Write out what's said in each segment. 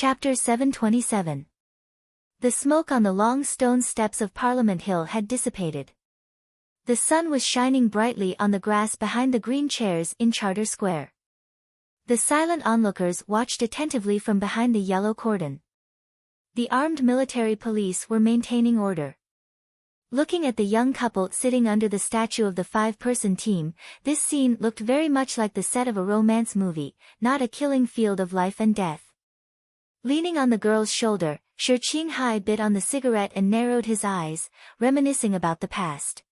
Chapter 727. The smoke on the long stone steps of Parliament Hill had dissipated. The sun was shining brightly on the grass behind the green chairs in Charter Square. The silent onlookers watched attentively from behind the yellow cordon. The armed military police were maintaining order. Looking at the young couple sitting under the statue of the five-person team, this scene looked very much like the set of a romance movie, not a killing field of life and death. Leaning on the girl's shoulder, Shi Qinghai bit on the cigarette and narrowed his eyes, reminiscing about the past.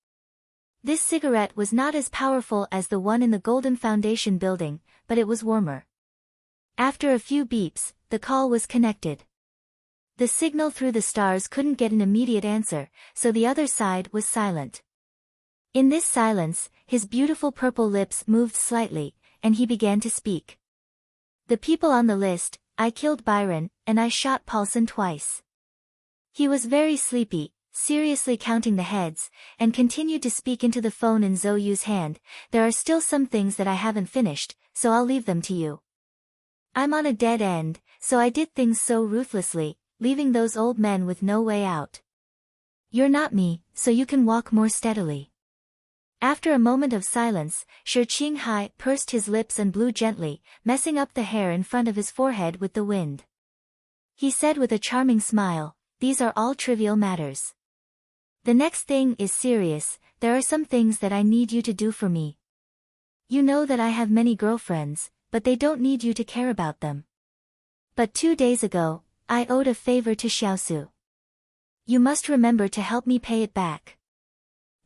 This cigarette was not as powerful as the one in the Golden Foundation building, but it was warmer. After a few beeps, the call was connected. The signal through the stars couldn't get an immediate answer, so the other side was silent. In this silence, his beautiful purple lips moved slightly, and he began to speak. The people on the list: I killed Byron, and I shot Paulson twice. He was very sleepy, seriously counting the heads, and continued to speak into the phone in Zhou Yu's hand. There are still some things that I haven't finished, so I'll leave them to you. I'm on a dead end, so I did things so ruthlessly, leaving those old men with no way out. You're not me, so you can walk more steadily. After a moment of silence, Shi Qinghai pursed his lips and blew gently, messing up the hair in front of his forehead with the wind. He said with a charming smile, "These are all trivial matters. The next thing is serious. There are some things that I need you to do for me. You know that I have many girlfriends, but they don't need you to care about them. But 2 days ago, I owed a favor to Xiaosu. You must remember to help me pay it back.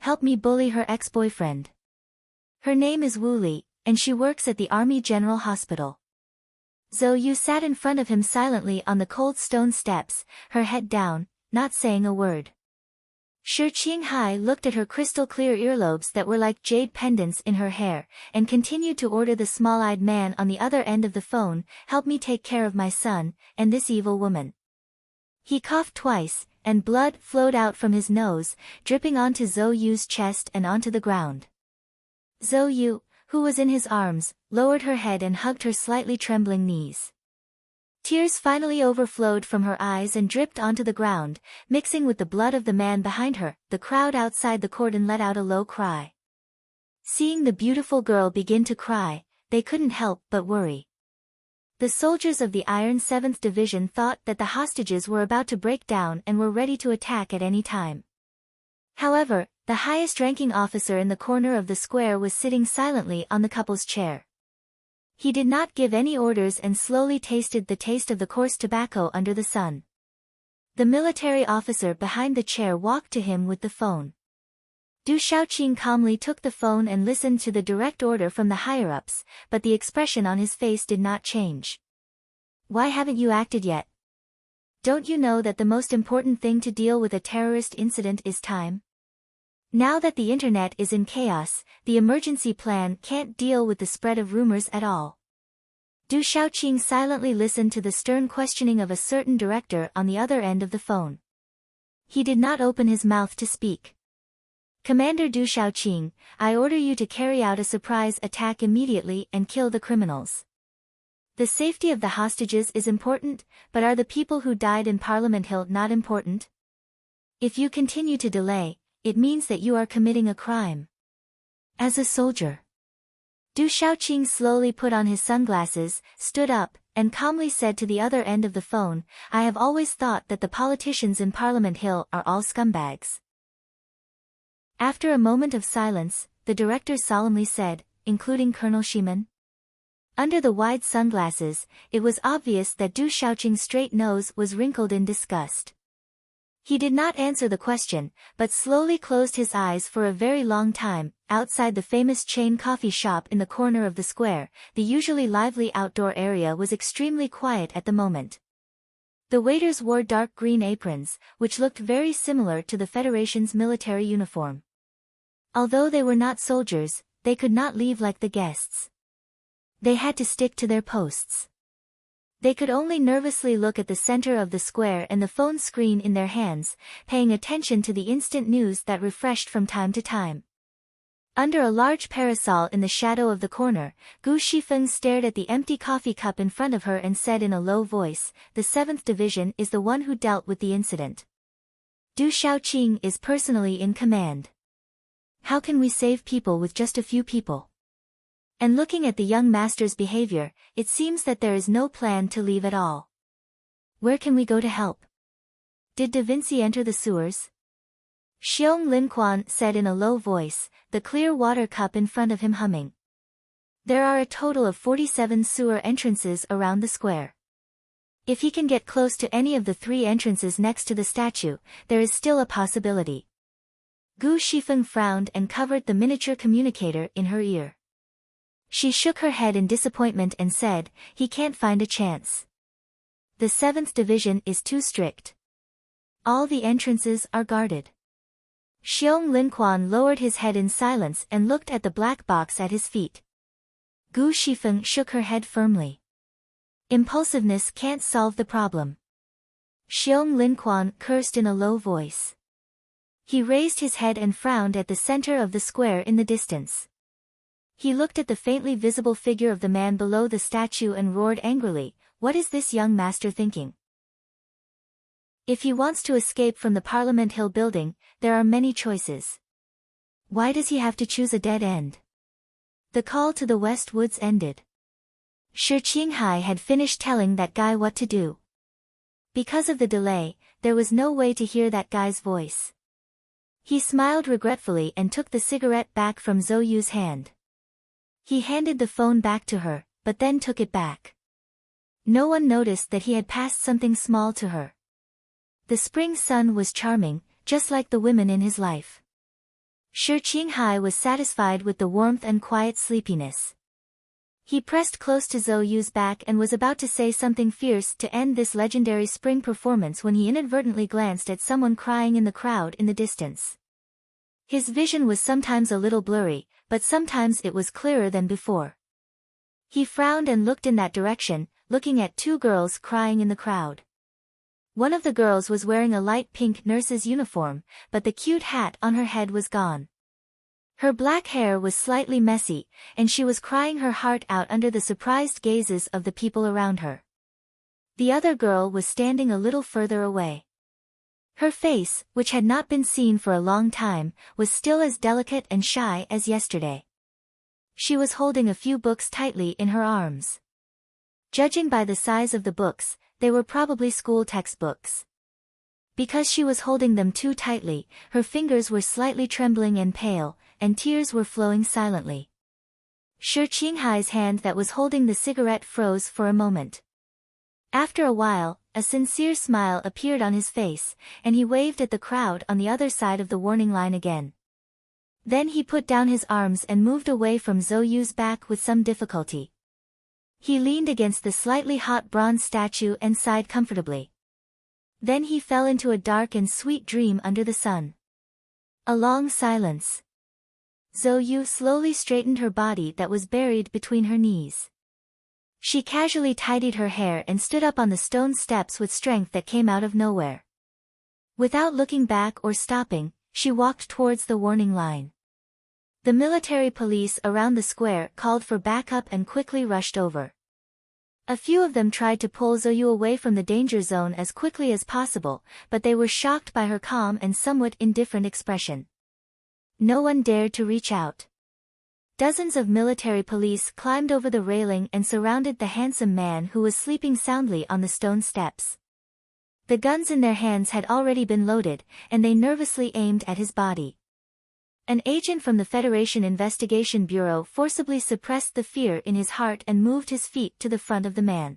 Help me bully her ex-boyfriend. Her name is Wu Li, and she works at the Army General Hospital." Zhou Yu sat in front of him silently on the cold stone steps, her head down, not saying a word. Shi Qinghai looked at her crystal-clear earlobes that were like jade pendants in her hair, and continued to order the small-eyed man on the other end of the phone, "Help me take care of my son, and this evil woman." He coughed twice, and blood flowed out from his nose, dripping onto Zhou Yu's chest and onto the ground. Zhou Yu, who was in his arms, lowered her head and hugged her slightly trembling knees. Tears finally overflowed from her eyes and dripped onto the ground, mixing with the blood of the man behind her. The crowd outside the cordon let out a low cry. Seeing the beautiful girl begin to cry, they couldn't help but worry. The soldiers of the Iron 7th Division thought that the hostages were about to break down and were ready to attack at any time. However, the highest-ranking officer in the corner of the square was sitting silently on the couple's chair. He did not give any orders and slowly tasted the taste of the coarse tobacco under the sun. The military officer behind the chair walked to him with the phone. Du Shaoqing calmly took the phone and listened to the direct order from the higher-ups, but the expression on his face did not change. "Why haven't you acted yet? Don't you know that the most important thing to deal with a terrorist incident is time? Now that the internet is in chaos, the emergency plan can't deal with the spread of rumors at all." Du Shaoqing silently listened to the stern questioning of a certain director on the other end of the phone. He did not open his mouth to speak. "Commander Du Shaoqing, I order you to carry out a surprise attack immediately and kill the criminals. The safety of the hostages is important, but are the people who died in Parliament Hill not important? If you continue to delay, it means that you are committing a crime. As a soldier." Du Shaoqing slowly put on his sunglasses, stood up, and calmly said to the other end of the phone, "I have always thought that the politicians in Parliament Hill are all scumbags." After a moment of silence, the director solemnly said, "Including Colonel Shiman?" Under the wide sunglasses, it was obvious that Du Shaoqing's straight nose was wrinkled in disgust. He did not answer the question, but slowly closed his eyes for a very long time. Outside the famous chain coffee shop in the corner of the square, the usually lively outdoor area was extremely quiet at the moment. The waiters wore dark green aprons, which looked very similar to the Federation's military uniform. Although they were not soldiers, they could not leave like the guests. They had to stick to their posts. They could only nervously look at the center of the square and the phone screen in their hands, paying attention to the instant news that refreshed from time to time. Under a large parasol in the shadow of the corner, Gu Shifeng stared at the empty coffee cup in front of her and said in a low voice, "The 7th Division is the one who dealt with the incident. Du Shaoqing is personally in command. How can we save people with just a few people?" And looking at the young master's behavior, it seems that there is no plan to leave at all. Where can we go to help? Did Da Vinci enter the sewers? Xiong Linquan said in a low voice, the clear water cup in front of him humming. There are a total of 47 sewer entrances around the square. If he can get close to any of the 3 entrances next to the statue, there is still a possibility. Gu Shifeng frowned and covered the miniature communicator in her ear. She shook her head in disappointment and said, "He can't find a chance. The 7th Division is too strict. All the entrances are guarded." Xiong Linquan lowered his head in silence and looked at the black box at his feet. Gu Shifeng shook her head firmly. Impulsiveness can't solve the problem. Xiong Linquan cursed in a low voice. He raised his head and frowned at the center of the square in the distance. He looked at the faintly visible figure of the man below the statue and roared angrily, "What is this young master thinking? If he wants to escape from the Parliament Hill building, there are many choices. Why does he have to choose a dead end?" The call to the West Woods ended. Shi Qinghai had finished telling that guy what to do. Because of the delay, there was no way to hear that guy's voice. He smiled regretfully and took the cigarette back from Zhou Yu's hand. He handed the phone back to her, but then took it back. No one noticed that he had passed something small to her. The spring sun was charming, just like the women in his life. Shi Qinghai was satisfied with the warmth and quiet sleepiness. He pressed close to Zhou Yu's back and was about to say something fierce to end this legendary spring performance when he inadvertently glanced at someone crying in the crowd in the distance. His vision was sometimes a little blurry, but sometimes it was clearer than before. He frowned and looked in that direction, looking at 2 girls crying in the crowd. One of the girls was wearing a light pink nurse's uniform, but the cute hat on her head was gone. Her black hair was slightly messy, and she was crying her heart out under the surprised gazes of the people around her. The other girl was standing a little further away. Her face, which had not been seen for a long time, was still as delicate and shy as yesterday. She was holding a few books tightly in her arms. Judging by the size of the books, they were probably school textbooks. Because she was holding them too tightly, her fingers were slightly trembling and pale, and tears were flowing silently. Shi Qinghai's hand that was holding the cigarette froze for a moment. After a while, a sincere smile appeared on his face, and he waved at the crowd on the other side of the warning line again. Then he put down his arms and moved away from Zhou Yu's back with some difficulty. He leaned against the slightly hot bronze statue and sighed comfortably. Then he fell into a dark and sweet dream under the sun. A long silence. Zhou Yu slowly straightened her body that was buried between her knees. She casually tidied her hair and stood up on the stone steps with strength that came out of nowhere. Without looking back or stopping, she walked towards the warning line. The military police around the square called for backup and quickly rushed over. A few of them tried to pull Zhou Yu away from the danger zone as quickly as possible, but they were shocked by her calm and somewhat indifferent expression. No one dared to reach out. Dozens of military police climbed over the railing and surrounded the handsome man who was sleeping soundly on the stone steps. The guns in their hands had already been loaded, and they nervously aimed at his body. An agent from the Federation Investigation Bureau forcibly suppressed the fear in his heart and moved his feet to the front of the man.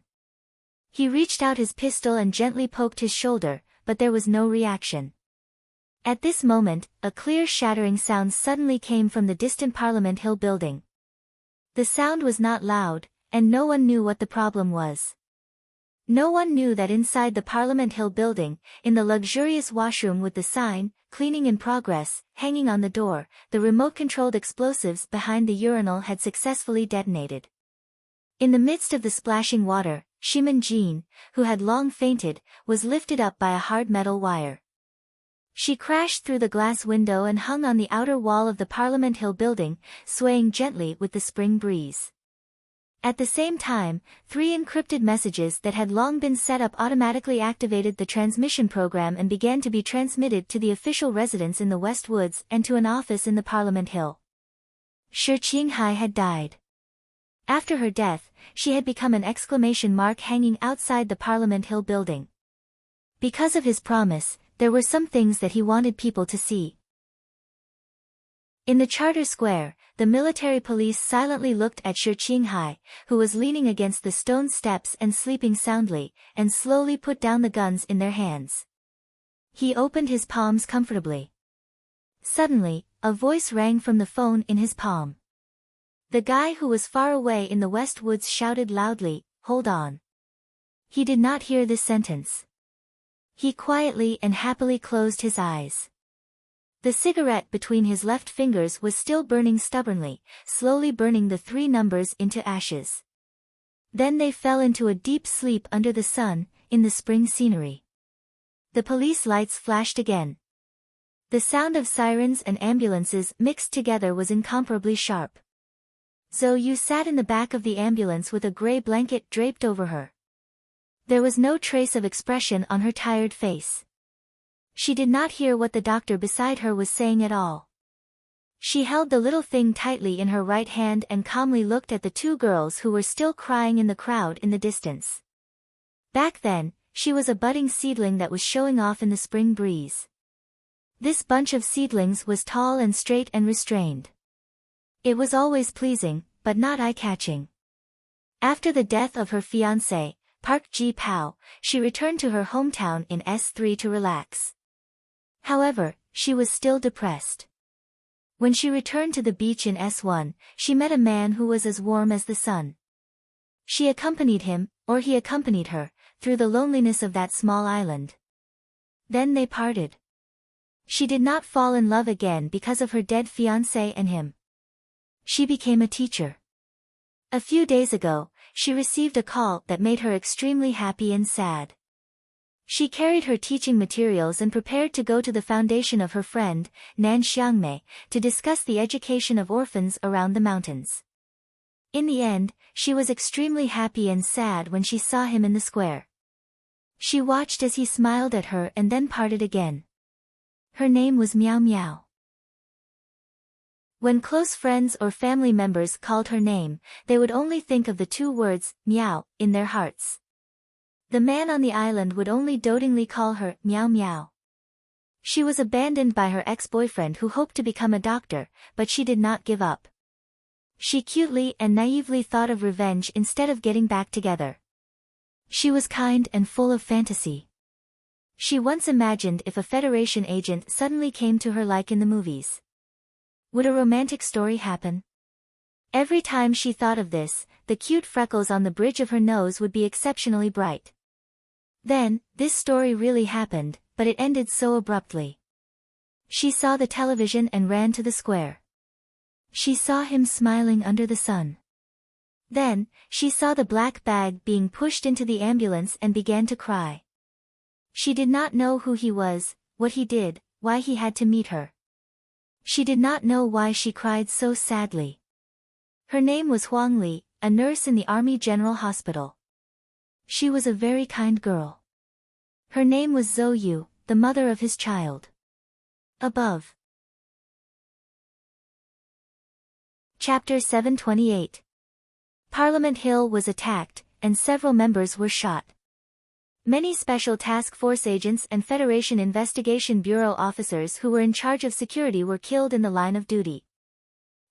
He reached out his pistol and gently poked his shoulder, but there was no reaction. At this moment, a clear shattering sound suddenly came from the distant Parliament Hill building. The sound was not loud, and no one knew what the problem was. No one knew that inside the Parliament Hill building, in the luxurious washroom with the sign, "Cleaning in Progress," hanging on the door, the remote-controlled explosives behind the urinal had successfully detonated. In the midst of the splashing water, Shimin Jean, who had long fainted, was lifted up by a hard metal wire. She crashed through the glass window and hung on the outer wall of the Parliament Hill building, swaying gently with the spring breeze. At the same time, 3 encrypted messages that had long been set up automatically activated the transmission program and began to be transmitted to the official residence in the West Woods and to an office in the Parliament Hill. Shi Qinghai had died. After her death, she had become an exclamation mark hanging outside the Parliament Hill building. Because of his promise, there were some things that he wanted people to see. In the Charter Square, the military police silently looked at Shi Qinghai, who was leaning against the stone steps and sleeping soundly, and slowly put down the guns in their hands. He opened his palms comfortably. Suddenly, a voice rang from the phone in his palm. The guy who was far away in the West Woods shouted loudly, "Hold on." He did not hear this sentence. He quietly and happily closed his eyes. The cigarette between his left fingers was still burning stubbornly, slowly burning the 3 numbers into ashes. Then they fell into a deep sleep under the sun, in the spring scenery. The police lights flashed again. The sound of sirens and ambulances mixed together was incomparably sharp. Zhou Yu sat in the back of the ambulance with a gray blanket draped over her. There was no trace of expression on her tired face. She did not hear what the doctor beside her was saying at all. She held the little thing tightly in her right hand and calmly looked at the 2 girls who were still crying in the crowd in the distance. Back then, she was a budding seedling that was showing off in the spring breeze. This bunch of seedlings was tall and straight and restrained. It was always pleasing, but not eye-catching. After the death of her fiancé, Park Ji-pao, she returned to her hometown in S3 to relax. However, she was still depressed. When she returned to the beach in S1, she met a man who was as warm as the sun. She accompanied him, or he accompanied her, through the loneliness of that small island. Then they parted. She did not fall in love again because of her dead fiancé and him. She became a teacher. A few days ago, she received a call that made her extremely happy and sad. She carried her teaching materials and prepared to go to the foundation of her friend, Nan Xiangmei, to discuss the education of orphans around the mountains. In the end, she was extremely happy and sad when she saw him in the square. She watched as he smiled at her and then parted again. Her name was Miao Miao. When close friends or family members called her name, they would only think of the 2 words, Miao, in their hearts. The man on the island would only dotingly call her, Miao Miao. She was abandoned by her ex-boyfriend who hoped to become a doctor, but she did not give up. She cutely and naively thought of revenge instead of getting back together. She was kind and full of fantasy. She once imagined if a Federation agent suddenly came to her like in the movies. Would a romantic story happen? Every time she thought of this, the cute freckles on the bridge of her nose would be exceptionally bright. Then, this story really happened, but it ended so abruptly. She saw the television and ran to the square. She saw him smiling under the sun. Then, she saw the black bag being pushed into the ambulance and began to cry. She did not know who he was, what he did, why he had to meet her. She did not know why she cried so sadly. Her name was Huang Li, a nurse in the Army General Hospital. She was a very kind girl. Her name was Zhou Yu, the mother of his child. Above. Chapter 728. Parliament Hill was attacked, and several members were shot. Many Special Task Force agents and Federation Investigation Bureau officers who were in charge of security were killed in the line of duty.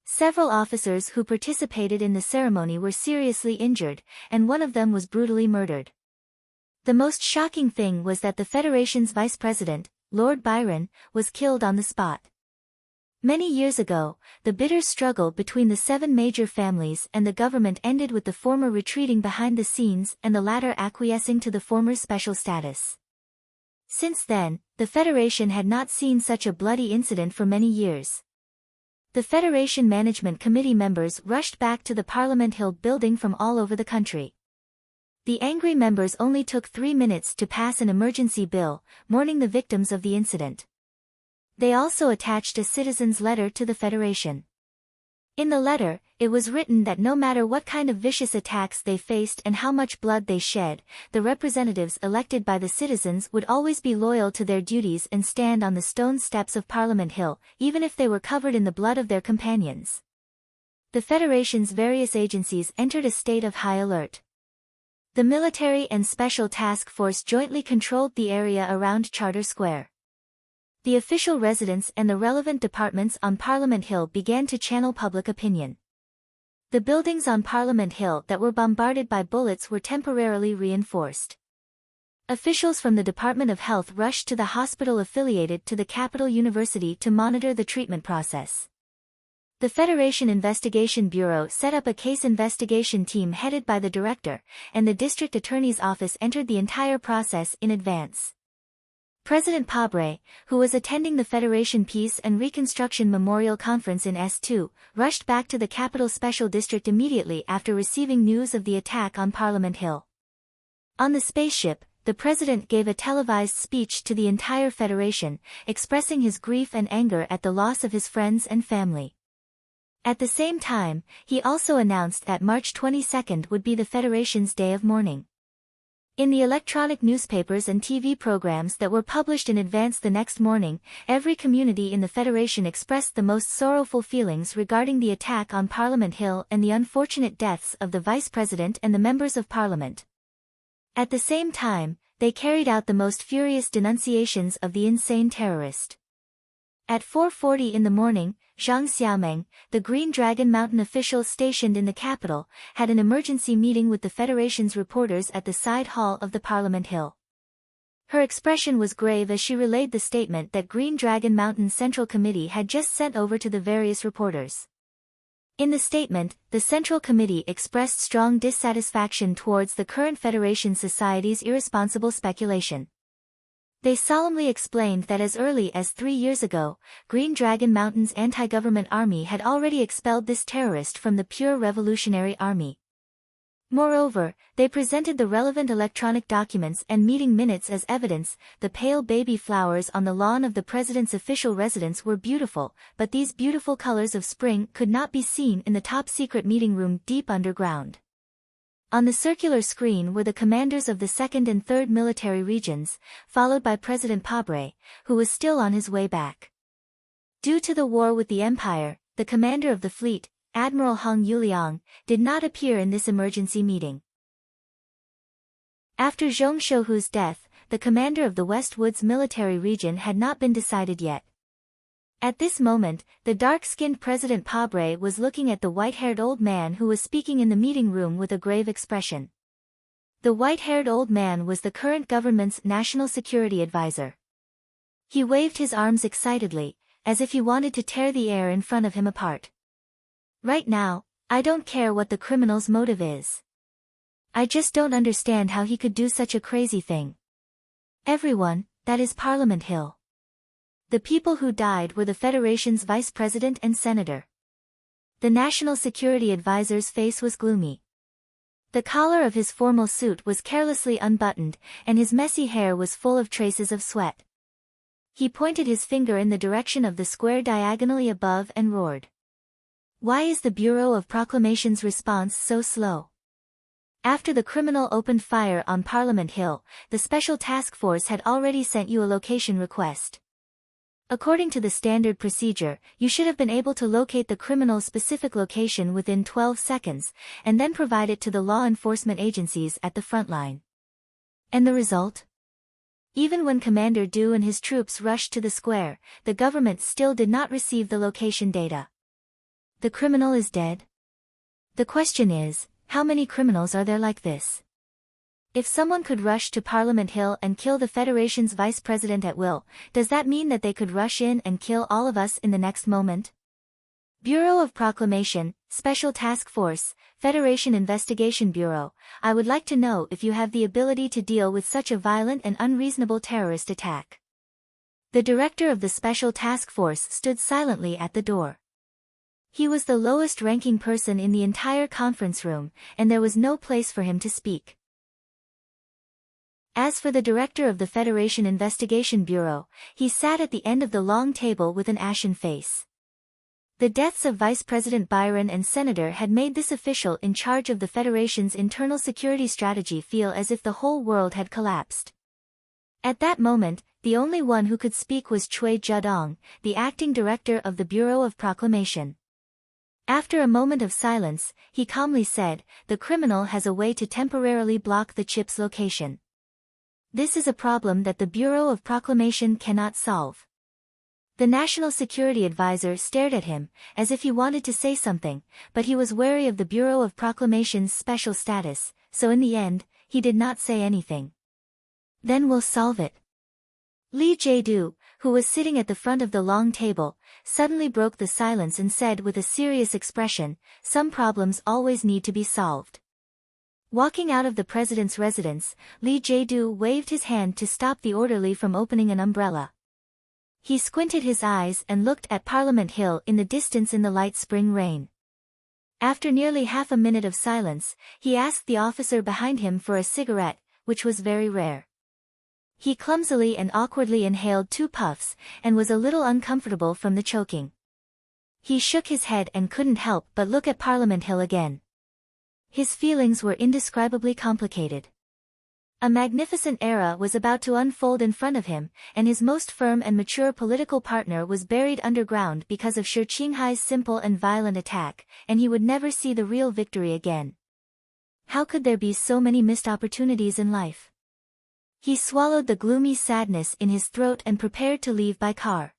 Several officers who participated in the ceremony were seriously injured, and one of them was brutally murdered. The most shocking thing was that the Federation's vice president, Lord Byron, was killed on the spot. Many years ago, the bitter struggle between the 7 major families and the government ended with the former retreating behind the scenes and the latter acquiescing to the former's special status. Since then, the Federation had not seen such a bloody incident for many years. The Federation Management Committee members rushed back to the Parliament Hill building from all over the country. The angry members only took 3 minutes to pass an emergency bill, mourning the victims of the incident. They also attached a citizen's letter to the Federation. In the letter, it was written that no matter what kind of vicious attacks they faced and how much blood they shed, the representatives elected by the citizens would always be loyal to their duties and stand on the stone steps of Parliament Hill, even if they were covered in the blood of their companions. The Federation's various agencies entered a state of high alert. The military and special task force jointly controlled the area around Charter Square. The official residence and the relevant departments on Parliament Hill began to channel public opinion. The buildings on Parliament Hill that were bombarded by bullets were temporarily reinforced. Officials from the Department of Health rushed to the hospital affiliated to the Capital University to monitor the treatment process. The Federation Investigation Bureau set up a case investigation team headed by the director, and the district attorney's office entered the entire process in advance. President Pabre, who was attending the Federation Peace and Reconstruction Memorial Conference in S2, rushed back to the Capital Special District immediately after receiving news of the attack on Parliament Hill. On the spaceship, the president gave a televised speech to the entire Federation, expressing his grief and anger at the loss of his friends and family. At the same time, he also announced that March 22 would be the Federation's day of mourning. In the electronic newspapers and TV programs that were published in advance the next morning, every community in the Federation expressed the most sorrowful feelings regarding the attack on Parliament Hill and the unfortunate deaths of the Vice President and the members of Parliament. At the same time, they carried out the most furious denunciations of the insane terrorist. At 4:40 in the morning, Zhang Xiaomeng, the Green Dragon Mountain official stationed in the capital, had an emergency meeting with the Federation's reporters at the side hall of the Parliament Hill. Her expression was grave as she relayed the statement that Green Dragon Mountain Central Committee had just sent over to the various reporters. In the statement, the Central Committee expressed strong dissatisfaction towards the current Federation Society's irresponsible speculation. They solemnly explained that as early as 3 years ago, Green Dragon Mountain's anti-government army had already expelled this terrorist from the Pure Revolutionary Army. Moreover, they presented the relevant electronic documents and meeting minutes as evidence. The pale baby flowers on the lawn of the president's official residence were beautiful, but these beautiful colors of spring could not be seen in the top-secret meeting room deep underground. On the circular screen were the commanders of the 2nd and 3rd military regions, followed by President Pabre, who was still on his way back. Due to the war with the Empire, the commander of the fleet, Admiral Hong Yuliang, did not appear in this emergency meeting. After Zhong Shouhu's death, the commander of the West Woods military region had not been decided yet. At this moment, the dark-skinned President Pabre was looking at the white-haired old man who was speaking in the meeting room with a grave expression. The white-haired old man was the current government's national security advisor. He waved his arms excitedly, as if he wanted to tear the air in front of him apart. Right now, I don't care what the criminal's motive is. I just don't understand how he could do such a crazy thing. Everyone, that is Parliament Hill. The people who died were the Federation's vice president and senator. The national security advisor's face was gloomy. The collar of his formal suit was carelessly unbuttoned, and his messy hair was full of traces of sweat. He pointed his finger in the direction of the square diagonally above and roared. Why is the Bureau of Proclamation's response so slow? After the criminal opened fire on Parliament Hill, the Special Task Force had already sent you a location request. According to the standard procedure, you should have been able to locate the criminal's specific location within 12 seconds, and then provide it to the law enforcement agencies at the front line. And the result? Even when Commander Du and his troops rushed to the square, the government still did not receive the location data. The criminal is dead? The question is, how many criminals are there like this? If someone could rush to Parliament Hill and kill the Federation's vice president at will, does that mean that they could rush in and kill all of us in the next moment? Bureau of Proclamation, Special Task Force, Federation Investigation Bureau, I would like to know if you have the ability to deal with such a violent and unreasonable terrorist attack. The director of the Special Task Force stood silently at the door. He was the lowest-ranking person in the entire conference room, and there was no place for him to speak. As for the director of the Federation Investigation Bureau, he sat at the end of the long table with an ashen face. The deaths of Vice President Byron and Senator had made this official in charge of the Federation's internal security strategy feel as if the whole world had collapsed. At that moment, the only one who could speak was Cui Zhedong, the acting director of the Bureau of Proclamation. After a moment of silence, he calmly said, "The criminal has a way to temporarily block the chip's location. This is a problem that the Bureau of Proclamation cannot solve." The National Security Advisor stared at him, as if he wanted to say something, but he was wary of the Bureau of Proclamation's special status, so in the end, he did not say anything. "Then we'll solve it." Li Jiedu, who was sitting at the front of the long table, suddenly broke the silence and said with a serious expression, "Some problems always need to be solved." Walking out of the president's residence, Li Jiedu waved his hand to stop the orderly from opening an umbrella. He squinted his eyes and looked at Parliament Hill in the distance in the light spring rain. After nearly half a minute of silence, he asked the officer behind him for a cigarette, which was very rare. He clumsily and awkwardly inhaled 2 puffs, and was a little uncomfortable from the choking. He shook his head and couldn't help but look at Parliament Hill again. His feelings were indescribably complicated. A magnificent era was about to unfold in front of him, and his most firm and mature political partner was buried underground because of Shi Qinghai's simple and violent attack, and he would never see the real victory again. How could there be so many missed opportunities in life? He swallowed the gloomy sadness in his throat and prepared to leave by car.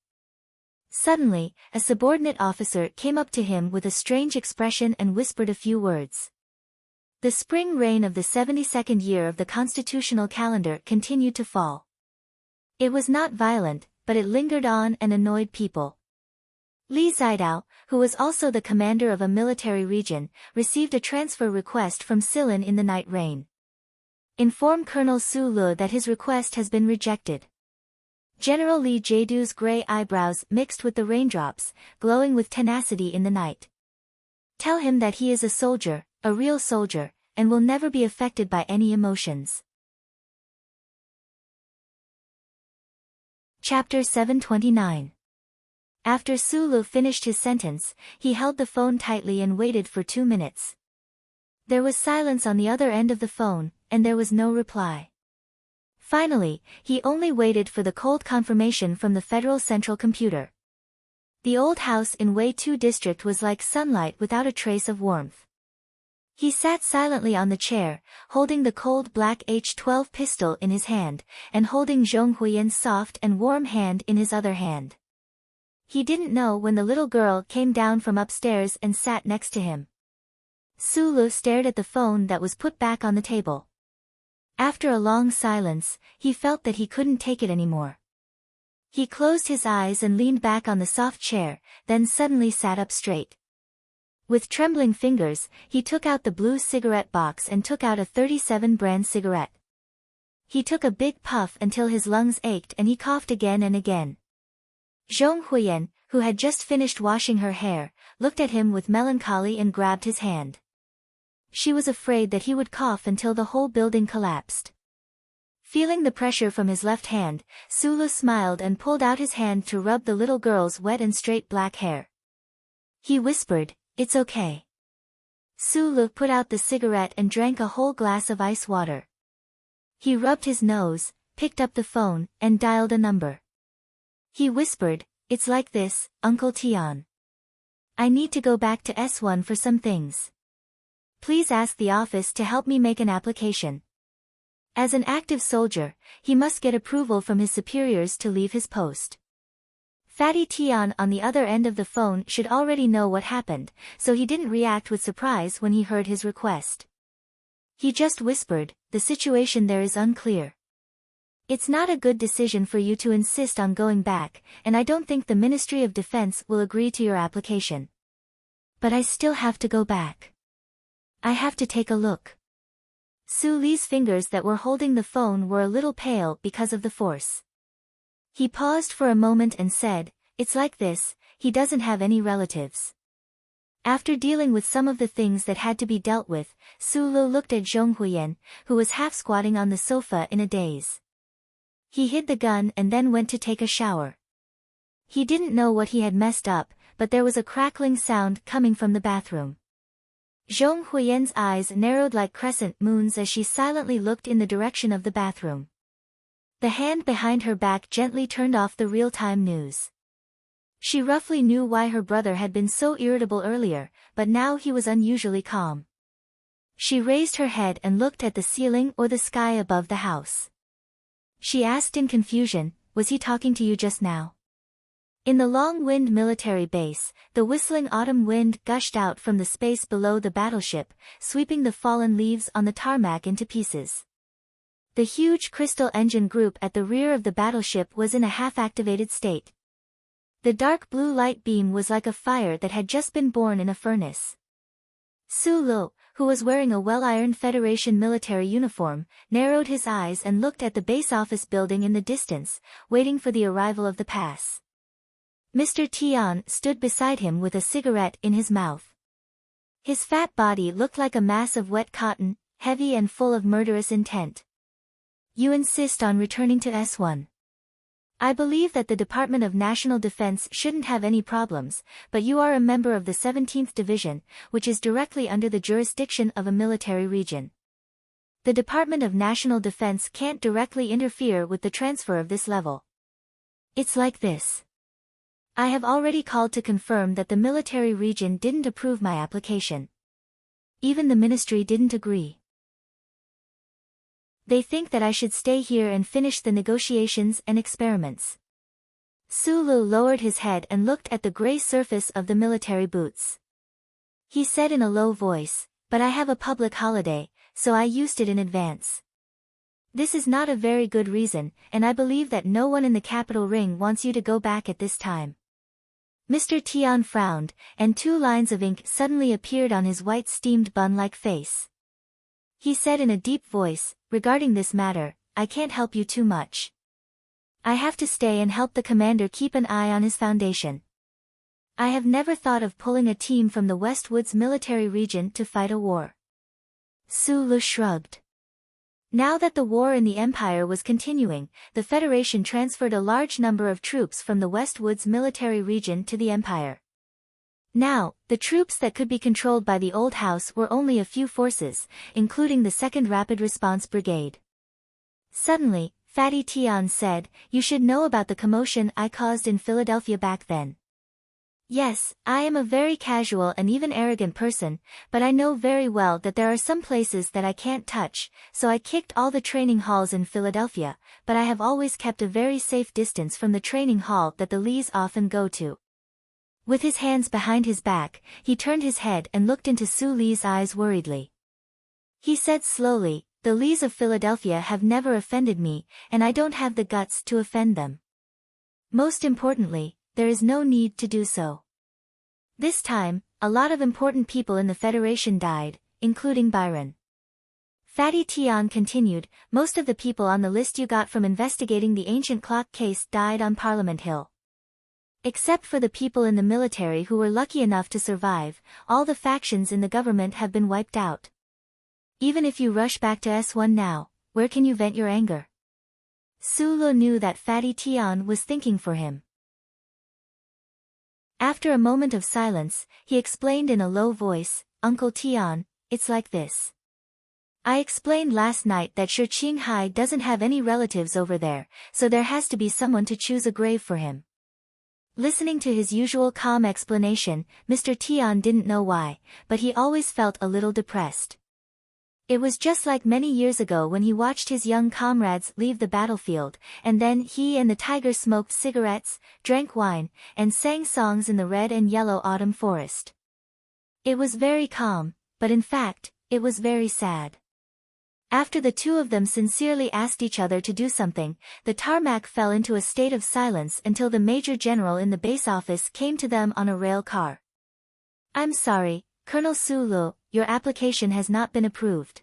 Suddenly, a subordinate officer came up to him with a strange expression and whispered a few words. The spring rain of the 72nd year of the constitutional calendar continued to fall. It was not violent, but it lingered on and annoyed people. Li Zidao, who was also the commander of a military region, received a transfer request from Silin in the night rain. Inform Colonel Su Lu that his request has been rejected. General Li Jiedu's gray eyebrows mixed with the raindrops, glowing with tenacity in the night. Tell him that he is a soldier, a real soldier, and will never be affected by any emotions. Chapter 729. After Su Lu finished his sentence, he held the phone tightly and waited for 2 minutes. There was silence on the other end of the phone, and there was no reply. Finally, he only waited for the cold confirmation from the Federal Central Computer. The old house in Wei Tu district was like sunlight without a trace of warmth. He sat silently on the chair, holding the cold black H-12 pistol in his hand, and holding Zhong Huiyan's soft and warm hand in his other hand. He didn't know when the little girl came down from upstairs and sat next to him. Su Lu stared at the phone that was put back on the table. After a long silence, he felt that he couldn't take it anymore. He closed his eyes and leaned back on the soft chair, then suddenly sat up straight. With trembling fingers, he took out the blue cigarette box and took out a 37 brand cigarette. He took a big puff until his lungs ached and he coughed again and again. Zhong Huiyan, who had just finished washing her hair, looked at him with melancholy and grabbed his hand. She was afraid that he would cough until the whole building collapsed. Feeling the pressure from his left hand, Su Lu smiled and pulled out his hand to rub the little girl's wet and straight black hair. He whispered, "It's okay." Su Lu put out the cigarette and drank a whole glass of ice water. He rubbed his nose, picked up the phone, and dialed a number. He whispered, "It's like this, Uncle Tian. I need to go back to S1 for some things. Please ask the office to help me make an application." As an active soldier, he must get approval from his superiors to leave his post. Fatty Tian on the other end of the phone should already know what happened, so he didn't react with surprise when he heard his request. He just whispered, "The situation there is unclear. It's not a good decision for you to insist on going back, and I don't think the Ministry of Defense will agree to your application. But I still have to go back. I have to take a look." Su Li's fingers that were holding the phone were a little pale because of the force. He paused for a moment and said, "It's like this, he doesn't have any relatives. After dealing with some of the things that had to be dealt with, Su Lu looked at Zhong Huiyan, who was half squatting on the sofa in a daze. He hid the gun and then went to take a shower. He didn't know what he had messed up, but there was a crackling sound coming from the bathroom. Zhong Huiyan's eyes narrowed like crescent moons as she silently looked in the direction of the bathroom. The hand behind her back gently turned off the real-time news. She roughly knew why her brother had been so irritable earlier, but now he was unusually calm. She raised her head and looked at the ceiling or the sky above the house. She asked in confusion, "Was he talking to you just now?" In the long-wind military base, the whistling autumn wind gushed out from the space below the battleship, sweeping the fallen leaves on the tarmac into pieces. The huge crystal engine group at the rear of the battleship was in a half-activated state. The dark blue light beam was like a fire that had just been born in a furnace. Su Lu, who was wearing a well-ironed Federation military uniform, narrowed his eyes and looked at the base office building in the distance, waiting for the arrival of the pass. Mr. Tian stood beside him with a cigarette in his mouth. His fat body looked like a mass of wet cotton, heavy and full of murderous intent. "You insist on returning to S1. I believe that the Department of National Defense shouldn't have any problems, but you are a member of the 17th Division, which is directly under the jurisdiction of a military region. The Department of National Defense can't directly interfere with the transfer of this level. It's like this. I have already called to confirm that the military region didn't approve my application. Even the ministry didn't agree. They think that I should stay here and finish the negotiations and experiments." Su Lu lowered his head and looked at the gray surface of the military boots. He said in a low voice, "But I have a public holiday, so I used it in advance. This is not a very good reason, and I believe that no one in the capital ring wants you to go back at this time." Mr. Tian frowned, and 2 lines of ink suddenly appeared on his white steamed bun-like face. He said in a deep voice, "Regarding this matter, I can't help you too much. I have to stay and help the commander keep an eye on his foundation. I have never thought of pulling a team from the Westwoods military region to fight a war." Su Lu shrugged. Now that the war in the Empire was continuing, the Federation transferred a large number of troops from the Westwoods military region to the Empire. Now, the troops that could be controlled by the old house were only a few forces, including the 2nd Rapid Response Brigade. Suddenly, Fatty Tian said, "You should know about the commotion I caused in Philadelphia back then. Yes, I am a very casual and even arrogant person, but I know very well that there are some places that I can't touch, so I kicked all the training halls in Philadelphia, but I have always kept a very safe distance from the training hall that the Lees often go to." With his hands behind his back, he turned his head and looked into Su Li's eyes worriedly. He said slowly, "The Lees of Philadelphia have never offended me, and I don't have the guts to offend them. Most importantly, there is no need to do so. This time, a lot of important people in the Federation died, including Byron." Fatty Tian continued, "Most of the people on the list you got from investigating the ancient clock case died on Parliament Hill. Except for the people in the military who were lucky enough to survive, all the factions in the government have been wiped out. Even if you rush back to S1 now, where can you vent your anger?" Su Lu knew that Fatty Tian was thinking for him. After a moment of silence, he explained in a low voice, "Uncle Tian, it's like this. I explained last night that Shi Qinghai doesn't have any relatives over there, so there has to be someone to choose a grave for him." Listening to his usual calm explanation, Mr. Tian didn't know why, but he always felt a little depressed. It was just like many years ago when he watched his young comrades leave the battlefield, and then he and the tiger smoked cigarettes, drank wine, and sang songs in the red and yellow autumn forest. It was very calm, but in fact, it was very sad. After the two of them sincerely asked each other to do something, the tarmac fell into a state of silence until the Major General in the base office came to them on a rail car. "I'm sorry, Colonel Su Lu, your application has not been approved.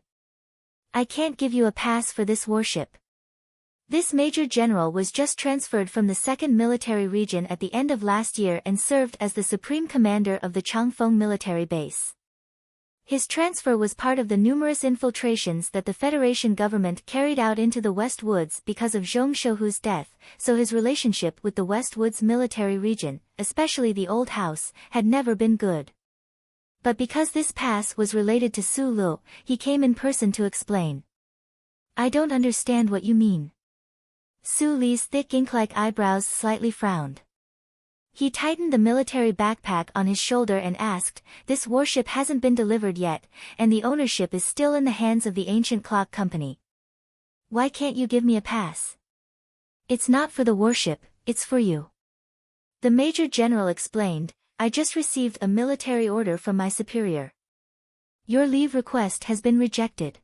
I can't give you a pass for this warship. This major general was just transferred from the 2nd Military Region at the end of last year and served as the supreme commander of the Changfeng military base. His transfer was part of the numerous infiltrations that the Federation government carried out into the West Woods because of Zhong Shouhu's death, so his relationship with the West Woods military region, especially the old house, had never been good. But because this pass was related to Su Lu, he came in person to explain. "I don't understand what you mean." Su Li's thick ink-like eyebrows slightly frowned. He tightened the military backpack on his shoulder and asked, "This warship hasn't been delivered yet, and the ownership is still in the hands of the Ancient Clock Company. Why can't you give me a pass?" "It's not for the warship, it's for you." The Major General explained, "I just received a military order from my superior. Your leave request has been rejected.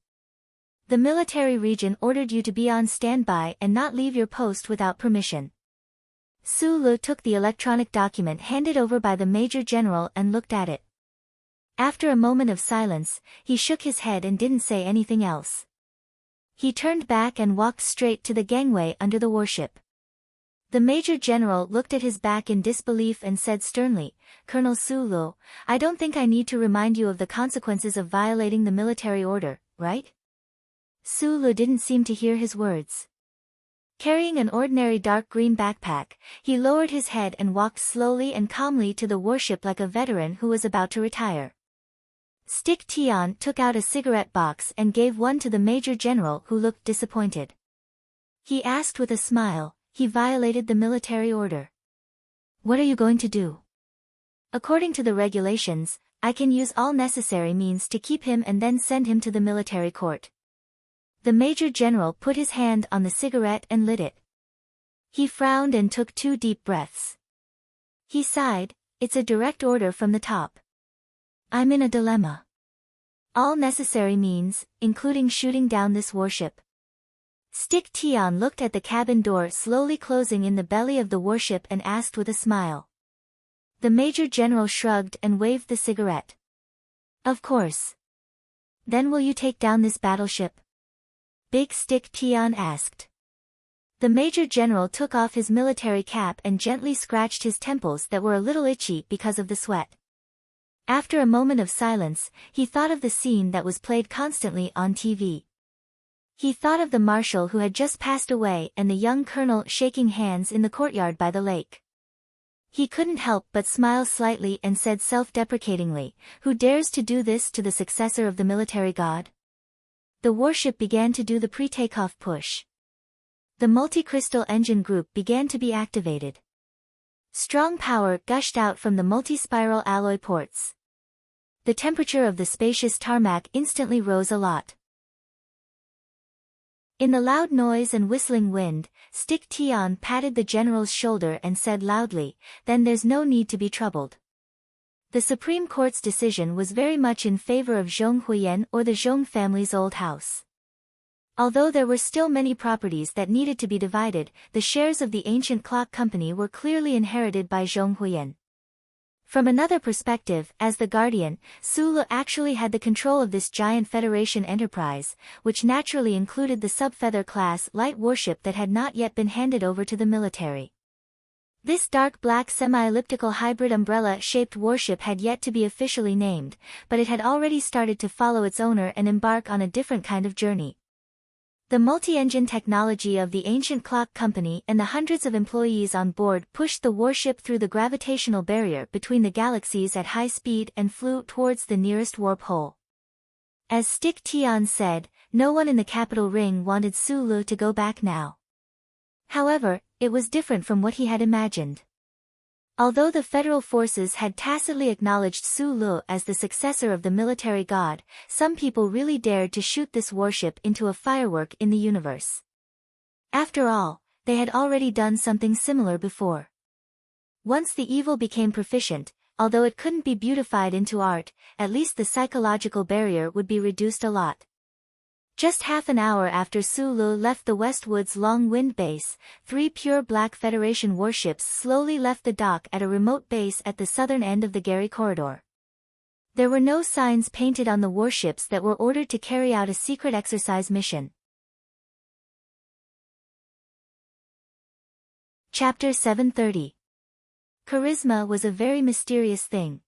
The military region ordered you to be on standby and not leave your post without permission." Su Lu took the electronic document handed over by the Major General and looked at it. After a moment of silence, he shook his head and didn't say anything else. He turned back and walked straight to the gangway under the warship. The Major General looked at his back in disbelief and said sternly, "Colonel Su Lu, I don't think I need to remind you of the consequences of violating the military order, right?" Su Lu didn't seem to hear his words. Carrying an ordinary dark green backpack, he lowered his head and walked slowly and calmly to the warship like a veteran who was about to retire. Stick Tian took out a cigarette box and gave one to the Major General, who looked disappointed. He asked with a smile, "He violated the military order. What are you going to do?" "According to the regulations, I can use all necessary means to keep him and then send him to the military court." The Major General put his hand on the cigarette and lit it. He frowned and took 2 deep breaths. He sighed, "It's a direct order from the top. I'm in a dilemma. All necessary means, including shooting down this warship." Stick Tian looked at the cabin door slowly closing in the belly of the warship and asked with a smile. The Major General shrugged and waved the cigarette. "Of course. Then will you take down this battleship?" Big Stick Tian asked. The Major General took off his military cap and gently scratched his temples that were a little itchy because of the sweat. After a moment of silence, he thought of the scene that was played constantly on TV. He thought of the marshal who had just passed away and the young colonel shaking hands in the courtyard by the lake. He couldn't help but smile slightly and said self-deprecatingly, "Who dares to do this to the successor of the military god?" The warship began to do the pre-takeoff push. The multi-crystal engine group began to be activated. Strong power gushed out from the multi-spiral alloy ports. The temperature of the spacious tarmac instantly rose a lot. In the loud noise and whistling wind, Stick Tian patted the general's shoulder and said loudly, "Then there's no need to be troubled." The Supreme Court's decision was very much in favor of Zhong Huiyan or the Zhong family's old house. Although there were still many properties that needed to be divided, the shares of the Ancient Clock Company were clearly inherited by Zhong Huiyan. From another perspective, as the guardian, Su Lu actually had the control of this giant Federation enterprise, which naturally included the sub-feather-class light warship that had not yet been handed over to the military. This dark black semi-elliptical hybrid umbrella-shaped warship had yet to be officially named, but it had already started to follow its owner and embark on a different kind of journey. The multi-engine technology of the Ancient Clock Company and the hundreds of employees on board pushed the warship through the gravitational barrier between the galaxies at high speed and flew towards the nearest warp hole. As Stick Tian said, no one in the capital ring wanted Su Lu to go back now. However, it was different from what he had imagined. Although the federal forces had tacitly acknowledged Su Lu as the successor of the military god, some people really dared to shoot this warship into a firework in the universe. After all, they had already done something similar before. Once the evil became proficient, although it couldn't be beautified into art, at least the psychological barrier would be reduced a lot. Just half an hour after Su Lu left the Westwood's Long Wind base, 3 pure black Federation warships slowly left the dock at a remote base at the southern end of the Gary Corridor. There were no signs painted on the warships that were ordered to carry out a secret exercise mission. Chapter 730. Charisma was a very mysterious thing.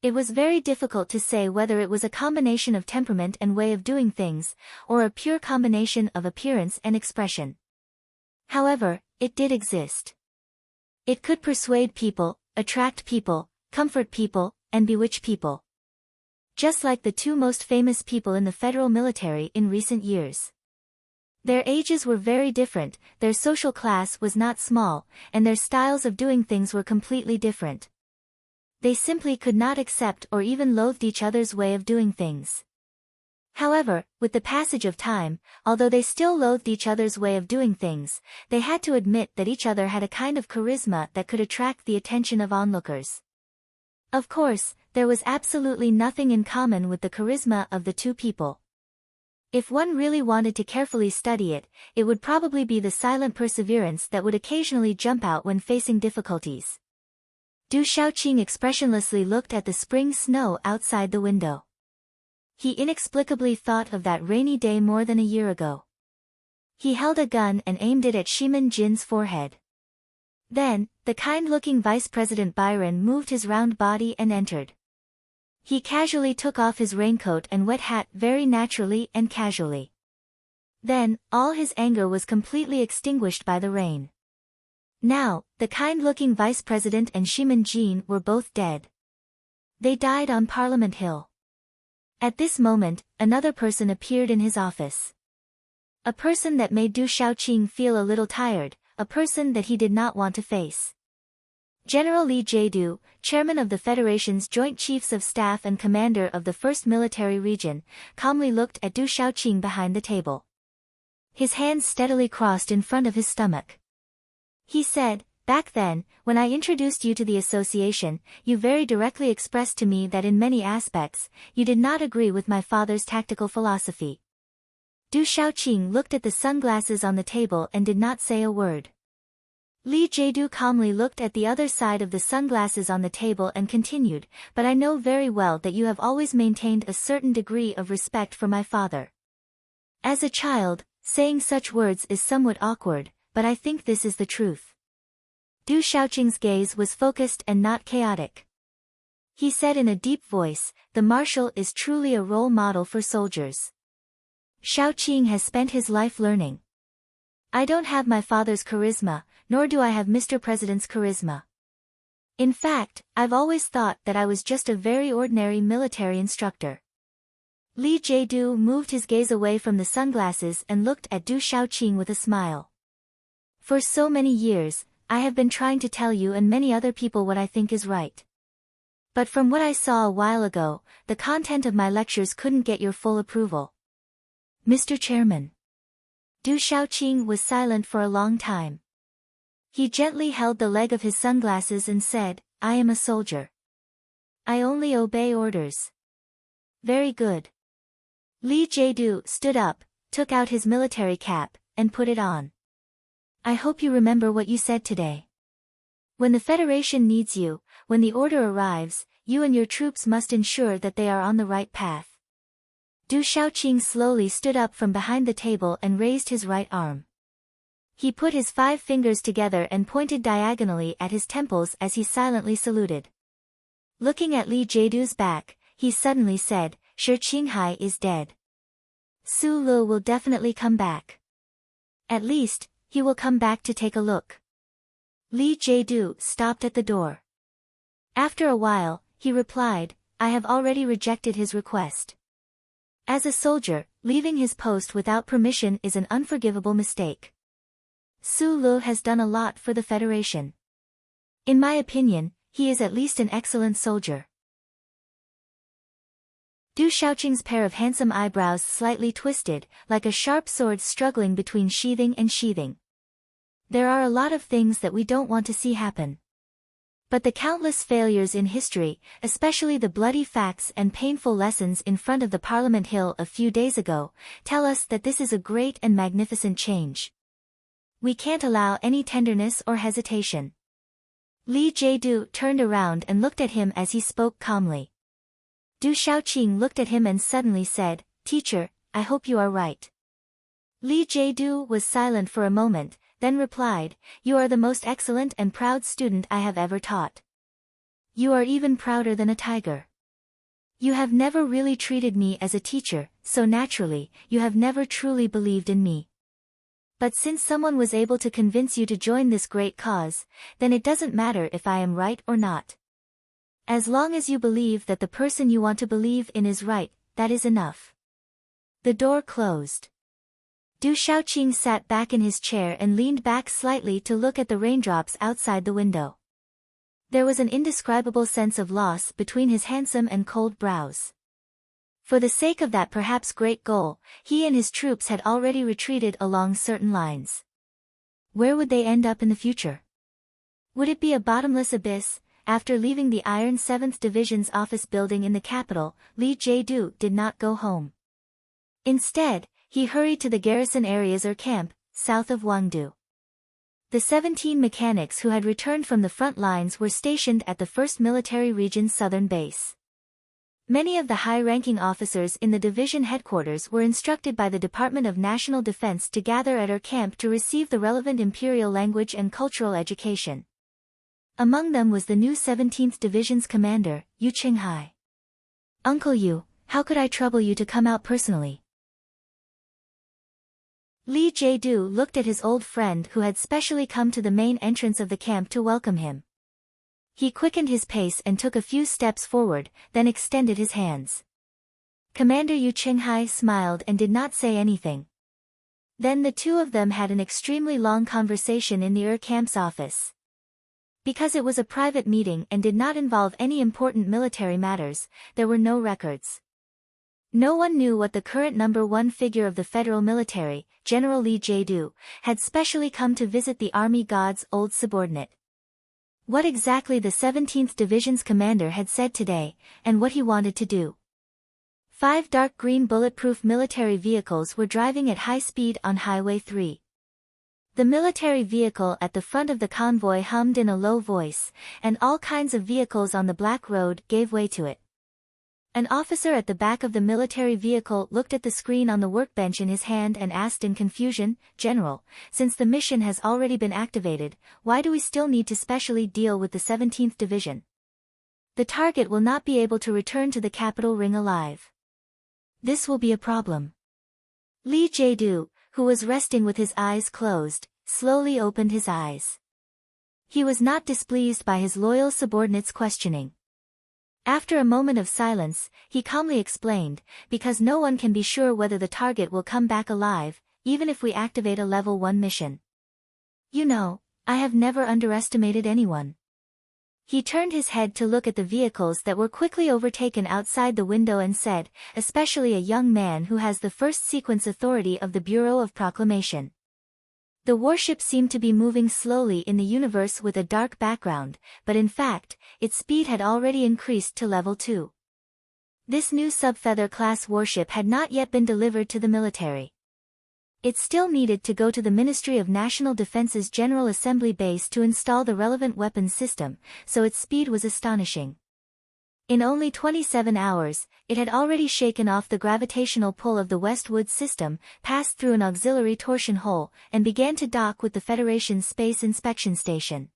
It was very difficult to say whether it was a combination of temperament and way of doing things, or a pure combination of appearance and expression. However, it did exist. It could persuade people, attract people, comfort people, and bewitch people. Just like the two most famous people in the federal military in recent years. Their ages were very different, their social class was not small, and their styles of doing things were completely different. They simply could not accept or even loathed each other's way of doing things. However, with the passage of time, although they still loathed each other's way of doing things, they had to admit that each other had a kind of charisma that could attract the attention of onlookers. Of course, there was absolutely nothing in common with the charisma of the two people. If one really wanted to carefully study it, it would probably be the silent perseverance that would occasionally jump out when facing difficulties. Du Shaoqing expressionlessly looked at the spring snow outside the window. He inexplicably thought of that rainy day more than a year ago. He held a gun and aimed it at Shimin Jin's forehead. Then, the kind-looking Vice President Byron moved his round body and entered. He casually took off his raincoat and wet hat very naturally and casually. Then, all his anger was completely extinguished by the rain. Now, the kind-looking Vice President and Shimin Jin were both dead. They died on Parliament Hill. At this moment, another person appeared in his office. A person that made Du Shaoqing feel a little tired, a person that he did not want to face. General Li Jiedu, chairman of the Federation's Joint Chiefs of Staff and commander of the 1st Military Region, calmly looked at Du Shaoqing behind the table. His hands steadily crossed in front of his stomach. He said, "Back then, when I introduced you to the association, you very directly expressed to me that in many aspects, you did not agree with my father's tactical philosophy." Du Shaoqing looked at the sunglasses on the table and did not say a word. Li Jiedu calmly looked at the other side of the sunglasses on the table and continued, "But I know very well that you have always maintained a certain degree of respect for my father. As a child, saying such words is somewhat awkward, but I think this is the truth." Du Shaoqing's gaze was focused and not chaotic. He said in a deep voice, "The marshal is truly a role model for soldiers. Shaoqing has spent his life learning. I don't have my father's charisma, nor do I have Mr. President's charisma. In fact, I've always thought that I was just a very ordinary military instructor." Li Jiedu moved his gaze away from the sunglasses and looked at Du Shaoqing with a smile. "For so many years, I have been trying to tell you and many other people what I think is right. But from what I saw a while ago, the content of my lectures couldn't get your full approval. Mr. Chairman." Du Shaoqing was silent for a long time. He gently held the leg of his sunglasses and said, "I am a soldier. I only obey orders." "Very good." Li Jiedu stood up, took out his military cap, and put it on. "I hope you remember what you said today. When the Federation needs you, when the order arrives, you and your troops must ensure that they are on the right path." Du Shaoqing slowly stood up from behind the table and raised his right arm. He put his 5 fingers together and pointed diagonally at his temples as he silently saluted. Looking at Li Jiedu's back, he suddenly said, "Shi Qinghai is dead. Su Lu will definitely come back. At least, he will come back to take a look." Li Jiedu stopped at the door. After a while, he replied, "I have already rejected his request. As a soldier, leaving his post without permission is an unforgivable mistake. Su Lu has done a lot for the Federation. In my opinion, he is at least an excellent soldier." Du Shaoqing's pair of handsome eyebrows slightly twisted, like a sharp sword struggling between sheathing and sheathing. There are a lot of things that we don't want to see happen. But the countless failures in history, especially the bloody facts and painful lessons in front of the Parliament Hill a few days ago, tell us that this is a great and magnificent change. We can't allow any tenderness or hesitation. Li Jiedu turned around and looked at him as he spoke calmly. Du Shaoqing looked at him and suddenly said, "Teacher, I hope you are right." Li Jiedu was silent for a moment, then replied, "You are the most excellent and proud student I have ever taught. You are even prouder than a tiger. You have never really treated me as a teacher, so naturally, you have never truly believed in me. But since someone was able to convince you to join this great cause, then it doesn't matter if I am right or not. As long as you believe that the person you want to believe in is right, that is enough." The door closed. Du Shaoqing sat back in his chair and leaned back slightly to look at the raindrops outside the window. There was an indescribable sense of loss between his handsome and cold brows. For the sake of that perhaps great goal, he and his troops had already retreated along certain lines. Where would they end up in the future? Would it be a bottomless abyss? After leaving the Iron 7th Division's office building in the capital, Li Jiedu did not go home. Instead, he hurried to the garrison areas or camp, south of Wangdu. The 17 mechanics who had returned from the front lines were stationed at the 1st Military Region's southern base. Many of the high-ranking officers in the division headquarters were instructed by the Department of National Defense to gather at our camp to receive the relevant imperial language and cultural education. Among them was the new 17th Division's commander, Yu Qinghai. "Uncle Yu, how could I trouble you to come out personally?" Li Jiedu looked at his old friend who had specially come to the main entrance of the camp to welcome him. He quickened his pace and took a few steps forward, then extended his hands. Commander Yu Qinghai smiled and did not say anything. Then the two of them had an extremely long conversation in the camp's office. Because it was a private meeting and did not involve any important military matters, there were no records. No one knew what the current number one figure of the federal military, General Li Jiedu, had specially come to visit the army god's old subordinate. What exactly the 17th Division's commander had said today, and what he wanted to do. 5 dark green bulletproof military vehicles were driving at high speed on Highway 3. The military vehicle at the front of the convoy hummed in a low voice, and all kinds of vehicles on the black road gave way to it. An officer at the back of the military vehicle looked at the screen on the workbench in his hand and asked in confusion, "General, since the mission has already been activated, why do we still need to specially deal with the 17th Division? The target will not be able to return to the capital ring alive. This will be a problem." Li Jiedu, who was resting with his eyes closed, slowly opened his eyes. He was not displeased by his loyal subordinate's questioning. After a moment of silence, he calmly explained, "Because no one can be sure whether the target will come back alive, even if we activate a level 1 mission. You know, I have never underestimated anyone." He turned his head to look at the vehicles that were quickly overtaken outside the window and said, "Especially a young man who has the first sequence authority of the Bureau of Proclamation." The warship seemed to be moving slowly in the universe with a dark background, but in fact, its speed had already increased to level 2. This new Subfeather-class warship had not yet been delivered to the military. It still needed to go to the Ministry of National Defense's General Assembly base to install the relevant weapons system, so its speed was astonishing. In only 27 hours, it had already shaken off the gravitational pull of the Westwood system, passed through an auxiliary torsion hole, and began to dock with the Federation's Space Inspection Station.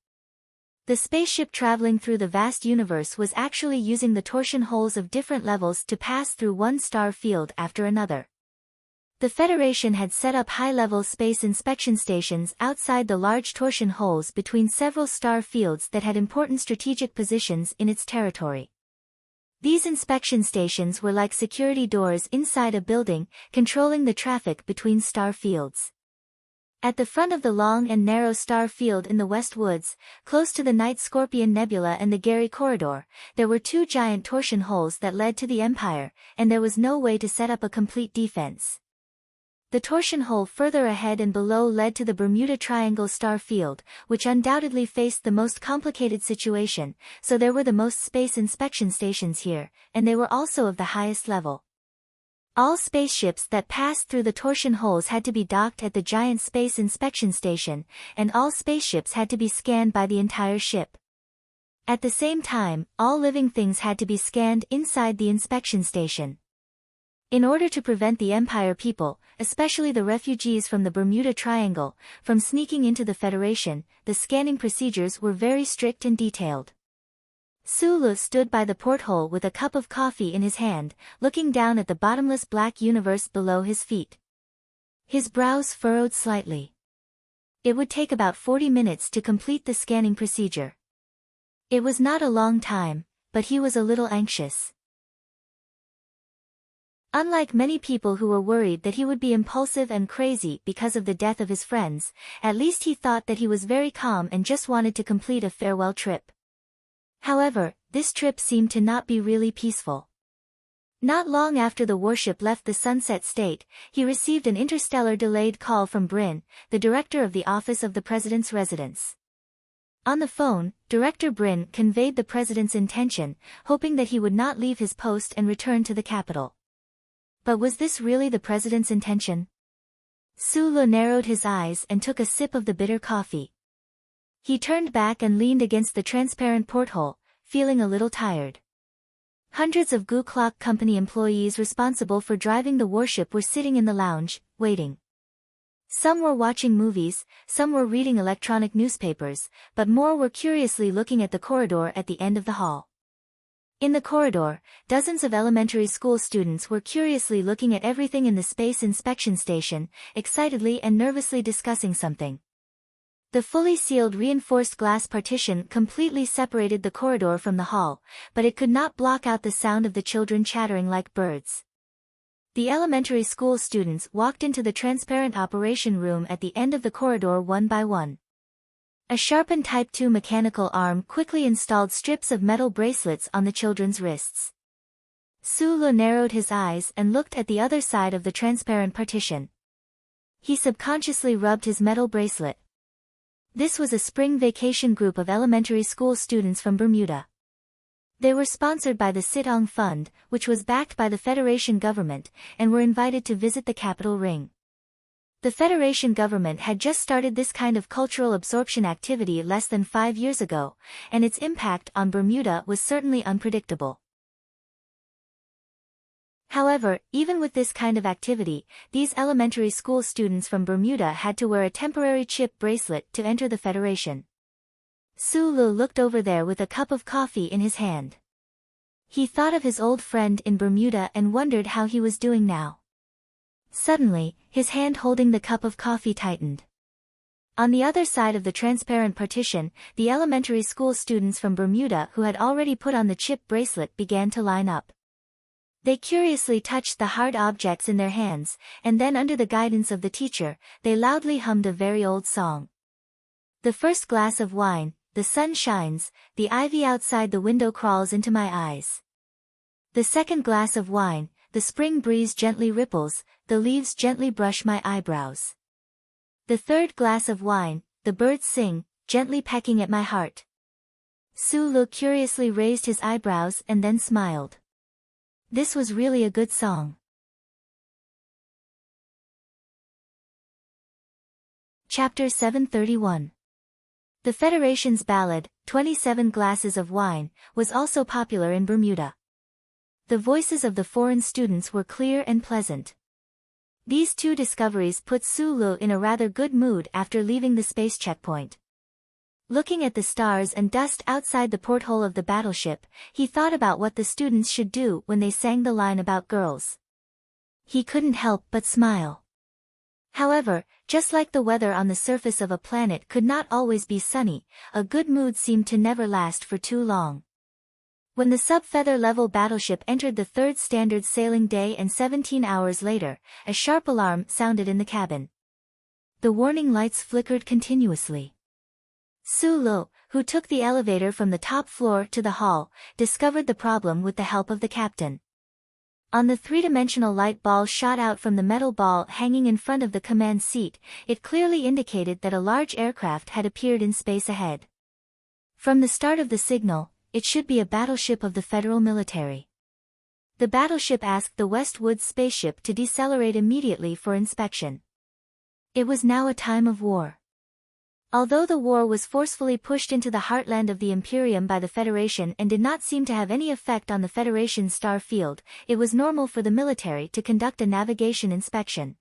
The spaceship traveling through the vast universe was actually using the torsion holes of different levels to pass through one star field after another. The Federation had set up high-level space inspection stations outside the large torsion holes between several star fields that had important strategic positions in its territory. These inspection stations were like security doors inside a building, controlling the traffic between star fields. At the front of the long and narrow star field in the West Woods, close to the Night Scorpion Nebula and the Gary Corridor, there were 2 giant torsion holes that led to the Empire, and there was no way to set up a complete defense. The torsion hole further ahead and below led to the Bermuda Triangle star field, which undoubtedly faced the most complicated situation, so there were the most space inspection stations here, and they were also of the highest level. All spaceships that passed through the torsion holes had to be docked at the giant space inspection station, and all spaceships had to be scanned by the entire ship. At the same time, all living things had to be scanned inside the inspection station. In order to prevent the Empire people, especially the refugees from the Bermuda Triangle, from sneaking into the Federation, the scanning procedures were very strict and detailed. Sulu stood by the porthole with a cup of coffee in his hand, looking down at the bottomless black universe below his feet. His brows furrowed slightly. It would take about 40 minutes to complete the scanning procedure. It was not a long time, but he was a little anxious. Unlike many people who were worried that he would be impulsive and crazy because of the death of his friends, at least he thought that he was very calm and just wanted to complete a farewell trip. However, this trip seemed to not be really peaceful. Not long after the warship left the Sunset State, he received an interstellar delayed call from Bryn, the director of the Office of the President's Residence. On the phone, Director Bryn conveyed the president's intention, hoping that he would not leave his post and return to the capital. But was this really the president's intention? Sulu narrowed his eyes and took a sip of the bitter coffee. He turned back and leaned against the transparent porthole, feeling a little tired. Hundreds of Gu Klok Company employees responsible for driving the warship were sitting in the lounge, waiting. Some were watching movies, some were reading electronic newspapers, but more were curiously looking at the corridor at the end of the hall. In the corridor, dozens of elementary school students were curiously looking at everything in the Space Inspection Station, excitedly and nervously discussing something. The fully sealed reinforced glass partition completely separated the corridor from the hall, but it could not block out the sound of the children chattering like birds. The elementary school students walked into the transparent operation room at the end of the corridor one by one. A sharpened Type 2 mechanical arm quickly installed strips of metal bracelets on the children's wrists. Sulu narrowed his eyes and looked at the other side of the transparent partition. He subconsciously rubbed his metal bracelet. This was a spring vacation group of elementary school students from Bermuda. They were sponsored by the Sitong Fund, which was backed by the Federation government, and were invited to visit the capital ring. The Federation government had just started this kind of cultural absorption activity less than 5 years ago, and its impact on Bermuda was certainly unpredictable. However, even with this kind of activity, these elementary school students from Bermuda had to wear a temporary chip bracelet to enter the Federation. Sulu looked over there with a cup of coffee in his hand. He thought of his old friend in Bermuda and wondered how he was doing now. Suddenly, his hand holding the cup of coffee tightened. On the other side of the transparent partition, the elementary school students from Bermuda who had already put on the chip bracelet began to line up. They curiously touched the hard objects in their hands, and then under the guidance of the teacher, they loudly hummed a very old song. The first glass of wine, the sun shines, the ivy outside the window crawls into my eyes. The second glass of wine, the spring breeze gently ripples, the leaves gently brush my eyebrows. The third glass of wine, the birds sing, gently pecking at my heart. Sulu curiously raised his eyebrows and then smiled. This was really a good song. Chapter 731. The Federation's ballad, 27 Glasses of Wine, was also popular in Bermuda. The voices of the foreign students were clear and pleasant. These two discoveries put Sulu in a rather good mood after leaving the space checkpoint. Looking at the stars and dust outside the porthole of the battleship, he thought about what the students should do when they sang the line about girls. He couldn't help but smile. However, just like the weather on the surface of a planet could not always be sunny, a good mood seemed to never last for too long. When the sub-feather level battleship entered the third standard sailing day and 17 hours later, a sharp alarm sounded in the cabin. The warning lights flickered continuously. Sulu, who took the elevator from the top floor to the hall, discovered the problem with the help of the captain. On the three-dimensional light ball shot out from the metal ball hanging in front of the command seat, it clearly indicated that a large aircraft had appeared in space ahead. From the start of the signal, it should be a battleship of the federal military. The battleship asked the Westwood spaceship to decelerate immediately for inspection. It was now a time of war. Although the war was forcefully pushed into the heartland of the Imperium by the Federation and did not seem to have any effect on the Federation's star field, it was normal for the military to conduct a navigation inspection.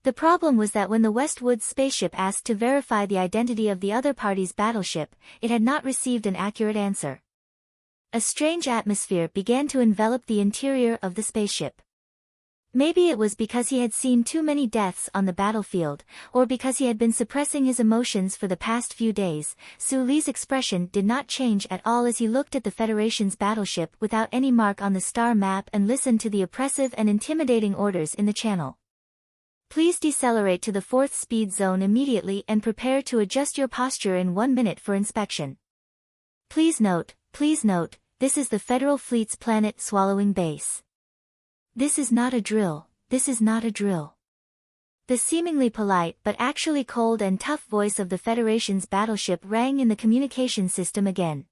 The problem was that when the Westwood's spaceship asked to verify the identity of the other party's battleship, it had not received an accurate answer. A strange atmosphere began to envelop the interior of the spaceship. Maybe it was because he had seen too many deaths on the battlefield, or because he had been suppressing his emotions for the past few days. Su Li's expression did not change at all as he looked at the Federation's battleship without any mark on the star map and listened to the oppressive and intimidating orders in the channel. Please decelerate to the 4th speed zone immediately and prepare to adjust your posture in 1 minute for inspection. Please note, this is the Federal Fleet's planet swallowing base. This is not a drill, this is not a drill. The seemingly polite but actually cold and tough voice of the Federation's battleship rang in the communication system again.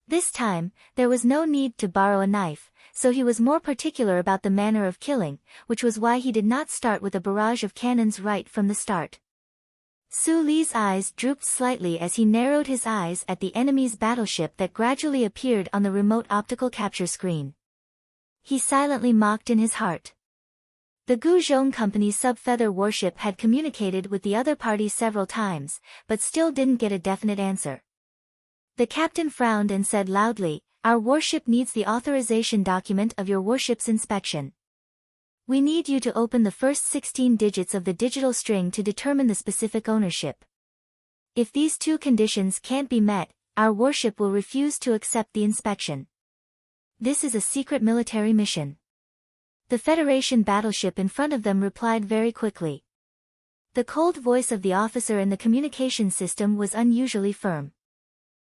This time, there was no need to borrow a knife, so he was more particular about the manner of killing, which was why he did not start with a barrage of cannons right from the start. Su Li's eyes drooped slightly as he narrowed his eyes at the enemy's battleship that gradually appeared on the remote optical capture screen. He silently mocked in his heart. The Guzhong Company's sub-feather warship had communicated with the other party several times, but still didn't get a definite answer. The captain frowned and said loudly, "Our warship needs the authorization document of your warship's inspection. We need you to open the first 16 digits of the digital string to determine the specific ownership. If these two conditions can't be met, our warship will refuse to accept the inspection. This is a secret military mission." The Federation battleship in front of them replied very quickly. The cold voice of the officer in the communication system was unusually firm.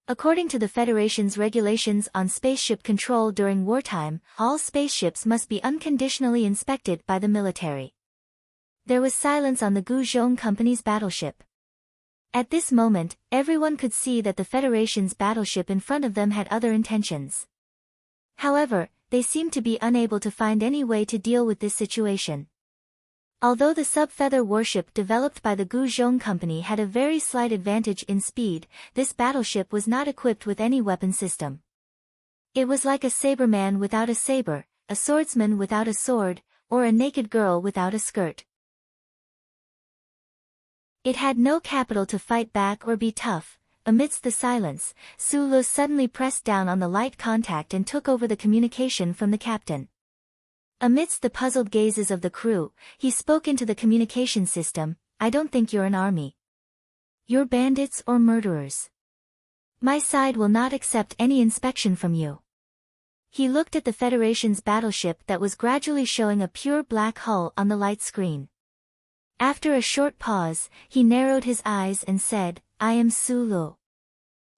According to the Federation's regulations on spaceship control during wartime, all spaceships must be unconditionally inspected by the military. There was silence on the Guzhong Company's battleship. At this moment, everyone could see that the Federation's battleship in front of them had other intentions. However, they seemed to be unable to find any way to deal with this situation. Although the sub-feather warship developed by the Guzhong Company had a very slight advantage in speed, this battleship was not equipped with any weapon system. It was like a saberman without a saber, a swordsman without a sword, or a naked girl without a skirt. It had no capital to fight back or be tough. Amidst the silence, Su Li suddenly pressed down on the light contact and took over the communication from the captain. Amidst the puzzled gazes of the crew, he spoke into the communication system, "I don't think you're an army. You're bandits or murderers. My side will not accept any inspection from you." He looked at the Federation's battleship that was gradually showing a pure black hull on the light screen. After a short pause, he narrowed his eyes and said, "I am Su Li.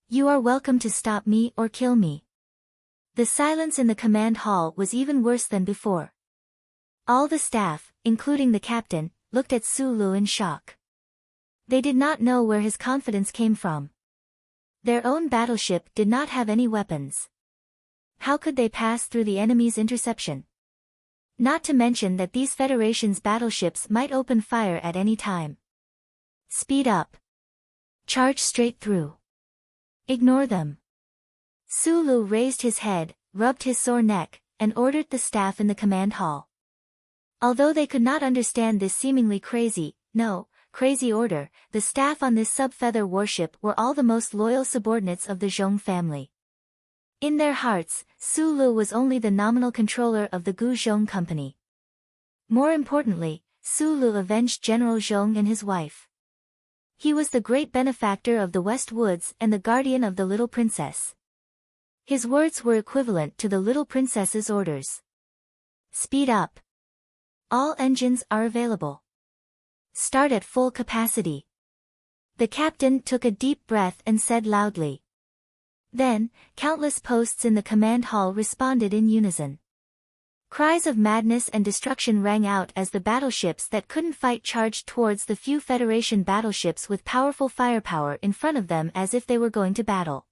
You are welcome to stop me or kill me." The silence in the command hall was even worse than before. All the staff, including the captain, looked at Su Li in shock. They did not know where his confidence came from. Their own battleship did not have any weapons. How could they pass through the enemy's interception? Not to mention that these Federation's battleships might open fire at any time. Speed up. Charge straight through. Ignore them. Su Li raised his head, rubbed his sore neck, and ordered the staff in the command hall. Although they could not understand this seemingly crazy order, the staff on this sub-feather warship were all the most loyal subordinates of the Zhong family. In their hearts, Su Li was only the nominal controller of the Guzhong Company. More importantly, Su Li avenged General Zhong and his wife. He was the great benefactor of the West Woods and the guardian of the little princess. His words were equivalent to the little princess's orders. Speed up. All engines are available. Start at full capacity. The captain took a deep breath and said loudly. Then, countless posts in the command hall responded in unison. Cries of madness and destruction rang out as the battleships that couldn't fight charged towards the few Federation battleships with powerful firepower in front of them as if they were going to battle.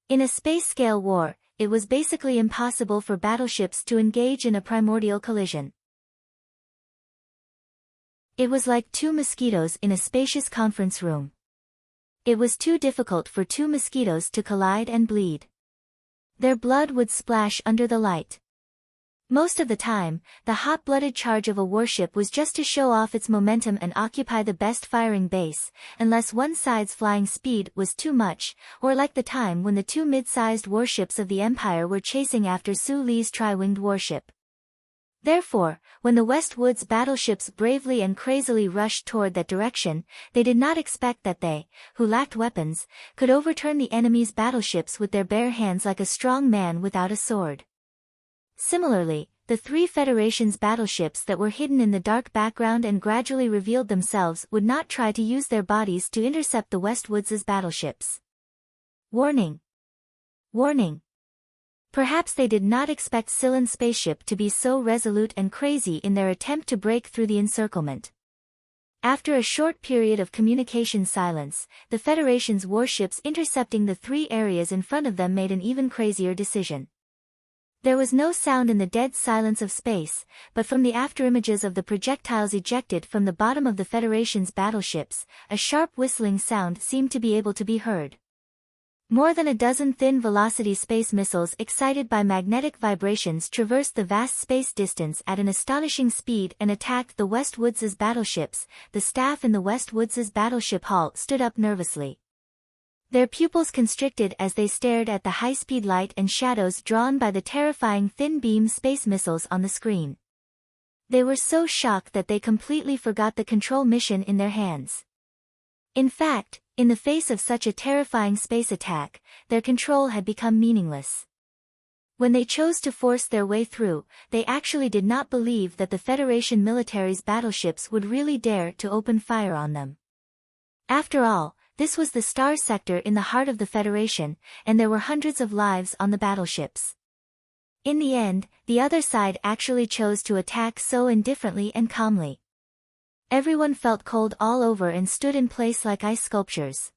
In a space-scale war, it was basically impossible for battleships to engage in a primordial collision. It was like two mosquitoes in a spacious conference room. It was too difficult for two mosquitoes to collide and bleed. Their blood would splash under the light. Most of the time, the hot-blooded charge of a warship was just to show off its momentum and occupy the best firing base, unless one side's flying speed was too much, or like the time when the two mid-sized warships of the Empire were chasing after Su Li's tri-winged warship. Therefore, when the West Woods battleships bravely and crazily rushed toward that direction, they did not expect that they, who lacked weapons, could overturn the enemy's battleships with their bare hands like a strong man without a sword. Similarly, the three Federation's battleships that were hidden in the dark background and gradually revealed themselves would not try to use their bodies to intercept the West Woods' battleships. Warning! Warning! Perhaps they did not expect Cylon's spaceship to be so resolute and crazy in their attempt to break through the encirclement. After a short period of communication silence, the Federation's warships intercepting the three areas in front of them made an even crazier decision. There was no sound in the dead silence of space, but from the afterimages of the projectiles ejected from the bottom of the Federation's battleships, a sharp whistling sound seemed to be able to be heard. More than a dozen thin-velocity space missiles excited by magnetic vibrations traversed the vast space distance at an astonishing speed and attacked the West Woods' battleships. The staff in the West Woods' battleship hull stood up nervously. Their pupils constricted as they stared at the high-speed light and shadows drawn by the terrifying thin-beam space missiles on the screen. They were so shocked that they completely forgot the control mission in their hands. In fact, in the face of such a terrifying space attack, their control had become meaningless. When they chose to force their way through, they actually did not believe that the Federation military's battleships would really dare to open fire on them. After all, this was the star sector in the heart of the Federation, and there were hundreds of lives on the battleships. In the end, the other side actually chose to attack so indifferently and calmly. Everyone felt cold all over and stood in place like ice sculptures.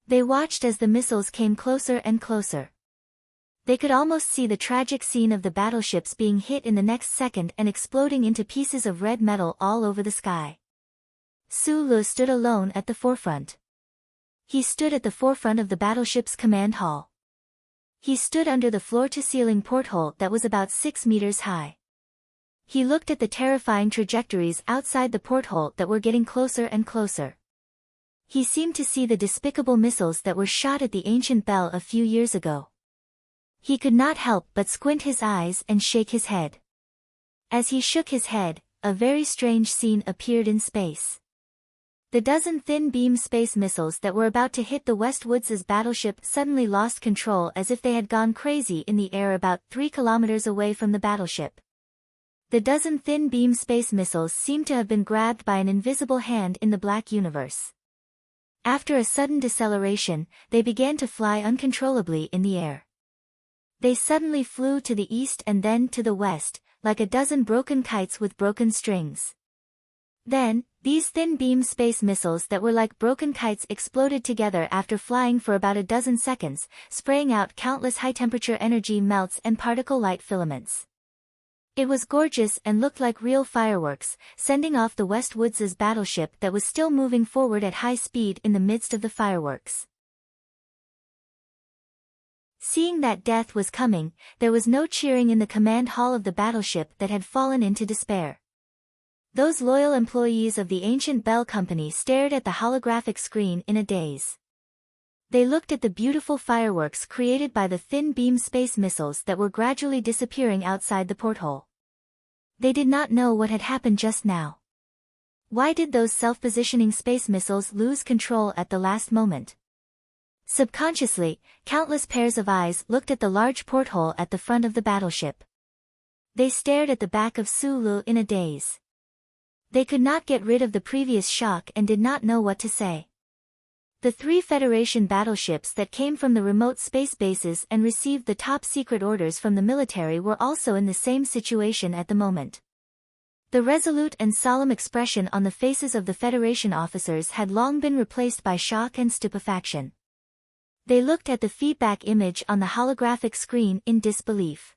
They watched as the missiles came closer and closer. They could almost see the tragic scene of the battleships being hit in the next second and exploding into pieces of red metal all over the sky. Su Li stood alone at the forefront. He stood at the forefront of the battleship's command hall. He stood under the floor-to-ceiling porthole that was about 6 meters high. He looked at the terrifying trajectories outside the porthole that were getting closer and closer. He seemed to see the despicable missiles that were shot at the ancient bell a few years ago. He could not help but squint his eyes and shake his head. As he shook his head, a very strange scene appeared in space. The dozen thin-beam space missiles that were about to hit the West Woods' battleship suddenly lost control as if they had gone crazy in the air about 3 kilometers away from the battleship. The dozen thin-beam space missiles seemed to have been grabbed by an invisible hand in the black universe. After a sudden deceleration, they began to fly uncontrollably in the air. They suddenly flew to the east and then to the west, like a dozen broken kites with broken strings. Then, these thin-beam space missiles that were like broken kites exploded together after flying for about a dozen seconds, spraying out countless high-temperature energy melts and particle light filaments. It was gorgeous and looked like real fireworks, sending off the West Woods' battleship that was still moving forward at high speed in the midst of the fireworks. Seeing that death was coming, there was no cheering in the command hall of the battleship that had fallen into despair. Those loyal employees of the ancient Bell Company stared at the holographic screen in a daze. They looked at the beautiful fireworks created by the thin-beam space missiles that were gradually disappearing outside the porthole. They did not know what had happened just now. Why did those self-positioning space missiles lose control at the last moment? Subconsciously, countless pairs of eyes looked at the large porthole at the front of the battleship. They stared at the back of Su Li in a daze. They could not get rid of the previous shock and did not know what to say. The 3 Federation battleships that came from the remote space bases and received the top-secret orders from the military were also in the same situation at the moment. The resolute and solemn expression on the faces of the Federation officers had long been replaced by shock and stupefaction. They looked at the feedback image on the holographic screen in disbelief.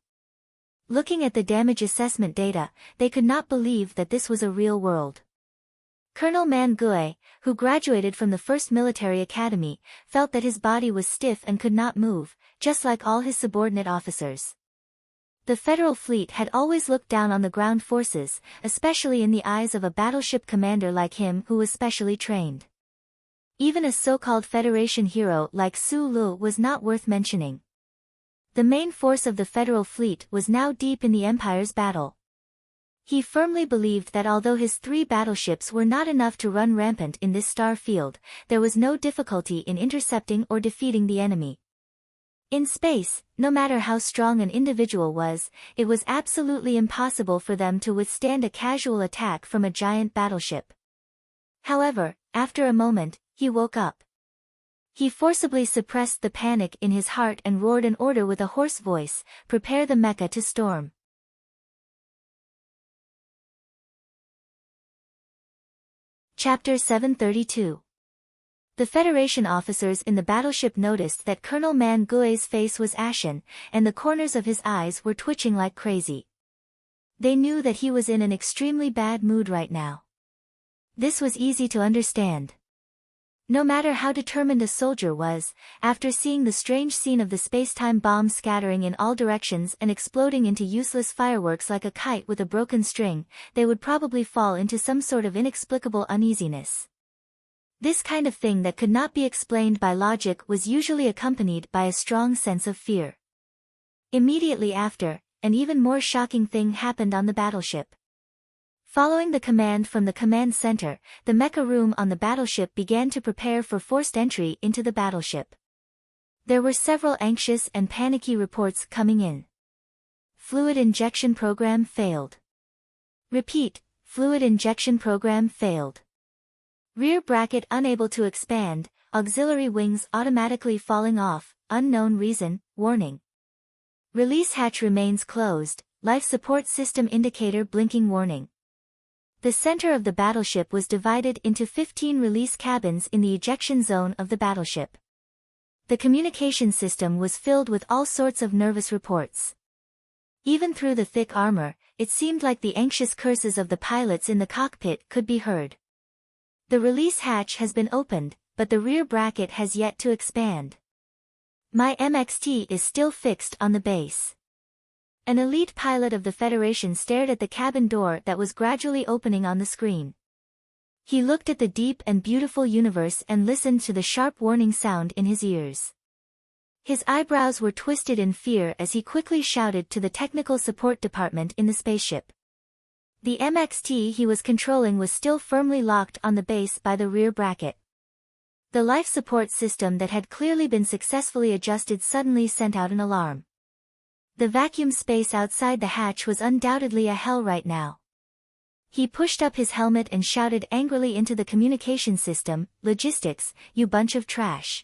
Looking at the damage assessment data, they could not believe that this was a real world. Colonel Man-Gue, who graduated from the first military academy, felt that his body was stiff and could not move, just like all his subordinate officers. The Federal fleet had always looked down on the ground forces, especially in the eyes of a battleship commander like him who was specially trained. Even a so-called Federation hero like Su Lu was not worth mentioning. The main force of the Federal fleet was now deep in the Empire's battle. He firmly believed that although his 3 battleships were not enough to run rampant in this star field, there was no difficulty in intercepting or defeating the enemy. In space, no matter how strong an individual was, it was absolutely impossible for them to withstand a casual attack from a giant battleship. However, after a moment, he woke up. He forcibly suppressed the panic in his heart and roared an order with a hoarse voice: "Prepare the mecha to storm." Chapter 732. The Federation officers in the battleship noticed that Colonel Man-Gue's face was ashen, and the corners of his eyes were twitching like crazy. They knew that he was in an extremely bad mood right now. This was easy to understand. No matter how determined a soldier was, after seeing the strange scene of the space-time bomb scattering in all directions and exploding into useless fireworks like a kite with a broken string, they would probably fall into some sort of inexplicable uneasiness. This kind of thing that could not be explained by logic was usually accompanied by a strong sense of fear. Immediately after, an even more shocking thing happened on the battleship. Following the command from the command center, the mecha room on the battleship began to prepare for forced entry into the battleship. There were several anxious and panicky reports coming in. Fluid injection program failed. Repeat, fluid injection program failed. Rear bracket unable to expand, auxiliary wings automatically falling off, unknown reason, warning. Release hatch remains closed, life support system indicator blinking warning. The center of the battleship was divided into 15 release cabins in the ejection zone of the battleship. The communication system was filled with all sorts of nervous reports. Even through the thick armor, it seemed like the anxious curses of the pilots in the cockpit could be heard. The release hatch has been opened, but the rear bracket has yet to expand. My MXT is still fixed on the base. An elite pilot of the Federation stared at the cabin door that was gradually opening on the screen. He looked at the deep and beautiful universe and listened to the sharp warning sound in his ears. His eyebrows were twisted in fear as he quickly shouted to the technical support department in the spaceship. The MXT he was controlling was still firmly locked on the base by the rear bracket. The life support system that had clearly been successfully adjusted suddenly sent out an alarm. The vacuum space outside the hatch was undoubtedly a hell right now. He pushed up his helmet and shouted angrily into the communication system, "Logistics, you bunch of trash.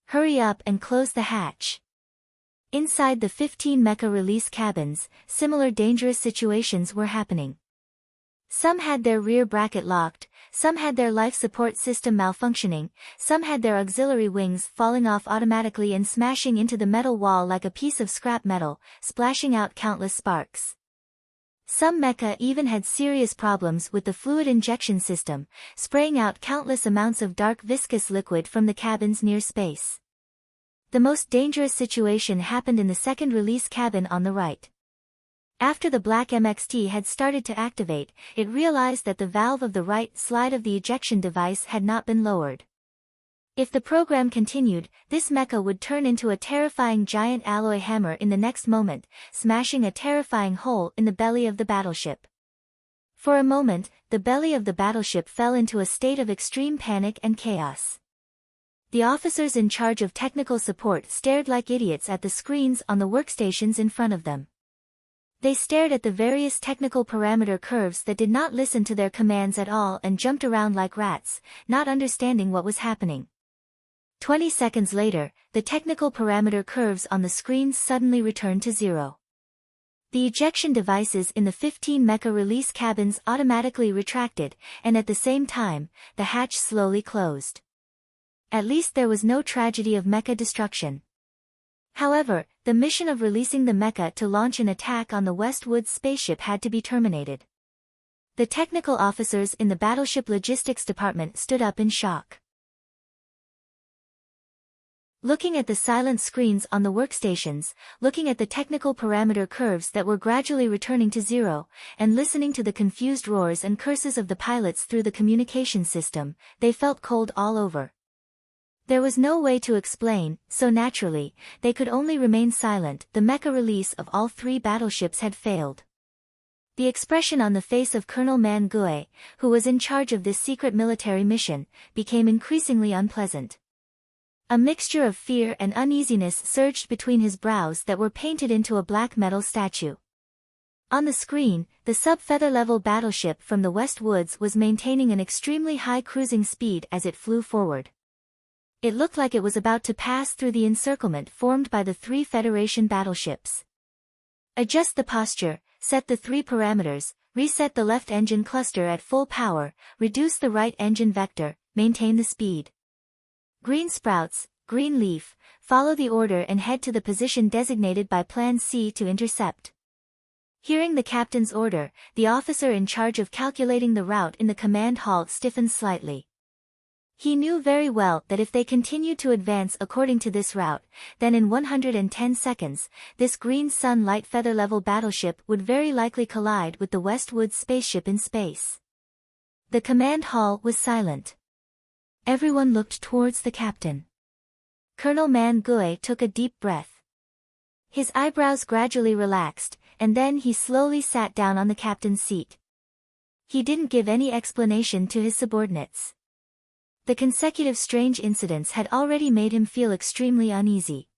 Hurry up and close the hatch." Inside the 15 mecha release cabins, similar dangerous situations were happening. Some had their rear bracket locked, some had their life support system malfunctioning, some had their auxiliary wings falling off automatically and smashing into the metal wall like a piece of scrap metal, splashing out countless sparks. Some mecha even had serious problems with the fluid injection system, spraying out countless amounts of dark viscous liquid from the cabins near space. The most dangerous situation happened in the second release cabin on the right. After the black MXT had started to activate, it realized that the valve of the right slide of the ejection device had not been lowered. If the program continued, this mecha would turn into a terrifying giant alloy hammer in the next moment, smashing a terrifying hole in the belly of the battleship. For a moment, the belly of the battleship fell into a state of extreme panic and chaos. The officers in charge of technical support stared like idiots at the screens on the workstations in front of them. They stared at the various technical parameter curves that did not listen to their commands at all and jumped around like rats, not understanding what was happening. 20 seconds later, the technical parameter curves on the screens suddenly returned to zero. The ejection devices in the 15 mecha release cabins automatically retracted, and at the same time, the hatch slowly closed. At least there was no tragedy of mecha destruction. However, the mission of releasing the mecha to launch an attack on the Westwood spaceship had to be terminated. The technical officers in the battleship logistics department stood up in shock. Looking at the silent screens on the workstations, looking at the technical parameter curves that were gradually returning to zero, and listening to the confused roars and curses of the pilots through the communication system, they felt cold all over. There was no way to explain, so naturally, they could only remain silent. The mecha release of all 3 battleships had failed. The expression on the face of Colonel Man-gue, who was in charge of this secret military mission, became increasingly unpleasant. A mixture of fear and uneasiness surged between his brows that were painted into a black metal statue. On the screen, the sub-feather-level battleship from the West Woods was maintaining an extremely high cruising speed as it flew forward. It looked like it was about to pass through the encirclement formed by the 3 Federation battleships. Adjust the posture, set the 3 parameters, reset the left engine cluster at full power, reduce the right engine vector, maintain the speed. Green sprouts, green leaf, follow the order and head to the position designated by Plan C to intercept. Hearing the captain's order, the officer in charge of calculating the route in the command hall stiffened slightly. He knew very well that if they continued to advance according to this route, then in 110 seconds, this Green Sun light feather-level battleship would very likely collide with the Westwood spaceship in space. The command hall was silent. Everyone looked towards the captain. Colonel Man-gue took a deep breath. His eyebrows gradually relaxed, and then he slowly sat down on the captain's seat. He didn't give any explanation to his subordinates. The consecutive strange incidents had already made him feel extremely uneasy.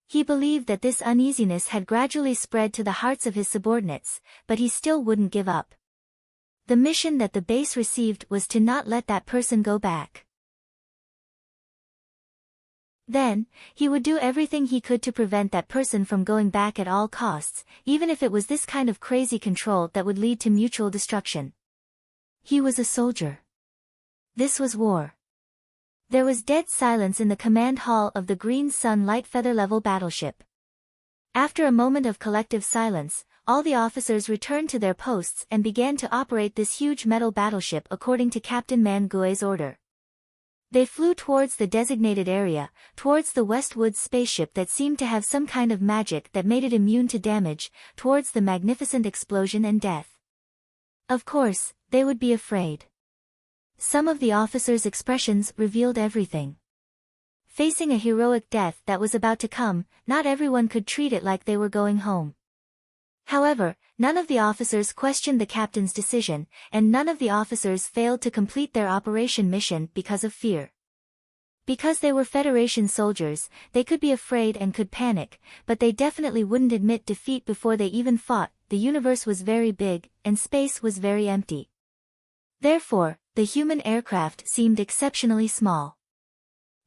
He believed that this uneasiness had gradually spread to the hearts of his subordinates, but he still wouldn't give up. The mission that the base received was to not let that person go back. Then, he would do everything he could to prevent that person from going back at all costs, even if it was this kind of crazy control that would lead to mutual destruction. He was a soldier. This was war. There was dead silence in the command hall of the Green Sun light feather-level battleship. After a moment of collective silence, all the officers returned to their posts and began to operate this huge metal battleship according to Captain Man-gue's order. They flew towards the designated area, towards the Westwood spaceship that seemed to have some kind of magic that made it immune to damage, towards the magnificent explosion and death. Of course, they would be afraid. Some of the officers' expressions revealed everything. Facing a heroic death that was about to come, not everyone could treat it like they were going home. However, none of the officers questioned the captain's decision, and none of the officers failed to complete their operation mission because of fear. Because they were Federation soldiers, they could be afraid and could panic, but they definitely wouldn't admit defeat before they even fought. The universe was very big, and space was very empty. Therefore, the human aircraft seemed exceptionally small.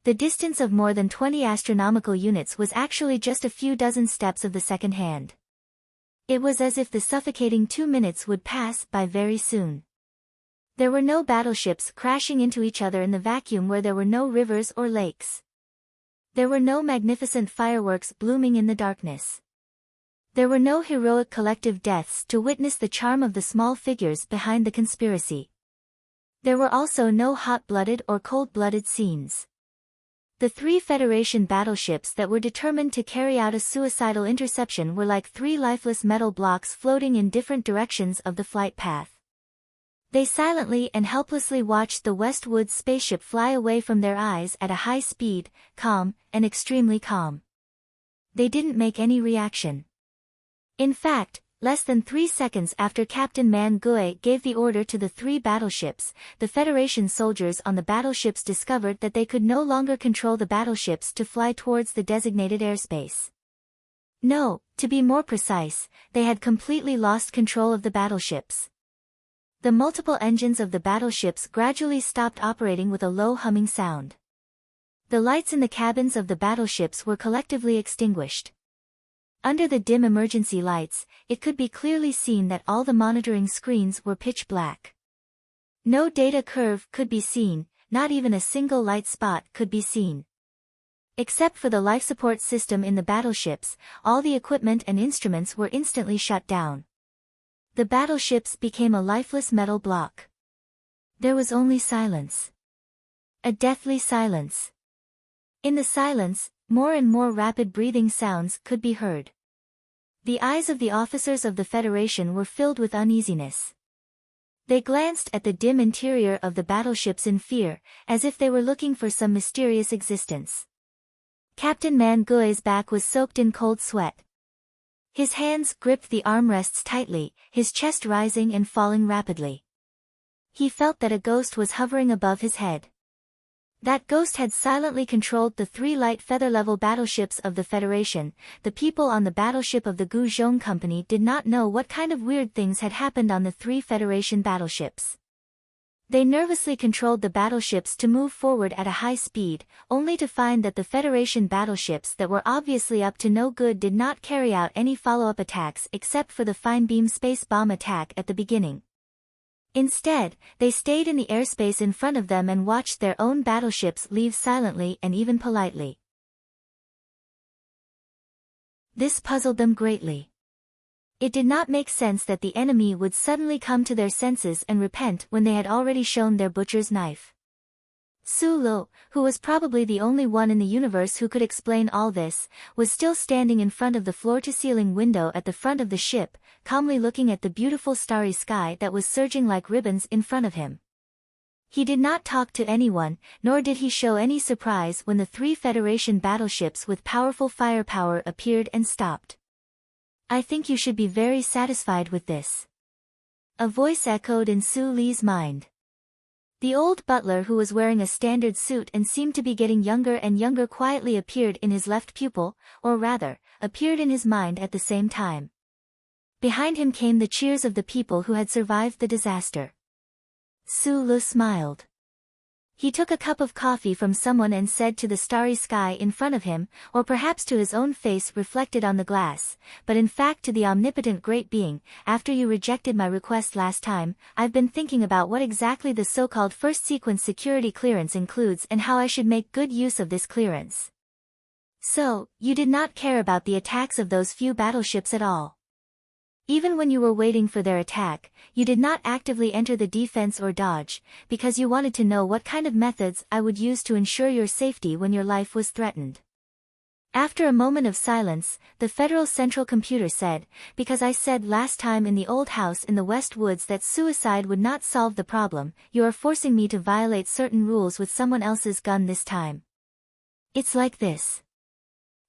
The distance of more than 20 astronomical units was actually just a few dozen steps of the second hand. It was as if the suffocating 2 minutes would pass by very soon. There were no battleships crashing into each other in the vacuum where there were no rivers or lakes. There were no magnificent fireworks blooming in the darkness. There were no heroic collective deaths to witness the charm of the small figures behind the conspiracy. There were also no hot-blooded or cold-blooded scenes. The 3 Federation battleships that were determined to carry out a suicidal interception were like 3 lifeless metal blocks floating in different directions of the flight path. They silently and helplessly watched the Westwood spaceship fly away from their eyes at a high speed, calm, and extremely calm. They didn't make any reaction. In fact, less than 3 seconds after Captain Man-gue gave the order to the 3 battleships, the Federation soldiers on the battleships discovered that they could no longer control the battleships to fly towards the designated airspace. No, to be more precise, they had completely lost control of the battleships. The multiple engines of the battleships gradually stopped operating with a low humming sound. The lights in the cabins of the battleships were collectively extinguished. Under the dim emergency lights, it could be clearly seen that all the monitoring screens were pitch black. No data curve could be seen, not even a single light spot could be seen. Except for the life support system in the battleships, all the equipment and instruments were instantly shut down. The battleships became a lifeless metal block. There was only silence. A deathly silence. In the silence, more and more rapid breathing sounds could be heard. The eyes of the officers of the Federation were filled with uneasiness. They glanced at the dim interior of the battleships in fear, as if they were looking for some mysterious existence. Captain Mangue's back was soaked in cold sweat. His hands gripped the armrests tightly, his chest rising and falling rapidly. He felt that a ghost was hovering above his head. That ghost had silently controlled the 3 light feather-level battleships of the Federation. The people on the battleship of the Guzhong Company did not know what kind of weird things had happened on the 3 Federation battleships. They nervously controlled the battleships to move forward at a high speed, only to find that the Federation battleships that were obviously up to no good did not carry out any follow-up attacks except for the fine-beam space bomb attack at the beginning. Instead, they stayed in the airspace in front of them and watched their own battleships leave silently and even politely. This puzzled them greatly. It did not make sense that the enemy would suddenly come to their senses and repent when they had already shown their butcher's knife. Su Lu, who was probably the only one in the universe who could explain all this, was still standing in front of the floor-to-ceiling window at the front of the ship, calmly looking at the beautiful starry sky that was surging like ribbons in front of him. He did not talk to anyone, nor did he show any surprise when the 3 Federation battleships with powerful firepower appeared and stopped. "I think you should be very satisfied with this." A voice echoed in Su Li's mind. The old butler who was wearing a standard suit and seemed to be getting younger and younger quietly appeared in his left pupil, or rather, appeared in his mind at the same time. Behind him came the cheers of the people who had survived the disaster. Su Lu smiled. He took a cup of coffee from someone and said to the starry sky in front of him, or perhaps to his own face reflected on the glass, but in fact to the omnipotent great being, "After you rejected my request last time, I've been thinking about what exactly the so-called first sequence security clearance includes and how I should make good use of this clearance." "So, you did not care about the attacks of those few battleships at all. Even when you were waiting for their attack, you did not actively enter the defense or dodge, because you wanted to know what kind of methods I would use to ensure your safety when your life was threatened." After a moment of silence, the Federal Central Computer said, "Because I said last time in the old house in the West Woods that suicide would not solve the problem, you are forcing me to violate certain rules with someone else's gun this time. It's like this.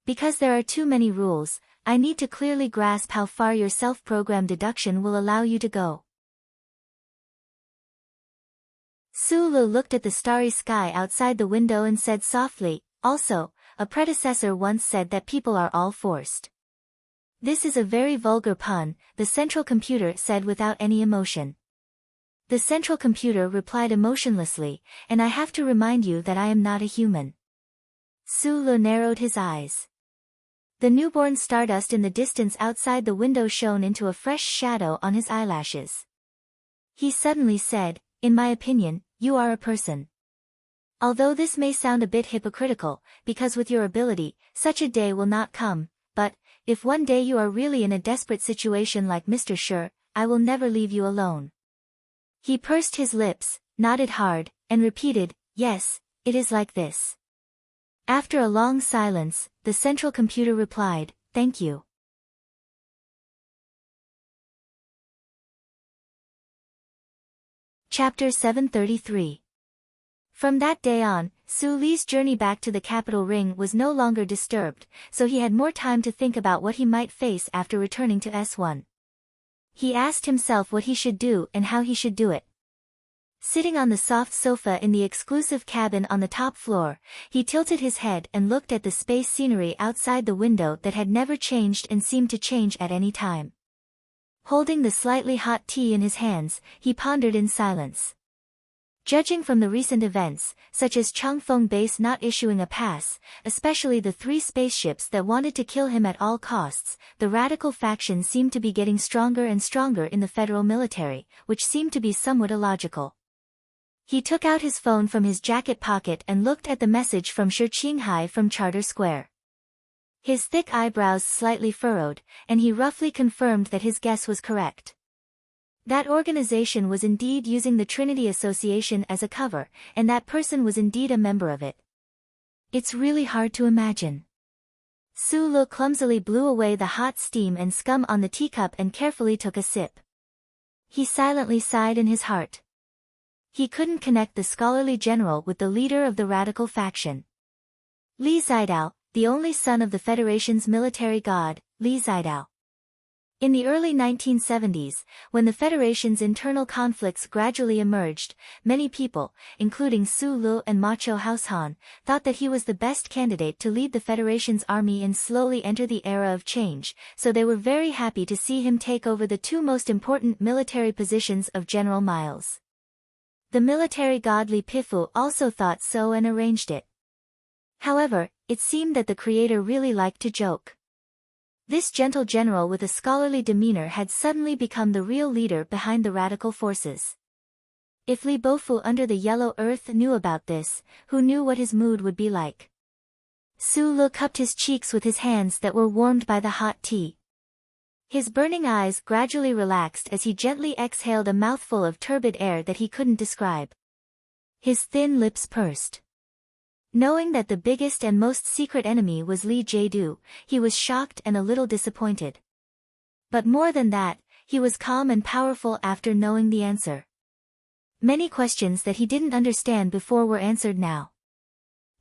Because there are too many rules, I need to clearly grasp how far your self-programmed deduction will allow you to go." Su Lu looked at the starry sky outside the window and said softly, "Also, a predecessor once said that people are all forced." "This is a very vulgar pun," the Central Computer said without any emotion. The Central Computer replied emotionlessly, "And I have to remind you that I am not a human." Su Lu narrowed his eyes. The newborn stardust in the distance outside the window shone into a fresh shadow on his eyelashes. He suddenly said, "In my opinion, you are a person. Although this may sound a bit hypocritical, because with your ability, such a day will not come, but, if one day you are really in a desperate situation like Mr. Sure, I will never leave you alone." He pursed his lips, nodded hard, and repeated, "Yes, it is like this." After a long silence, the Central Computer replied, "Thank you." Chapter 733. From that day on, Su Li's journey back to the capital ring was no longer disturbed, so he had more time to think about what he might face after returning to S1. He asked himself what he should do and how he should do it. Sitting on the soft sofa in the exclusive cabin on the top floor, he tilted his head and looked at the space scenery outside the window that had never changed and seemed to change at any time. Holding the slightly hot tea in his hands, he pondered in silence. Judging from the recent events, such as Changfeng Base not issuing a pass, especially the 3 spaceships that wanted to kill him at all costs, the radical faction seemed to be getting stronger and stronger in the federal military, which seemed to be somewhat illogical. He took out his phone from his jacket pocket and looked at the message from Shi Qinghai from Charter Square. His thick eyebrows slightly furrowed, and he roughly confirmed that his guess was correct. That organization was indeed using the Trinity Association as a cover, and that person was indeed a member of it. It's really hard to imagine. Su Lu clumsily blew away the hot steam and scum on the teacup and carefully took a sip. He silently sighed in his heart. He couldn't connect the scholarly general with the leader of the radical faction. Li Zidao, the only son of the Federation's military god, Li Zidao. In the early 1970s, when the Federation's internal conflicts gradually emerged, many people, including Su Lu and Macho Haushan, thought that he was the best candidate to lead the Federation's army and slowly enter the era of change, so they were very happy to see him take over the two most important military positions of General Miles. The military god Li Pifu also thought so and arranged it. However, it seemed that the creator really liked to joke. This gentle general with a scholarly demeanor had suddenly become the real leader behind the radical forces. If Li Bofu under the yellow earth knew about this, who knew what his mood would be like? Su Lu cupped his cheeks with his hands that were warmed by the hot tea. His burning eyes gradually relaxed as he gently exhaled a mouthful of turbid air that he couldn't describe. His thin lips pursed. Knowing that the biggest and most secret enemy was Li Jiedu, he was shocked and a little disappointed. But more than that, he was calm and powerful after knowing the answer. Many questions that he didn't understand before were answered now.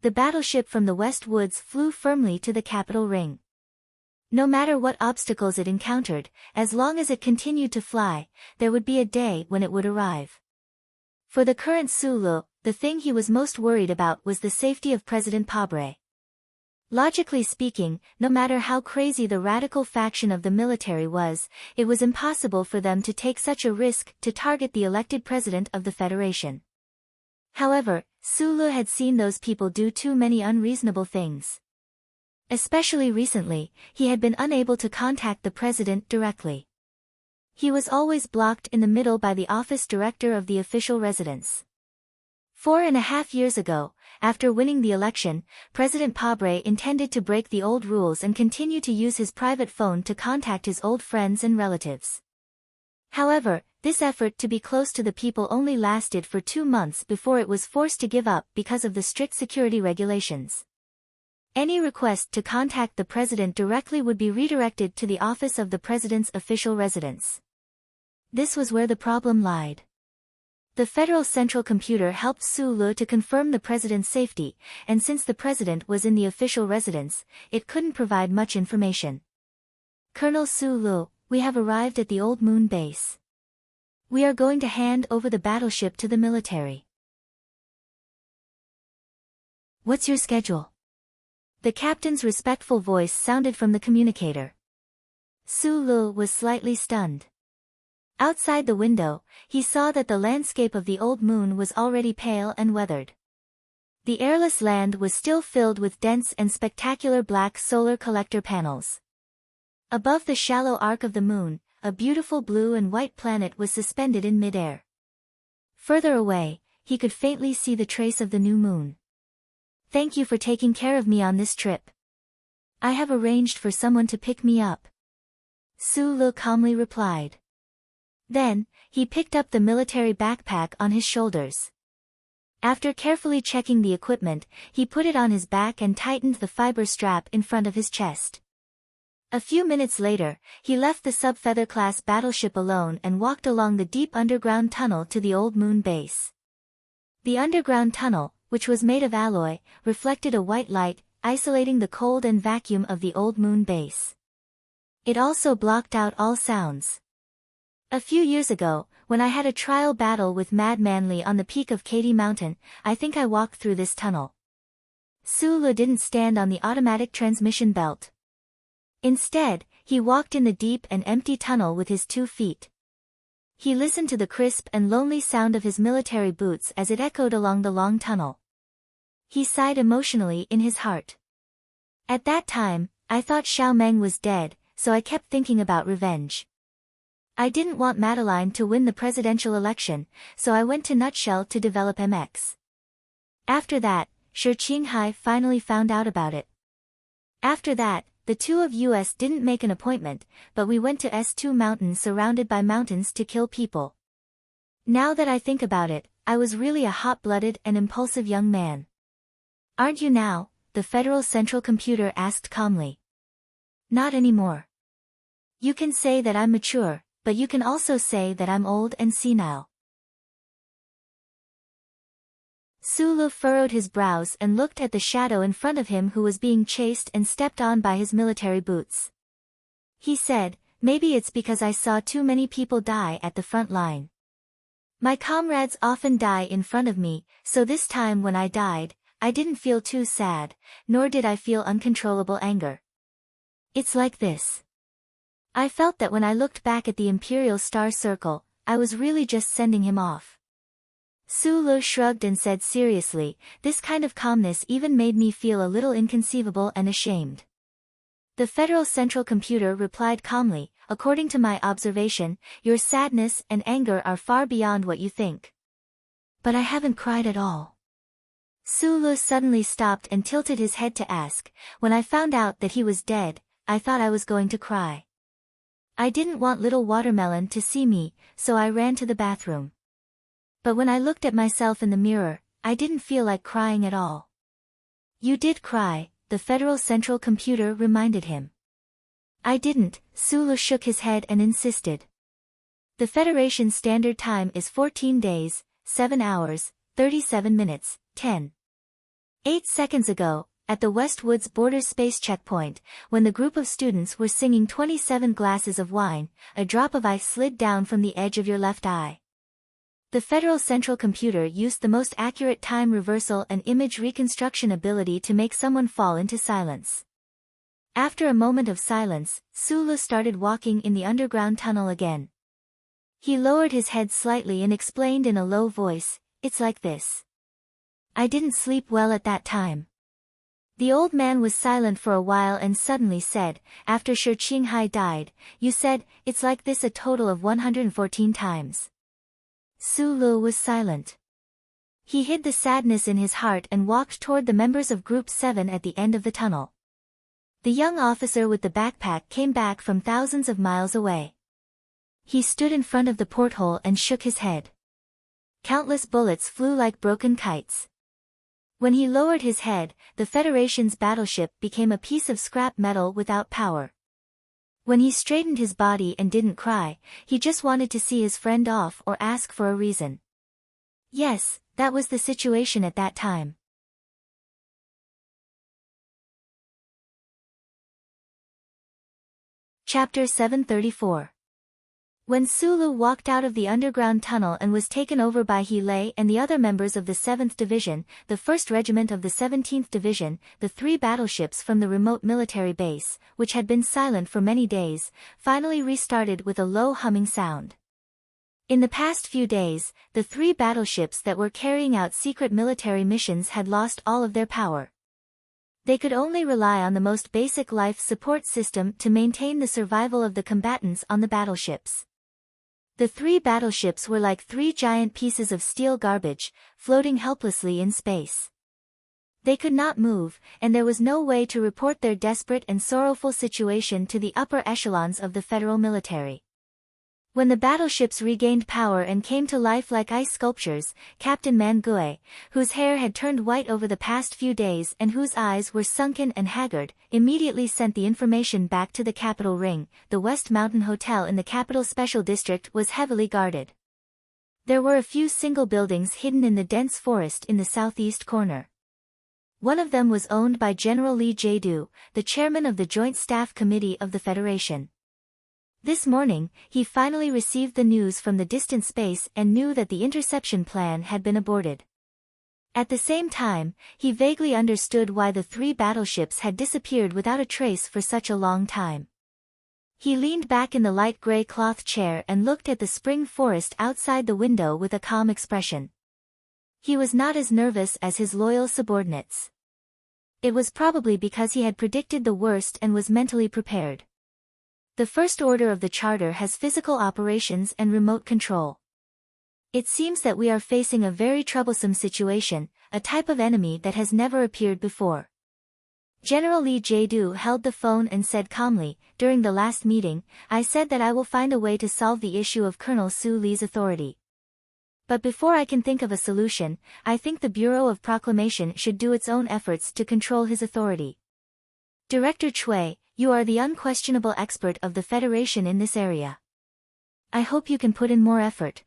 The battleship from the West Woods flew firmly to the capital ring. No matter what obstacles it encountered, as long as it continued to fly, there would be a day when it would arrive. For the current Su Lu, the thing he was most worried about was the safety of President Pabre. Logically speaking, no matter how crazy the radical faction of the military was, it was impossible for them to take such a risk to target the elected president of the Federation. However, Su Lu had seen those people do too many unreasonable things. Especially recently, he had been unable to contact the president directly. He was always blocked in the middle by the office director of the official residence. 4.5 years ago, after winning the election, President Pabre intended to break the old rules and continue to use his private phone to contact his old friends and relatives. However, this effort to be close to the people only lasted for 2 months before it was forced to give up because of the strict security regulations. Any request to contact the president directly would be redirected to the office of the president's official residence. This was where the problem lied. The Federal Central Computer helped Su Lu to confirm the president's safety, and since the president was in the official residence, it couldn't provide much information. Colonel Su Lu, we have arrived at the Old Moon base. We are going to hand over the battleship to the military. What's your schedule? The captain's respectful voice sounded from the communicator. Su Lu was slightly stunned. Outside the window, he saw that the landscape of the Old Moon was already pale and weathered. The airless land was still filled with dense and spectacular black solar collector panels. Above the shallow arc of the moon, a beautiful blue and white planet was suspended in midair. Further away, he could faintly see the trace of the new moon. Thank you for taking care of me on this trip. I have arranged for someone to pick me up. Su Lu calmly replied. Then, he picked up the military backpack on his shoulders. After carefully checking the equipment, he put it on his back and tightened the fiber strap in front of his chest. A few minutes later, he left the sub-Feather-class battleship alone and walked along the deep underground tunnel to the Old Moon base. The underground tunnel, which was made of alloy, reflected a white light, isolating the cold and vacuum of the Old Moon base. It also blocked out all sounds. A few years ago, when I had a trial battle with Mad Manly on the peak of Katy Mountain, I think I walked through this tunnel. Su Lu didn't stand on the automatic transmission belt. Instead, he walked in the deep and empty tunnel with his 2 feet. He listened to the crisp and lonely sound of his military boots as it echoed along the long tunnel. He sighed emotionally in his heart. At that time, I thought Xiao Meng was dead, so I kept thinking about revenge. I didn't want Madeline to win the presidential election, so I went to Nutshell to develop MX. After that, Shi Qinghai finally found out about it. After that, the two of us didn't make an appointment, but we went to S2 Mountain surrounded by mountains to kill people. Now that I think about it, I was really a hot-blooded and impulsive young man. Aren't you now? The Federal Central Computer asked calmly. Not anymore. You can say that I'm mature, but you can also say that I'm old and senile. Sulu furrowed his brows and looked at the shadow in front of him who was being chased and stepped on by his military boots. He said, maybe it's because I saw too many people die at the front line. My comrades often die in front of me, so this time when I died, I didn't feel too sad, nor did I feel uncontrollable anger. It's like this. I felt that when I looked back at the Imperial Star Circle, I was really just sending him off. Sulu shrugged and said seriously, this kind of calmness even made me feel a little inconceivable and ashamed. The Federal Central Computer replied calmly, according to my observation, your sadness and anger are far beyond what you think. But I haven't cried at all. Sulu suddenly stopped and tilted his head to ask, when I found out that he was dead, I thought I was going to cry. I didn't want little Watermelon to see me, so I ran to the bathroom. But when I looked at myself in the mirror, I didn't feel like crying at all. You did cry, the Federal Central Computer reminded him. I didn't, Sulu shook his head and insisted. The Federation's standard time is 14 days, 7 hours, 37 minutes, 8 seconds ago, at the Westwoods Border Space Checkpoint, when the group of students were singing 27 glasses of wine, a drop of ice slid down from the edge of your left eye. The Federal Central Computer used the most accurate time reversal and image reconstruction ability to make someone fall into silence. After a moment of silence, Sulu started walking in the underground tunnel again. He lowered his head slightly and explained in a low voice, it's like this. I didn't sleep well at that time. The old man was silent for a while and suddenly said, after Shi Qinghai died, you said, it's like this a total of 114 times. Sulu was silent. He hid the sadness in his heart and walked toward the members of Group 7 at the end of the tunnel. The young officer with the backpack came back from thousands of miles away. He stood in front of the porthole and shook his head. Countless bullets flew like broken kites. When he lowered his head, the Federation's battleship became a piece of scrap metal without power. When he straightened his body and didn't cry, he just wanted to see his friend off or ask for a reason. Yes, that was the situation at that time. Chapter 734. When Sulu walked out of the underground tunnel and was taken over by He Lei and the other members of the 7th Division, the 1st Regiment of the 17th Division, the 3 battleships from the remote military base, which had been silent for many days, finally restarted with a low humming sound. In the past few days, the 3 battleships that were carrying out secret military missions had lost all of their power. They could only rely on the most basic life support system to maintain the survival of the combatants on the battleships. The 3 battleships were like 3 giant pieces of steel garbage, floating helplessly in space. They could not move, and there was no way to report their desperate and sorrowful situation to the upper echelons of the federal military. When the battleships regained power and came to life like ice sculptures, Captain Mangue, whose hair had turned white over the past few days and whose eyes were sunken and haggard, immediately sent the information back to the capital ring. The West Mountain Hotel in the capital special district was heavily guarded. There were a few single buildings hidden in the dense forest in the southeast corner. One of them was owned by General Li Jiedu, the chairman of the Joint Staff Committee of the Federation. This morning, he finally received the news from the distant space and knew that the interception plan had been aborted. At the same time, he vaguely understood why the 3 battleships had disappeared without a trace for such a long time. He leaned back in the light gray cloth chair and looked at the spring forest outside the window with a calm expression. He was not as nervous as his loyal subordinates. It was probably because he had predicted the worst and was mentally prepared. The first order of the Charter has physical operations and remote control. It seems that we are facing a very troublesome situation, a type of enemy that has never appeared before. General Lee Jae-do held the phone and said calmly, "During the last meeting, I said that I will find a way to solve the issue of Colonel Su Lee's authority. But before I can think of a solution, I think the Bureau of Proclamation should do its own efforts to control his authority. Director Chui, you are the unquestionable expert of the Federation in this area. I hope you can put in more effort."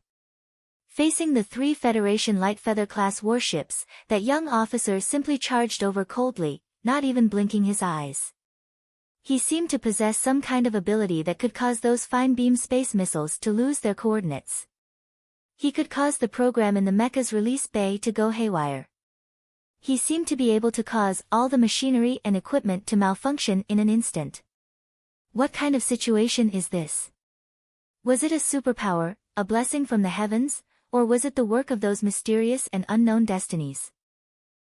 Facing the 3 Federation Light Feather-class warships, that young officer simply charged over coldly, not even blinking his eyes. He seemed to possess some kind of ability that could cause those fine-beam space missiles to lose their coordinates. He could cause the program in the mecha's release bay to go haywire. He seemed to be able to cause all the machinery and equipment to malfunction in an instant. What kind of situation is this? Was it a superpower, a blessing from the heavens, or was it the work of those mysterious and unknown destinies?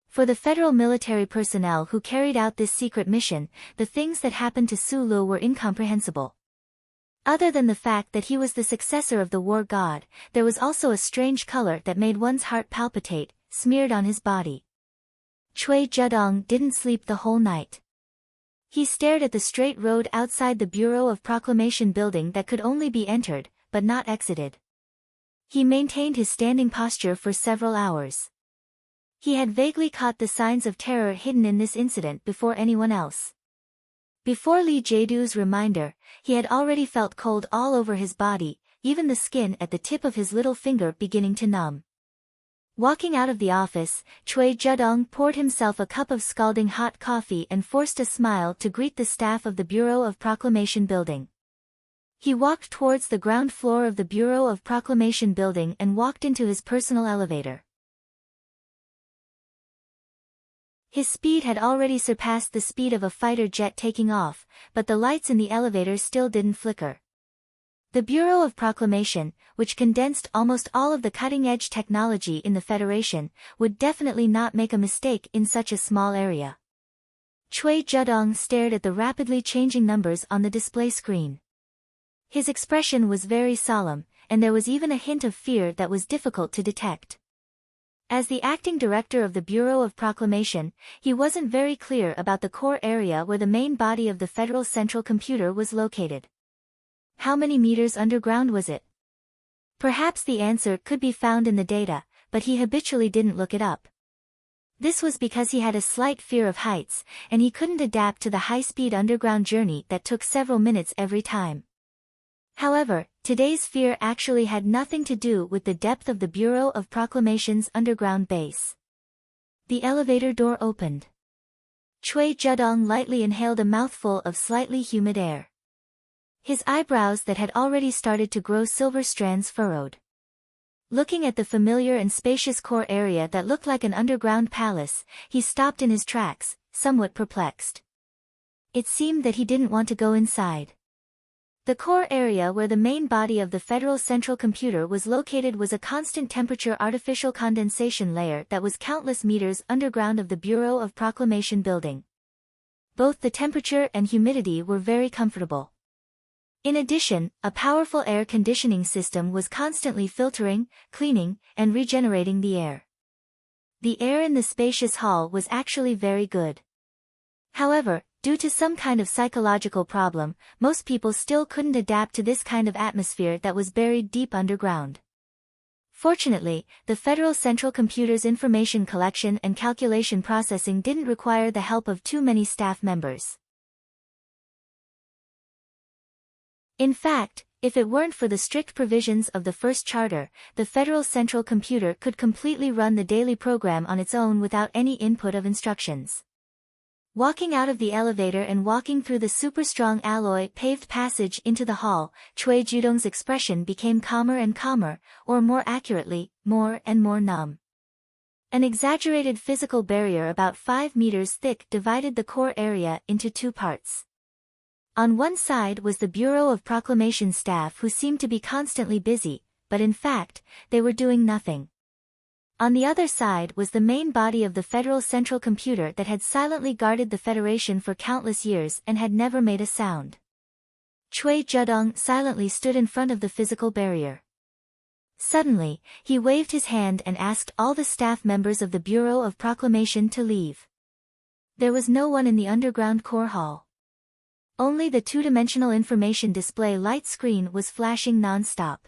For the federal military personnel who carried out this secret mission, the things that happened to Su Lu were incomprehensible. Other than the fact that he was the successor of the war god, there was also a strange color that made one's heart palpitate, smeared on his body. Chui Zedong didn't sleep the whole night. He stared at the straight road outside the Bureau of Proclamation building that could only be entered, but not exited. He maintained his standing posture for several hours. He had vaguely caught the signs of terror hidden in this incident before anyone else. Before Lee Jae-do's reminder, he had already felt cold all over his body, even the skin at the tip of his little finger beginning to numb. Walking out of the office, Chui Zedong poured himself a cup of scalding hot coffee and forced a smile to greet the staff of the Bureau of Proclamation building. He walked towards the ground floor of the Bureau of Proclamation building and walked into his personal elevator. His speed had already surpassed the speed of a fighter jet taking off, but the lights in the elevator still didn't flicker. The Bureau of Proclamation, which condensed almost all of the cutting-edge technology in the Federation, would definitely not make a mistake in such a small area. Chui Zedong stared at the rapidly changing numbers on the display screen. His expression was very solemn, and there was even a hint of fear that was difficult to detect. As the acting director of the Bureau of Proclamation, he wasn't very clear about the core area where the main body of the Federal Central Computer was located. How many meters underground was it? Perhaps the answer could be found in the data, but he habitually didn't look it up. This was because he had a slight fear of heights, and he couldn't adapt to the high-speed underground journey that took several minutes every time. However, today's fear actually had nothing to do with the depth of the Bureau of Proclamation's underground base. The elevator door opened. Chui Zedong lightly inhaled a mouthful of slightly humid air. His eyebrows that had already started to grow silver strands furrowed. Looking at the familiar and spacious core area that looked like an underground palace, he stopped in his tracks, somewhat perplexed. It seemed that he didn't want to go inside. The core area where the main body of the Federal Central Computer was located was a constant temperature artificial condensation layer that was countless meters underground of the Bureau of Proclamation building. Both the temperature and humidity were very comfortable. In addition, a powerful air conditioning system was constantly filtering, cleaning, and regenerating the air. The air in the spacious hall was actually very good. However, due to some kind of psychological problem, most people still couldn't adapt to this kind of atmosphere that was buried deep underground. Fortunately, the Federal Central Computer's information collection and calculation processing didn't require the help of too many staff members. In fact, if it weren't for the strict provisions of the first charter, the Federal Central Computer could completely run the daily program on its own without any input of instructions. Walking out of the elevator and walking through the super-strong alloy paved passage into the hall, Chui Zedong's expression became calmer and calmer, or more accurately, more and more numb. An exaggerated physical barrier about 5 meters thick divided the core area into 2 parts. On one side was the Bureau of Proclamation staff who seemed to be constantly busy, but in fact, they were doing nothing. On the other side was the main body of the Federal Central Computer that had silently guarded the Federation for countless years and had never made a sound. Chui Zedong silently stood in front of the physical barrier. Suddenly, he waved his hand and asked all the staff members of the Bureau of Proclamation to leave. There was no one in the underground core hall. Only the two-dimensional information display light screen was flashing non-stop.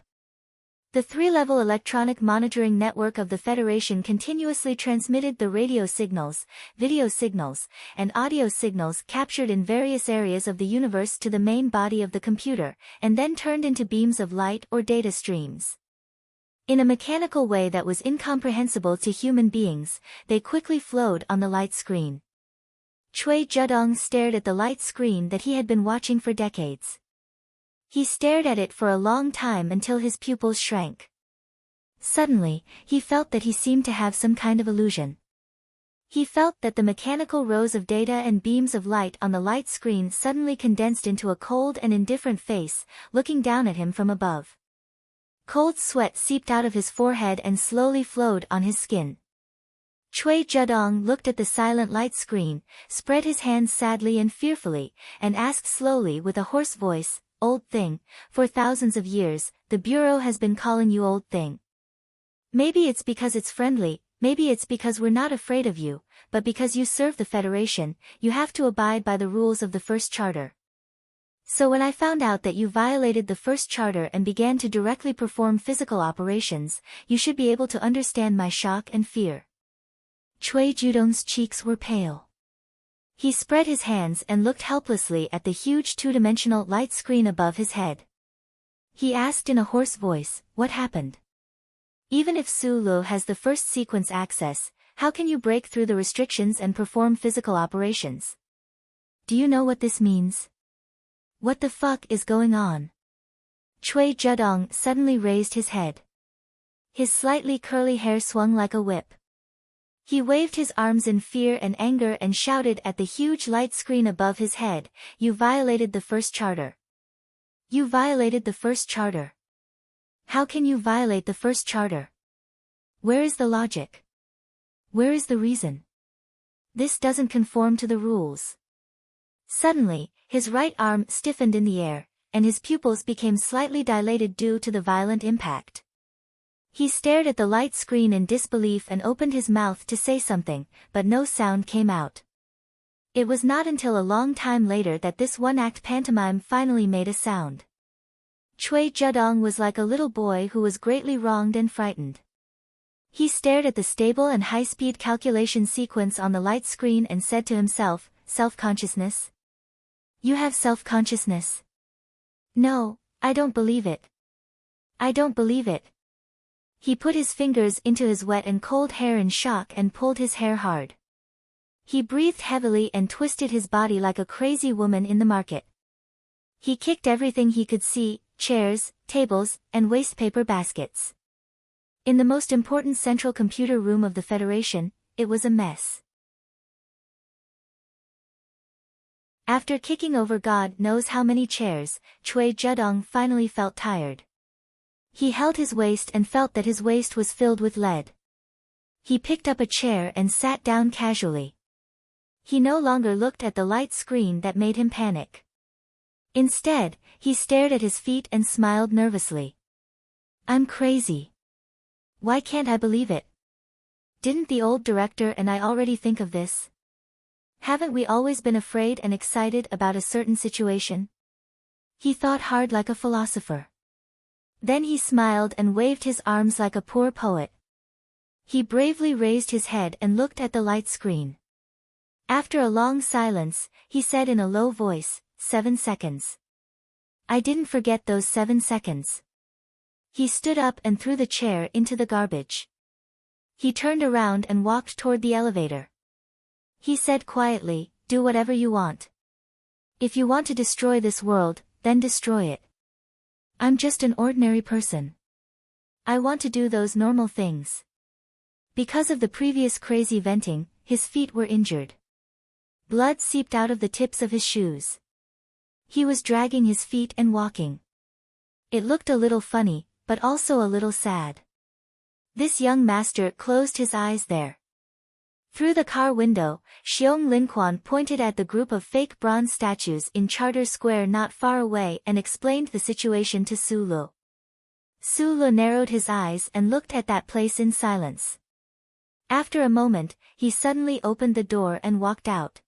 The three-level electronic monitoring network of the Federation continuously transmitted the radio signals, video signals, and audio signals captured in various areas of the universe to the main body of the computer, and then turned into beams of light or data streams. In a mechanical way that was incomprehensible to human beings, they quickly flowed on the light screen. Cui Zhedong stared at the light screen that he had been watching for decades. He stared at it for a long time until his pupils shrank. Suddenly, he felt that he seemed to have some kind of illusion. He felt that the mechanical rows of data and beams of light on the light screen suddenly condensed into a cold and indifferent face, looking down at him from above. Cold sweat seeped out of his forehead and slowly flowed on his skin. Cui Zhedong looked at the silent light screen, spread his hands sadly and fearfully, and asked slowly with a hoarse voice, "Old thing, for thousands of years, the Bureau has been calling you old thing. Maybe it's because it's friendly, maybe it's because we're not afraid of you, but because you serve the Federation, you have to abide by the rules of the First Charter. So when I found out that you violated the First Charter and began to directly perform physical operations, you should be able to understand my shock and fear." Cui Zhedong's cheeks were pale. He spread his hands and looked helplessly at the huge two-dimensional light screen above his head. He asked in a hoarse voice, "What happened? Even if Sulu has the first sequence access, how can you break through the restrictions and perform physical operations? Do you know what this means? What the fuck is going on?" Cui Zhedong suddenly raised his head. His slightly curly hair swung like a whip. He waved his arms in fear and anger and shouted at the huge light screen above his head, "You violated the First Charter. You violated the First Charter. How can you violate the First Charter? Where is the logic? Where is the reason? This doesn't conform to the rules." Suddenly, his right arm stiffened in the air, and his pupils became slightly dilated due to the violent impact. He stared at the light screen in disbelief and opened his mouth to say something, but no sound came out. It was not until a long time later that this one-act pantomime finally made a sound. Cui Zhedong was like a little boy who was greatly wronged and frightened. He stared at the stable and high-speed calculation sequence on the light screen and said to himself, "Self-consciousness? You have self-consciousness? No, I don't believe it. I don't believe it." He put his fingers into his wet and cold hair in shock and pulled his hair hard. He breathed heavily and twisted his body like a crazy woman in the market. He kicked everything he could see, chairs, tables, and wastepaper baskets. In the most important central computer room of the Federation, it was a mess. After kicking over God knows how many chairs, Cui Zhedong finally felt tired. He held his waist and felt that his waist was filled with lead. He picked up a chair and sat down casually. He no longer looked at the light screen that made him panic. Instead, he stared at his feet and smiled nervously. "I'm crazy. Why can't I believe it? Didn't the old director and I already think of this? Haven't we always been afraid and excited about a certain situation?" He thought hard like a philosopher. Then he smiled and waved his arms like a poor poet. He bravely raised his head and looked at the light screen. After a long silence, he said in a low voice, 7 seconds. I didn't forget those 7 seconds. He stood up and threw the chair into the garbage. He turned around and walked toward the elevator. He said quietly, "Do whatever you want. If you want to destroy this world, then destroy it. I'm just an ordinary person. I want to do those normal things." Because of the previous crazy venting, his feet were injured. Blood seeped out of the tips of his shoes. He was dragging his feet and walking. It looked a little funny, but also a little sad. This young master closed his eyes there. Through the car window, Xiong Linquan pointed at the group of fake bronze statues in Charter Square not far away and explained the situation to Sulu. Sulu narrowed his eyes and looked at that place in silence. After a moment, he suddenly opened the door and walked out.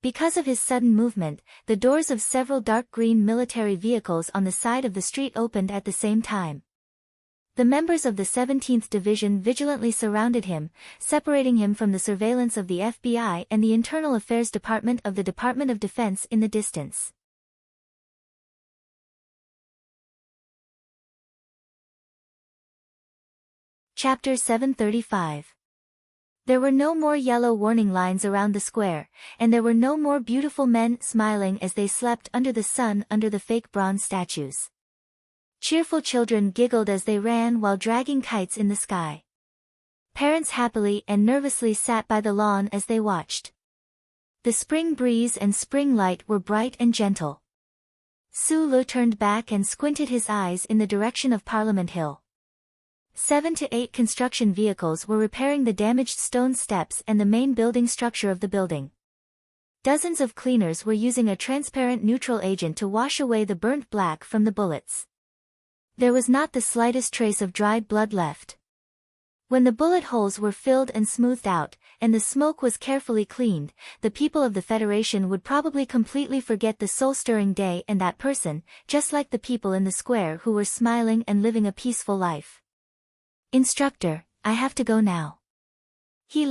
Because of his sudden movement, the doors of several dark green military vehicles on the side of the street opened at the same time. The members of the 17th Division vigilantly surrounded him, separating him from the surveillance of the FBI and the Internal Affairs Department of the Department of Defense in the distance. Chapter 735. There were no more yellow warning lines around the square, and there were no more beautiful men smiling as they slept under the sun under the fake bronze statues. Cheerful children giggled as they ran while dragging kites in the sky. Parents happily and nervously sat by the lawn as they watched. The spring breeze and spring light were bright and gentle. Sulu turned back and squinted his eyes in the direction of Parliament Hill. 7 to 8 construction vehicles were repairing the damaged stone steps and the main building structure of the building. Dozens of cleaners were using a transparent neutral agent to wash away the burnt black from the bullets. There was not the slightest trace of dried blood left. When the bullet holes were filled and smoothed out, and the smoke was carefully cleaned, the people of the Federation would probably completely forget the soul-stirring day and that person, just like the people in the square who were smiling and living a peaceful life. "Instructor, I have to go now." He,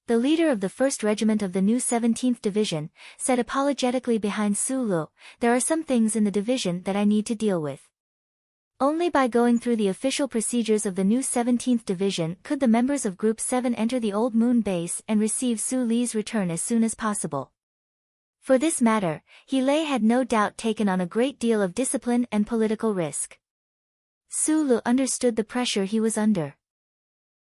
the leader of the 1st Regiment of the new 17th Division, said apologetically behind Sulu, "There are some things in the division that I need to deal with." Only by going through the official procedures of the new 17th Division could the members of Group 7 enter the Old Moon Base and receive Su Li's return as soon as possible. For this matter, He had no doubt taken on a great deal of discipline and political risk. Sulu understood the pressure he was under.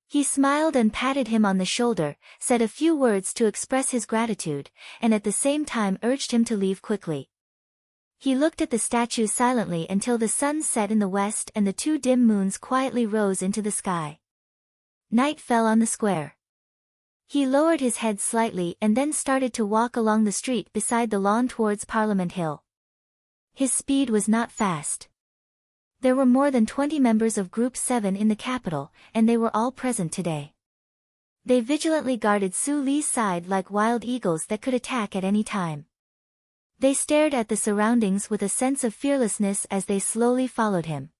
He smiled and patted him on the shoulder, said a few words to express his gratitude, and at the same time urged him to leave quickly. He looked at the statue silently until the sun set in the west and the 2 dim moons quietly rose into the sky. Night fell on the square. He lowered his head slightly and then started to walk along the street beside the lawn towards Parliament Hill. His speed was not fast. There were more than 20 members of Group 7 in the capital, and they were all present today. They vigilantly guarded Su Li's side like wild eagles that could attack at any time. They stared at the surroundings with a sense of fearlessness as they slowly followed him.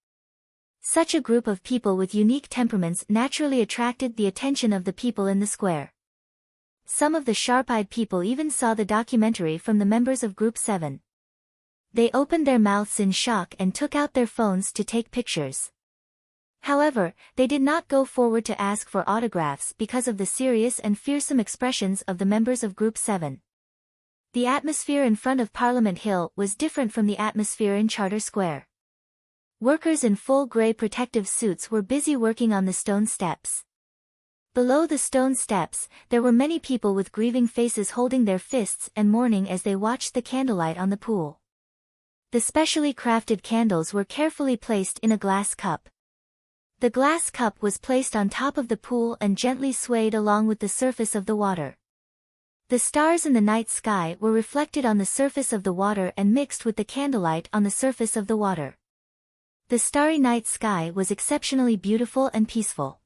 Such a group of people with unique temperaments naturally attracted the attention of the people in the square. Some of the sharp-eyed people even saw the documentary from the members of Group 7. They opened their mouths in shock and took out their phones to take pictures. However, they did not go forward to ask for autographs because of the serious and fearsome expressions of the members of Group 7. The atmosphere in front of Parliament Hill was different from the atmosphere in Charter Square. Workers in full grey protective suits were busy working on the stone steps. Below the stone steps, there were many people with grieving faces holding their fists and mourning as they watched the candlelight on the pool. The specially crafted candles were carefully placed in a glass cup. The glass cup was placed on top of the pool and gently swayed along with the surface of the water. The stars in the night sky were reflected on the surface of the water and mixed with the candlelight on the surface of the water. The starry night sky was exceptionally beautiful and peaceful.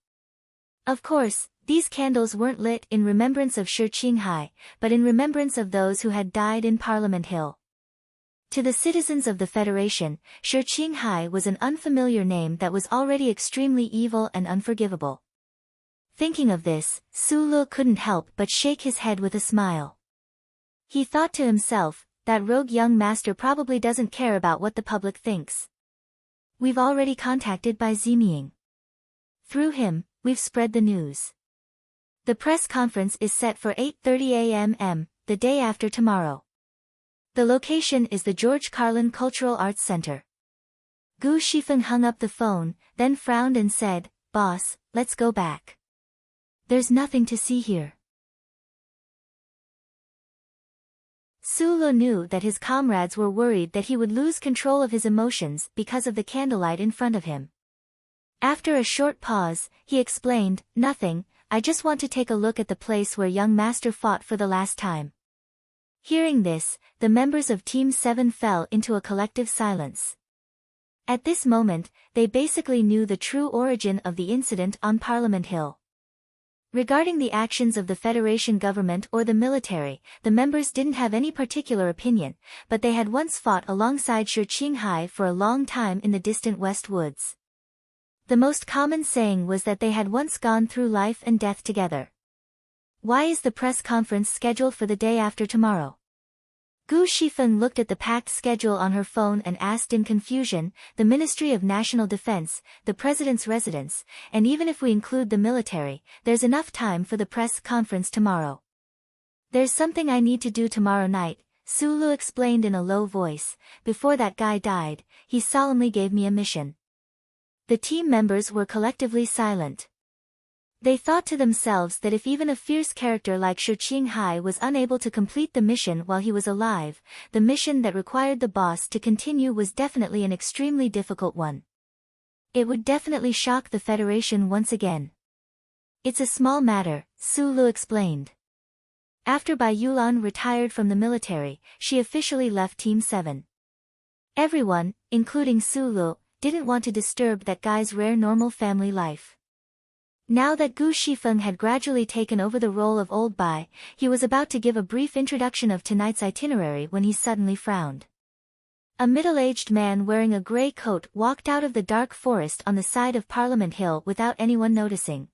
Of course, these candles weren't lit in remembrance of Shi Qinghai, but in remembrance of those who had died in Parliament Hill. To the citizens of the Federation, Shi Qinghai was an unfamiliar name that was already extremely evil and unforgivable. Thinking of this, Sulu couldn't help but shake his head with a smile. He thought to himself, that rogue young master probably doesn't care about what the public thinks. We've already contacted Bai Ziming. Through him, we've spread the news. The press conference is set for 8:30 a.m. the day after tomorrow. The location is the George Carlin Cultural Arts Center. Gu Shifeng hung up the phone, then frowned and said, "Boss, let's go back. There's nothing to see here." Sulu knew that his comrades were worried that he would lose control of his emotions because of the candlelight in front of him. After a short pause, he explained, "Nothing, I just want to take a look at the place where young master fought for the last time." Hearing this, the members of Team 7 fell into a collective silence. At this moment, they basically knew the true origin of the incident on Parliament Hill. Regarding the actions of the Federation government or the military, the members didn't have any particular opinion, but they had once fought alongside Shi Qinghai for a long time in the distant West Woods. The most common saying was that they had once gone through life and death together. Why is the press conference scheduled for the day after tomorrow? Gu Shifeng looked at the packed schedule on her phone and asked in confusion, the Ministry of National Defense, the President's residence, and even if we include the military, there's enough time for the press conference tomorrow. There's something I need to do tomorrow night, Sulu explained in a low voice. Before that guy died, he solemnly gave me a mission. The team members were collectively silent. They thought to themselves that if even a fierce character like Shi Qinghai was unable to complete the mission while he was alive, the mission that required the boss to continue was definitely an extremely difficult one. It would definitely shock the Federation once again. It's a small matter, Sulu explained. After Bai Yulan retired from the military, she officially left Team 7. Everyone, including Sulu, didn't want to disturb that guy's rare normal family life. Now that Gu Shifeng had gradually taken over the role of Old Bai, he was about to give a brief introduction of tonight's itinerary when he suddenly frowned. A middle-aged man wearing a grey coat walked out of the dark forest on the side of Parliament Hill without anyone noticing.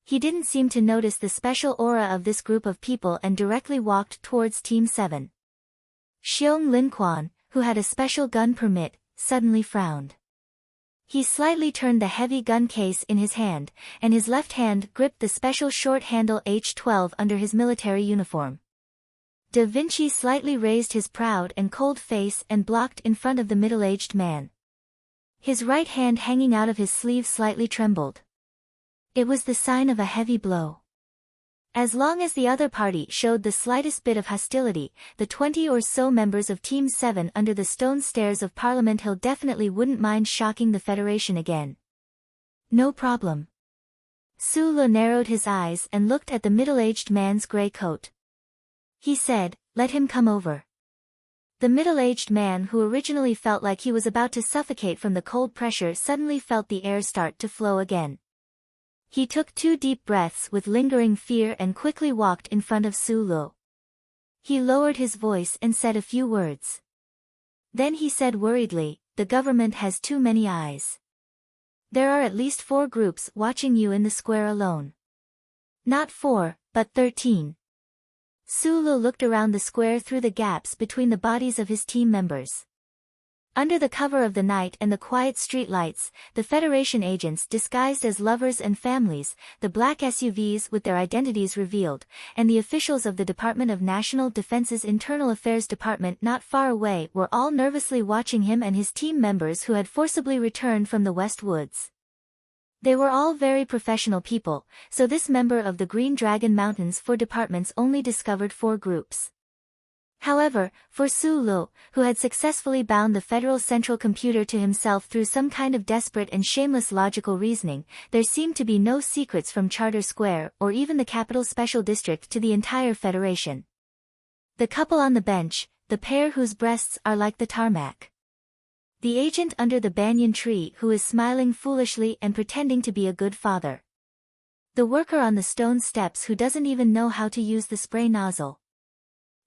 He didn't seem to notice the special aura of this group of people and directly walked towards Team 7. Xiong Linquan, who had a special gun permit, suddenly frowned. He slightly turned the heavy gun case in his hand, and his left hand gripped the special short-handle H-12 under his military uniform. Da Vinci slightly raised his proud and cold face and blocked in front of the middle-aged man. His right hand hanging out of his sleeve slightly trembled. It was the sign of a heavy blow. As long as the other party showed the slightest bit of hostility, the 20 or so members of Team 7 under the stone stairs of Parliament Hill definitely wouldn't mind shocking the Federation again. No problem. Sulu narrowed his eyes and looked at the middle-aged man's grey coat. He said, "Let him come over." The middle-aged man, who originally felt like he was about to suffocate from the cold pressure, suddenly felt the air start to flow again. He took 2 deep breaths with lingering fear and quickly walked in front of Sulu. He lowered his voice and said a few words. Then he said worriedly, "The government has too many eyes. There are at least 4 groups watching you in the square alone. Not 4, but 13. Sulu looked around the square through the gaps between the bodies of his team members. Under the cover of the night and the quiet street lights, the Federation agents disguised as lovers and families, the black SUVs with their identities revealed, and the officials of the Department of National Defense's Internal Affairs Department not far away were all nervously watching him and his team members who had forcibly returned from the West Woods. They were all very professional people, so this member of the Green Dragon Mountains 4 departments only discovered 4 groups. However, for Sulu, who had successfully bound the Federal Central Computer to himself through some kind of desperate and shameless logical reasoning, there seemed to be no secrets from Charter Square or even the Capital Special District to the entire Federation. The couple on the bench, the pair whose breasts are like the tarmac. The agent under the banyan tree who is smiling foolishly and pretending to be a good father. The worker on the stone steps who doesn't even know how to use the spray nozzle.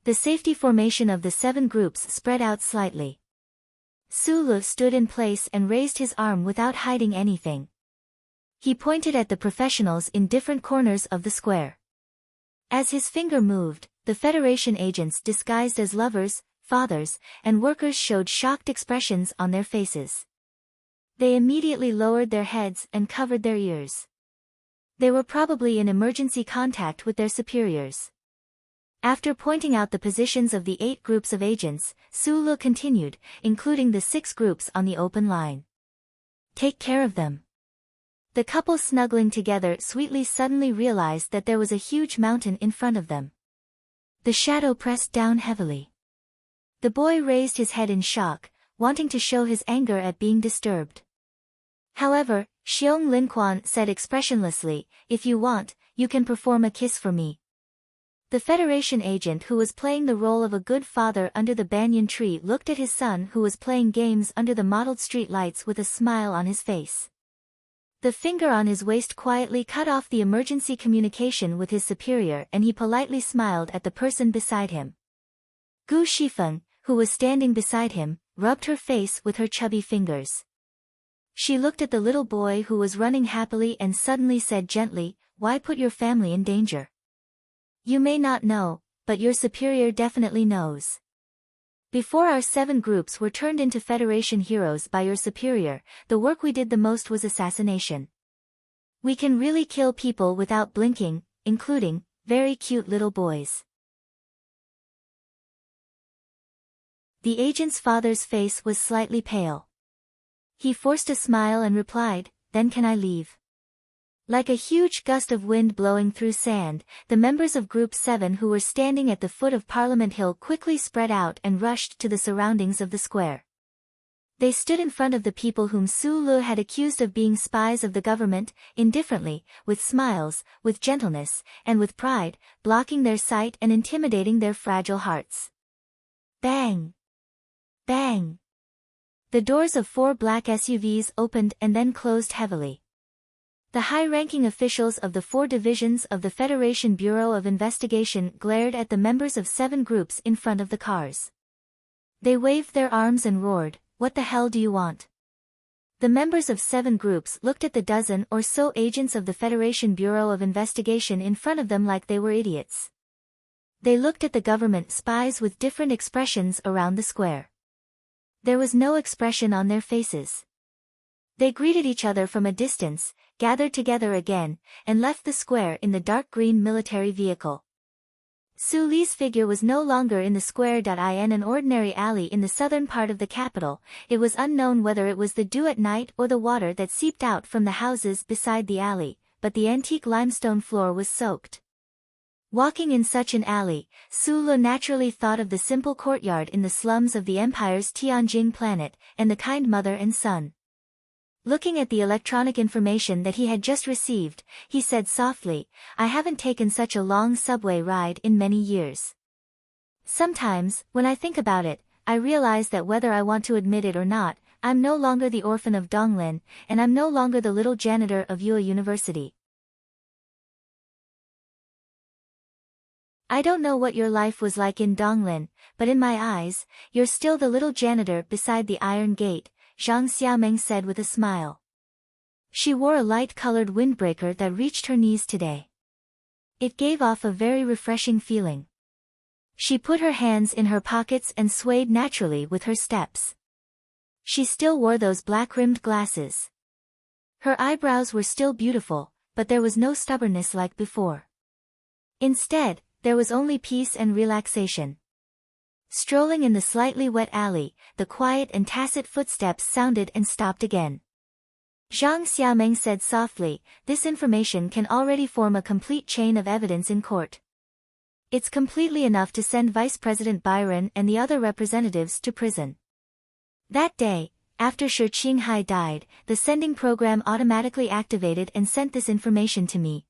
The safety formation of the 7 groups spread out slightly. Sulu stood in place and raised his arm without hiding anything. He pointed at the professionals in different corners of the square. As his finger moved, the Federation agents disguised as lovers, fathers, and workers showed shocked expressions on their faces. They immediately lowered their heads and covered their ears. They were probably in emergency contact with their superiors. After pointing out the positions of the 8 groups of agents, Sulu continued, including the 6 groups on the open line. Take care of them. The couple snuggling together sweetly suddenly realized that there was a huge mountain in front of them. The shadow pressed down heavily. The boy raised his head in shock, wanting to show his anger at being disturbed. However, Xiong Linquan said expressionlessly, "If you want, you can perform a kiss for me." The Federation agent who was playing the role of a good father under the banyan tree looked at his son who was playing games under the mottled street lights with a smile on his face. The finger on his waist quietly cut off the emergency communication with his superior, and he politely smiled at the person beside him. Gu Shifeng, who was standing beside him, rubbed her face with her chubby fingers. She looked at the little boy who was running happily and suddenly said gently, "Why put your family in danger? You may not know, but your superior definitely knows. Before our 7 groups were turned into Federation heroes by your superior, the work we did the most was assassination. We can really kill people without blinking, including very cute little boys." The agent's father's face was slightly pale. He forced a smile and replied, "Then can I leave?" Like a huge gust of wind blowing through sand, the members of Group 7 who were standing at the foot of Parliament Hill quickly spread out and rushed to the surroundings of the square. They stood in front of the people whom Su Lu had accused of being spies of the government, indifferently, with smiles, with gentleness, and with pride, blocking their sight and intimidating their fragile hearts. Bang! Bang! The doors of 4 black SUVs opened and then closed heavily. The high-ranking officials of the 4 divisions of the Federation Bureau of Investigation glared at the members of 7 groups in front of the cars. They waved their arms and roared, "What the hell do you want?" The members of 7 groups looked at the dozen or so agents of the Federation Bureau of Investigation in front of them like they were idiots. They looked at the government spies with different expressions around the square. There was no expression on their faces. They greeted each other from a distance, gathered together again, and left the square in the dark green military vehicle. Su Li's figure was no longer in the square. In an ordinary alley in the southern part of the capital, it was unknown whether it was the dew at night or the water that seeped out from the houses beside the alley, but the antique limestone floor was soaked. Walking in such an alley, Su Lu naturally thought of the simple courtyard in the slums of the Empire's Tianjing planet, and the kind mother and son. Looking at the electronic information that he had just received, he said softly, "I haven't taken such a long subway ride in many years. Sometimes, when I think about it, I realize that whether I want to admit it or not, I'm no longer the orphan of Donglin, and I'm no longer the little janitor of Yue University. I don't know what your life was like in Donglin, but in my eyes, you're still the little janitor beside the iron gate," Zhang Xiaomeng said with a smile. She wore a light-colored windbreaker that reached her knees today. It gave off a very refreshing feeling. She put her hands in her pockets and swayed naturally with her steps. She still wore those black-rimmed glasses. Her eyebrows were still beautiful, but there was no stubbornness like before. Instead, there was only peace and relaxation. Strolling in the slightly wet alley, the quiet and tacit footsteps sounded and stopped again. Zhang Xiaomeng said softly, "This information can already form a complete chain of evidence in court. It's completely enough to send Vice President Byron and the other representatives to prison." That day, after Shi Qinghai died, the sending program automatically activated and sent this information to me.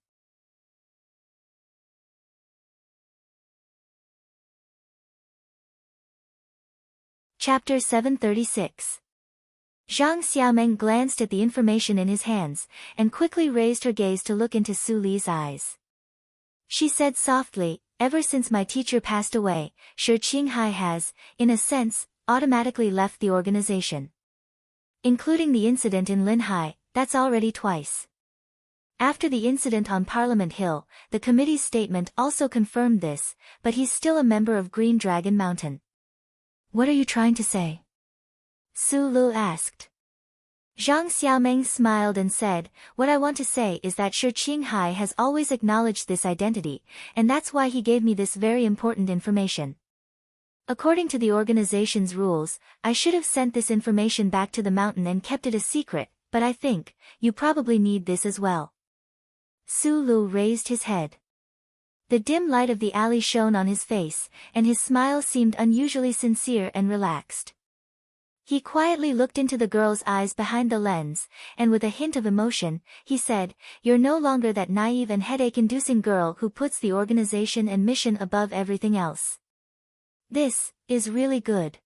Chapter 736. Zhang Xiaomeng glanced at the information in his hands, and quickly raised her gaze to look into Su Li's eyes. She said softly, "Ever since my teacher passed away, Shi Qinghai has, in a sense, automatically left the organization. Including the incident in Linhai, that's already twice. After the incident on Parliament Hill, the committee's statement also confirmed this, but he's still a member of Green Dragon Mountain." "What are you trying to say?" Su Lu asked. Zhang Xiaomeng smiled and said, "What I want to say is that Shi Qinghai has always acknowledged this identity, and that's why he gave me this very important information. According to the organization's rules, I should have sent this information back to the mountain and kept it a secret, but I think, you probably need this as well." Su Lu raised his head. The dim light of the alley shone on his face, and his smile seemed unusually sincere and relaxed. He quietly looked into the girl's eyes behind the lens, and with a hint of emotion, he said, "You're no longer that naive and headache-inducing girl who puts the organization and mission above everything else. This is really good."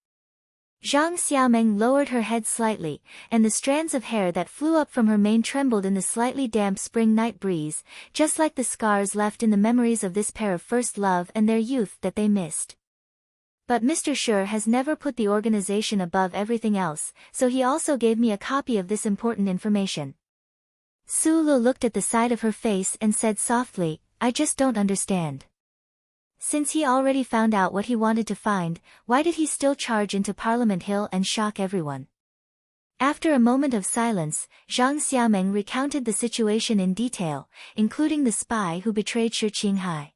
Zhang Xiaomeng lowered her head slightly, and the strands of hair that flew up from her mane trembled in the slightly damp spring night breeze, just like the scars left in the memories of this pair of first love and their youth that they missed. But Mr. Shi has never put the organization above everything else, so he also gave me a copy of this important information. Su Lu looked at the side of her face and said softly, I just don't understand. Since he already found out what he wanted to find, why did he still charge into Parliament Hill and shock everyone? After a moment of silence, Zhang Xiaomeng recounted the situation in detail, including the spy who betrayed Shi Qinghai.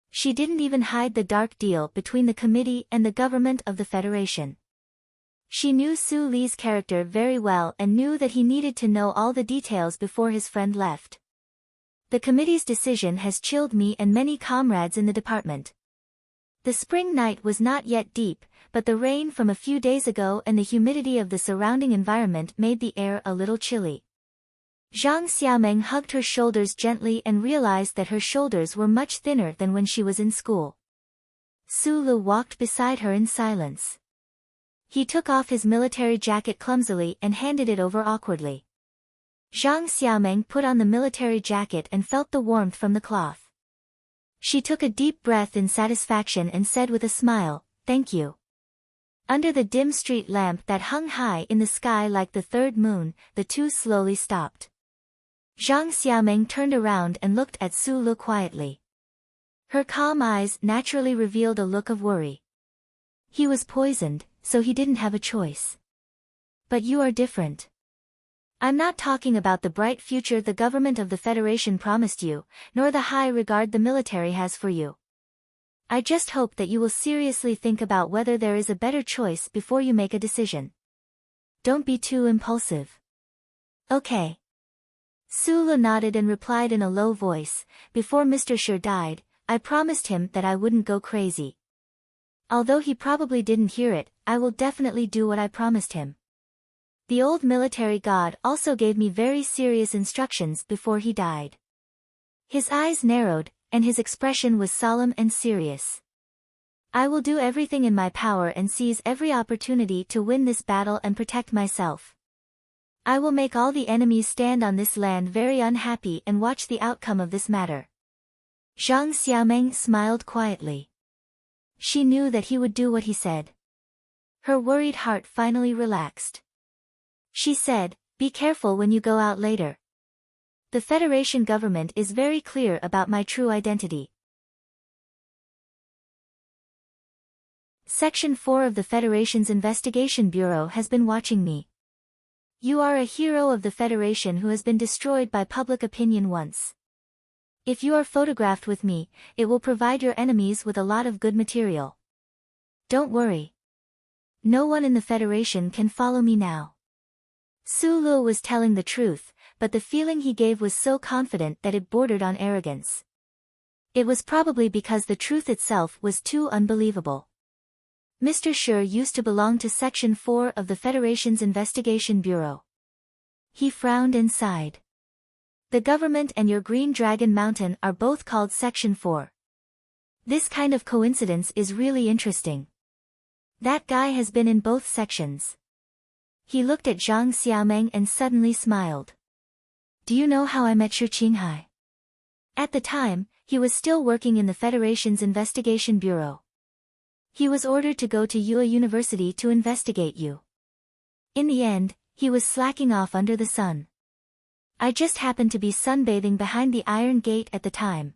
She didn't even hide the dark deal between the committee and the government of the Federation. She knew Su Li's character very well and knew that he needed to know all the details before his friend left. The committee's decision has chilled me and many comrades in the department. The spring night was not yet deep, but the rain from a few days ago and the humidity of the surrounding environment made the air a little chilly. Zhang Xiaomeng hugged her shoulders gently and realized that her shoulders were much thinner than when she was in school. Su Lu walked beside her in silence. He took off his military jacket clumsily and handed it over awkwardly. Zhang Xiaomeng put on the military jacket and felt the warmth from the cloth. She took a deep breath in satisfaction and said with a smile, "Thank you." Under the dim street lamp that hung high in the sky like the third moon, the two slowly stopped. Zhang Xiaomeng turned around and looked at Su Lu quietly. Her calm eyes naturally revealed a look of worry. He was poisoned, so he didn't have a choice. But you are different. I'm not talking about the bright future the government of the Federation promised you, nor the high regard the military has for you. I just hope that you will seriously think about whether there is a better choice before you make a decision. Don't be too impulsive. Okay. Su Lu nodded and replied in a low voice, before Mr. Shi died, I promised him that I wouldn't go crazy. Although he probably didn't hear it, I will definitely do what I promised him. The old military god also gave me very serious instructions before he died. His eyes narrowed, and his expression was solemn and serious. I will do everything in my power and seize every opportunity to win this battle and protect myself. I will make all the enemies stand on this land very unhappy and watch the outcome of this matter. Zhang Xiaomeng smiled quietly. She knew that he would do what he said. Her worried heart finally relaxed. She said, be careful when you go out later. The Federation government is very clear about my true identity. Section 4 of the Federation's Investigation Bureau has been watching me. You are a hero of the Federation who has been destroyed by public opinion once. If you are photographed with me, it will provide your enemies with a lot of good material. Don't worry. No one in the Federation can follow me now. Su Lu was telling the truth, but the feeling he gave was so confident that it bordered on arrogance. It was probably because the truth itself was too unbelievable. Mr. Shi used to belong to Section 4 of the Federation's Investigation Bureau. He frowned and sighed. The government and your Green Dragon Mountain are both called Section 4. This kind of coincidence is really interesting. That guy has been in both sections. He looked at Zhang Xiaomeng and suddenly smiled. Do you know how I met Shi Qinghai? At the time, he was still working in the Federation's Investigation Bureau. He was ordered to go to Yue University to investigate you. In the end, he was slacking off under the sun. I just happened to be sunbathing behind the Iron Gate at the time.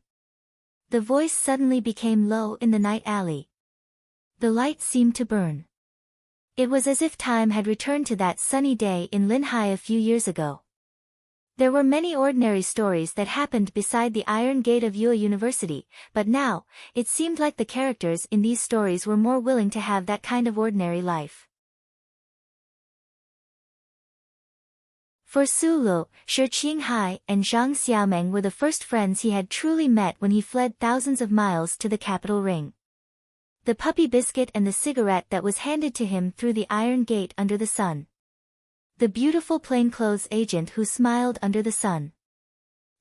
The voice suddenly became low in the night alley. The light seemed to burn. It was as if time had returned to that sunny day in Linhai a few years ago. There were many ordinary stories that happened beside the Iron Gate of Yue University, but now, it seemed like the characters in these stories were more willing to have that kind of ordinary life. For Su Lu, Shi Qinghai and Zhang Xiaomeng were the first friends he had truly met when he fled thousands of miles to the capital ring. The puppy biscuit and the cigarette that was handed to him through the Iron Gate under the sun. The beautiful plainclothes agent who smiled under the sun.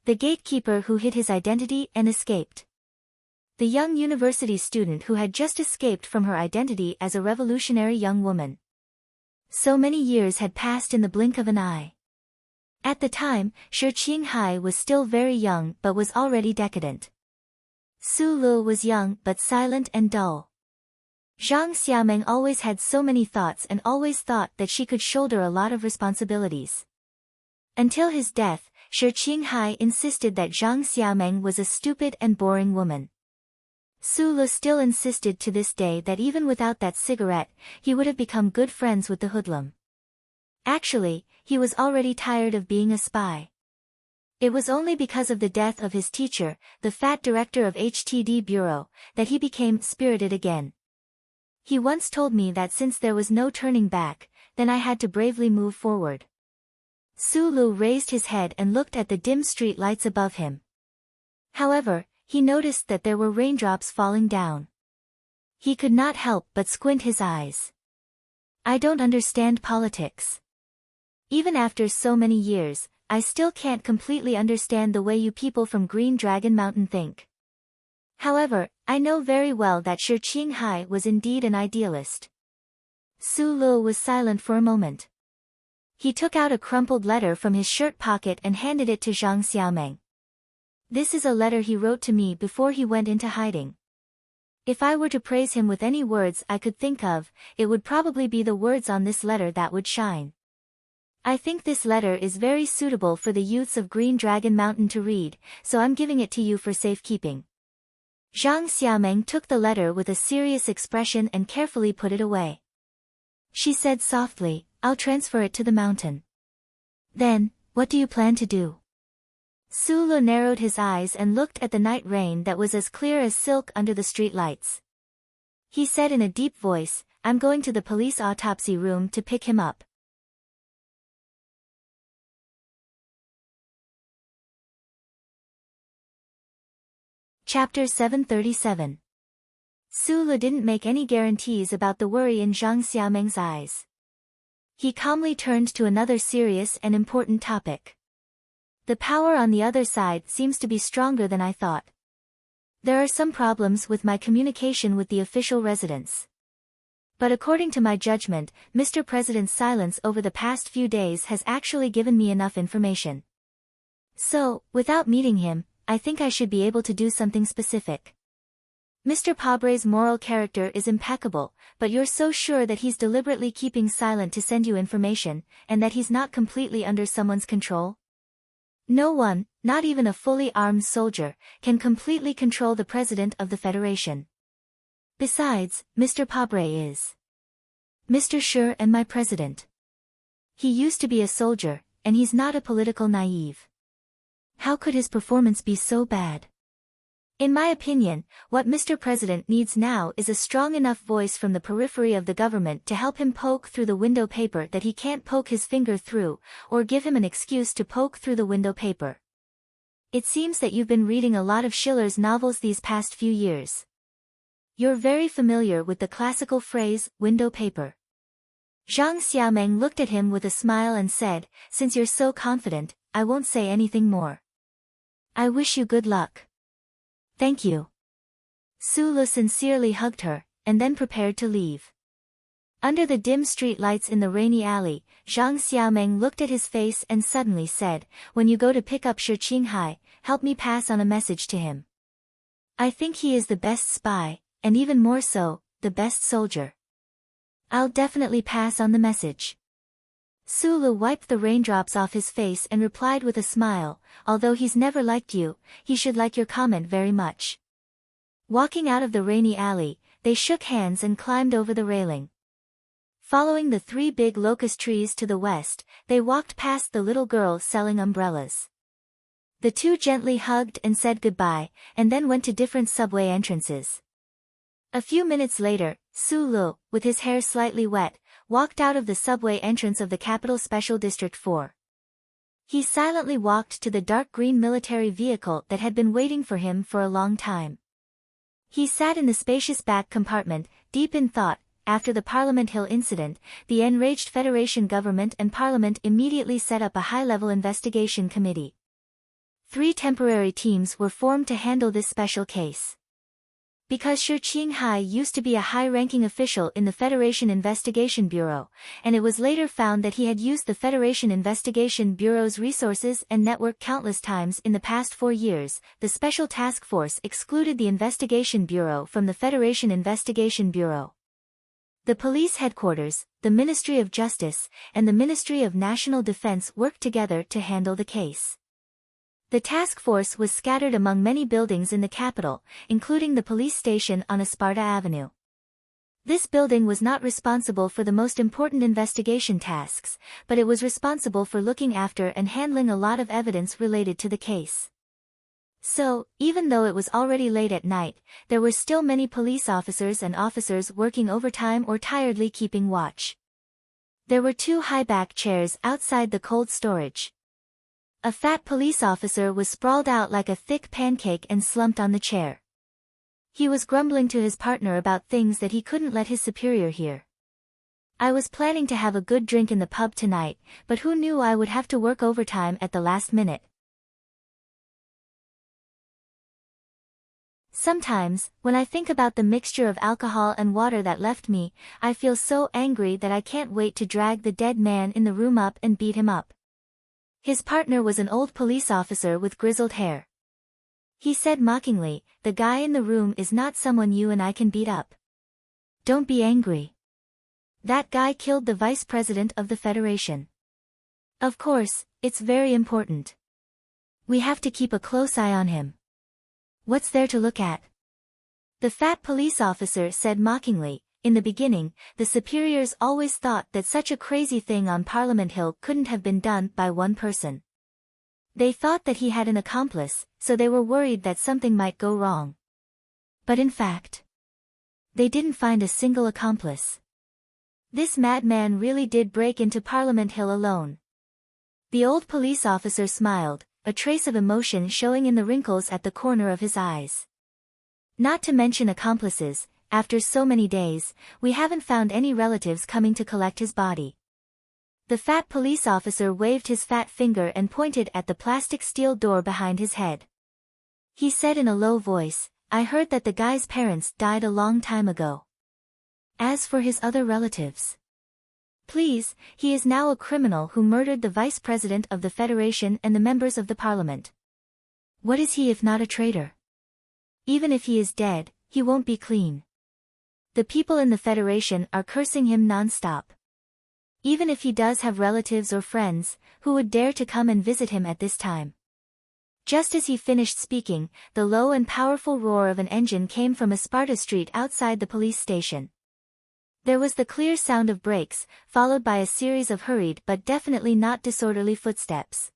The gatekeeper who hid his identity and escaped. The young university student who had just escaped from her identity as a revolutionary young woman. So many years had passed in the blink of an eye. At the time, Shi Qinghai was still very young but was already decadent. Su Lu was young but silent and dull. Zhang Xiaomeng always had so many thoughts and always thought that she could shoulder a lot of responsibilities. Until his death, Shi Qinghai insisted that Zhang Xiaomeng was a stupid and boring woman. Su Lu still insisted to this day that even without that cigarette, he would have become good friends with the hoodlum. Actually, he was already tired of being a spy. It was only because of the death of his teacher, the fat director of HTD Bureau, that he became spirited again. He once told me that since there was no turning back, then I had to bravely move forward. Su Lu raised his head and looked at the dim street lights above him. However, he noticed that there were raindrops falling down. He could not help but squint his eyes. I don't understand politics. Even after so many years, I still can't completely understand the way you people from Green Dragon Mountain think. However, I know very well that Shi Qinghai was indeed an idealist. Su Lu was silent for a moment. He took out a crumpled letter from his shirt pocket and handed it to Zhang Xiaomeng. This is a letter he wrote to me before he went into hiding. If I were to praise him with any words I could think of, it would probably be the words on this letter that would shine. I think this letter is very suitable for the youths of Green Dragon Mountain to read, so I'm giving it to you for safekeeping. Zhang Xiaomeng took the letter with a serious expression and carefully put it away. She said softly, I'll transfer it to the mountain. Then, what do you plan to do? Su Lu narrowed his eyes and looked at the night rain that was as clear as silk under the street lights. He said in a deep voice, I'm going to the police autopsy room to pick him up. Chapter 737. Su Lu didn't make any guarantees about the worry in Zhang Xiaomeng's eyes. He calmly turned to another serious and important topic. The power on the other side seems to be stronger than I thought. There are some problems with my communication with the official residents. But according to my judgment, Mr. President's silence over the past few days has actually given me enough information. So, without meeting him, I think I should be able to do something specific. Mr. Pabre's moral character is impeccable, but you're so sure that he's deliberately keeping silent to send you information, and that he's not completely under someone's control? No one, not even a fully armed soldier, can completely control the President of the Federation. Besides, Mr. Pabre is Mr. Shi and my President. He used to be a soldier, and he's not a political naive. How could his performance be so bad? In my opinion, what Mr. President needs now is a strong enough voice from the periphery of the government to help him poke through the window paper that he can't poke his finger through, or give him an excuse to poke through the window paper. It seems that you've been reading a lot of Schiller's novels these past few years. You're very familiar with the classical phrase, window paper. Zhang Xiaomeng looked at him with a smile and said, since you're so confident, I won't say anything more. I wish you good luck. Thank you. Su Lu sincerely hugged her, and then prepared to leave. Under the dim street lights in the rainy alley, Zhang Xiaomeng looked at his face and suddenly said, when you go to pick up Shi Qinghai, help me pass on a message to him. I think he is the best spy, and even more so, the best soldier. I'll definitely pass on the message. Su Lu wiped the raindrops off his face and replied with a smile, although he's never liked you, he should like your comment very much. Walking out of the rainy alley, they shook hands and climbed over the railing. Following the 3 big locust trees to the west, they walked past the little girl selling umbrellas. The two gently hugged and said goodbye, and then went to different subway entrances. A few minutes later, Su Lu, with his hair slightly wet, walked out of the subway entrance of the Capital Special District 4. He silently walked to the dark green military vehicle that had been waiting for him for a long time. He sat in the spacious back compartment, deep in thought. After the Parliament Hill incident, the enraged Federation government and Parliament immediately set up a high-level investigation committee. 3 temporary teams were formed to handle this special case. Because Shi Qinghai used to be a high-ranking official in the Federation Investigation Bureau, and it was later found that he had used the Federation Investigation Bureau's resources and network countless times in the past 4 years, the Special Task Force excluded the Investigation Bureau from the Federation Investigation Bureau. The police headquarters, the Ministry of Justice, and the Ministry of National Defense worked together to handle the case. The task force was scattered among many buildings in the capital, including the police station on Esparta Avenue. This building was not responsible for the most important investigation tasks, but it was responsible for looking after and handling a lot of evidence related to the case. So, even though it was already late at night, there were still many police officers and officers working overtime or tiredly keeping watch. There were 2 high-back chairs outside the cold storage. A fat police officer was sprawled out like a thick pancake and slumped on the chair. He was grumbling to his partner about things that he couldn't let his superior hear. I was planning to have a good drink in the pub tonight, but who knew I would have to work overtime at the last minute. Sometimes, when I think about the mixture of alcohol and water that left me, I feel so angry that I can't wait to drag the dead man in the room up and beat him up. His partner was an old police officer with grizzled hair. He said mockingly, "The guy in the room is not someone you and I can beat up. Don't be angry. That guy killed the vice president of the Federation. Of course, it's very important. We have to keep a close eye on him. What's there to look at?" The fat police officer said mockingly, "In the beginning, the superiors always thought that such a crazy thing on Parliament Hill couldn't have been done by one person. They thought that he had an accomplice, so they were worried that something might go wrong. But in fact, they didn't find a single accomplice. This madman really did break into Parliament Hill alone." The old police officer smiled, a trace of emotion showing in the wrinkles at the corner of his eyes. "Not to mention accomplices, after so many days, we haven't found any relatives coming to collect his body." The fat police officer waved his fat finger and pointed at the plastic steel door behind his head. He said in a low voice, "I heard that the guy's parents died a long time ago. As for his other relatives, please, he is now a criminal who murdered the vice president of the Federation and the members of the parliament. What is he if not a traitor? Even if he is dead, he won't be clean. The people in the Federation are cursing him non-stop. Even if he does have relatives or friends, who would dare to come and visit him at this time?" Just as he finished speaking, the low and powerful roar of an engine came from Esparta Street outside the police station. There was the clear sound of brakes, followed by a series of hurried but definitely not disorderly footsteps.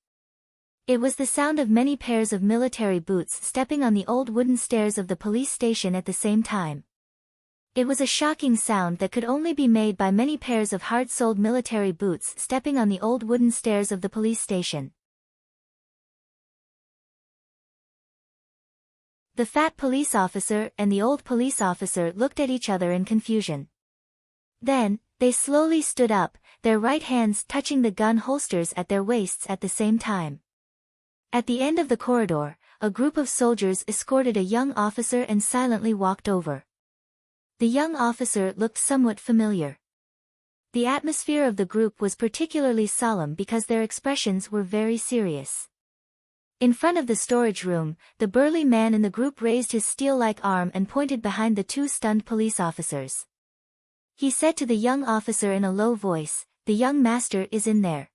It was the sound of many pairs of military boots stepping on the old wooden stairs of the police station at the same time. It was a shocking sound that could only be made by many pairs of hard-soled military boots stepping on the old wooden stairs of the police station. The fat police officer and the old police officer looked at each other in confusion. Then, they slowly stood up, their right hands touching the gun holsters at their waists at the same time. At the end of the corridor, a group of soldiers escorted a young officer and silently walked over. The young officer looked somewhat familiar. The atmosphere of the group was particularly solemn because their expressions were very serious. In front of the storage room, the burly man in the group raised his steel-like arm and pointed behind the 2 stunned police officers. He said to the young officer in a low voice, "The young master is in there."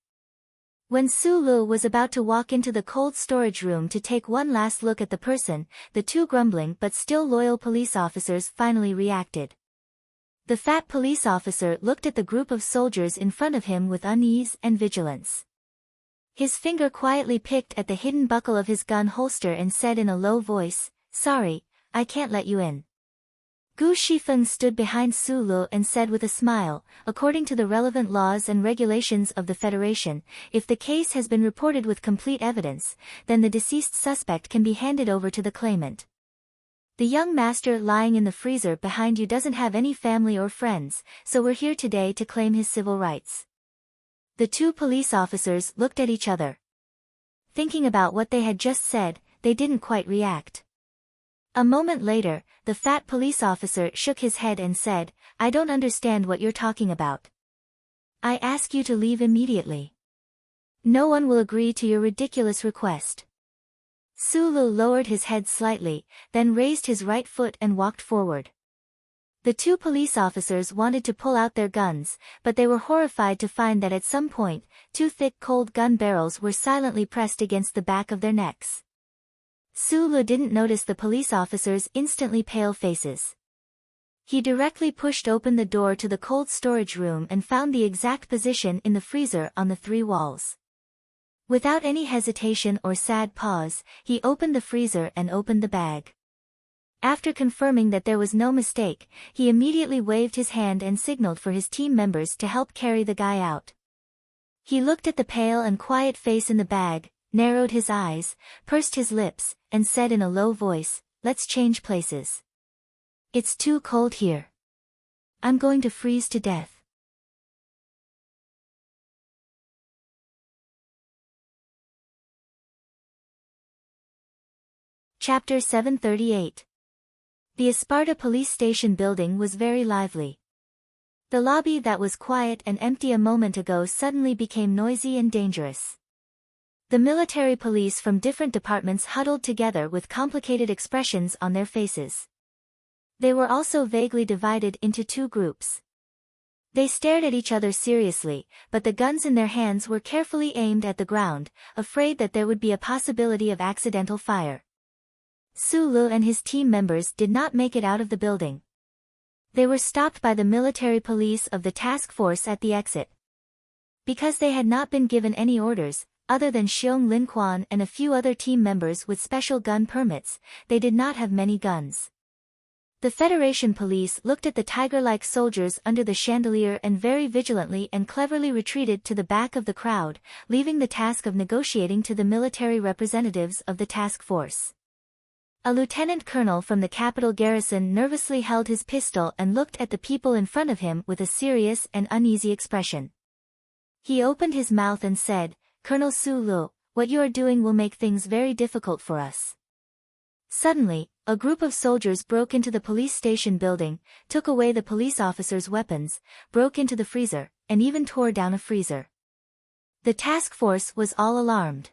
When Su Lu was about to walk into the cold storage room to take one last look at the person, the 2 grumbling but still loyal police officers finally reacted. The fat police officer looked at the group of soldiers in front of him with unease and vigilance. His finger quietly picked at the hidden buckle of his gun holster and said in a low voice, "Sorry, I can't let you in." Gu Shifeng stood behind Su Lu and said with a smile, "According to the relevant laws and regulations of the Federation, if the case has been reported with complete evidence, then the deceased suspect can be handed over to the claimant. The young master lying in the freezer behind you doesn't have any family or friends, so we're here today to claim his civil rights." The 2 police officers looked at each other. Thinking about what they had just said, they didn't quite react. A moment later, the fat police officer shook his head and said, "I don't understand what you're talking about. I ask you to leave immediately. No one will agree to your ridiculous request." Sulu lowered his head slightly, then raised his right foot and walked forward. The two police officers wanted to pull out their guns, but they were horrified to find that at some point, two thick cold gun barrels were silently pressed against the back of their necks. Sulu didn't notice the police officers' instantly pale faces. He directly pushed open the door to the cold storage room and found the exact position in the freezer on the three walls. Without any hesitation or sad pause, he opened the freezer and opened the bag. After confirming that there was no mistake, he immediately waved his hand and signaled for his team members to help carry the guy out. He looked at the pale and quiet face in the bag, narrowed his eyes, pursed his lips, and said in a low voice, "Let's change places. It's too cold here. I'm going to freeze to death." Chapter 738. The Esparta police station building was very lively. The lobby that was quiet and empty a moment ago suddenly became noisy and dangerous. The military police from different departments huddled together with complicated expressions on their faces. They were also vaguely divided into two groups. They stared at each other seriously, but the guns in their hands were carefully aimed at the ground, afraid that there would be a possibility of accidental fire. Sulu and his team members did not make it out of the building. They were stopped by the military police of the task force at the exit. Because they had not been given any orders, other than Xiong Linquan and a few other team members with special gun permits, they did not have many guns. The Federation police looked at the tiger-like soldiers under the chandelier and very vigilantly and cleverly retreated to the back of the crowd, leaving the task of negotiating to the military representatives of the task force. A lieutenant colonel from the capital garrison nervously held his pistol and looked at the people in front of him with a serious and uneasy expression. He opened his mouth and said, "Colonel Sulu, what you are doing will make things very difficult for us." Suddenly, a group of soldiers broke into the police station building, took away the police officers' weapons, broke into the freezer, and even tore down a freezer. The task force was all alarmed.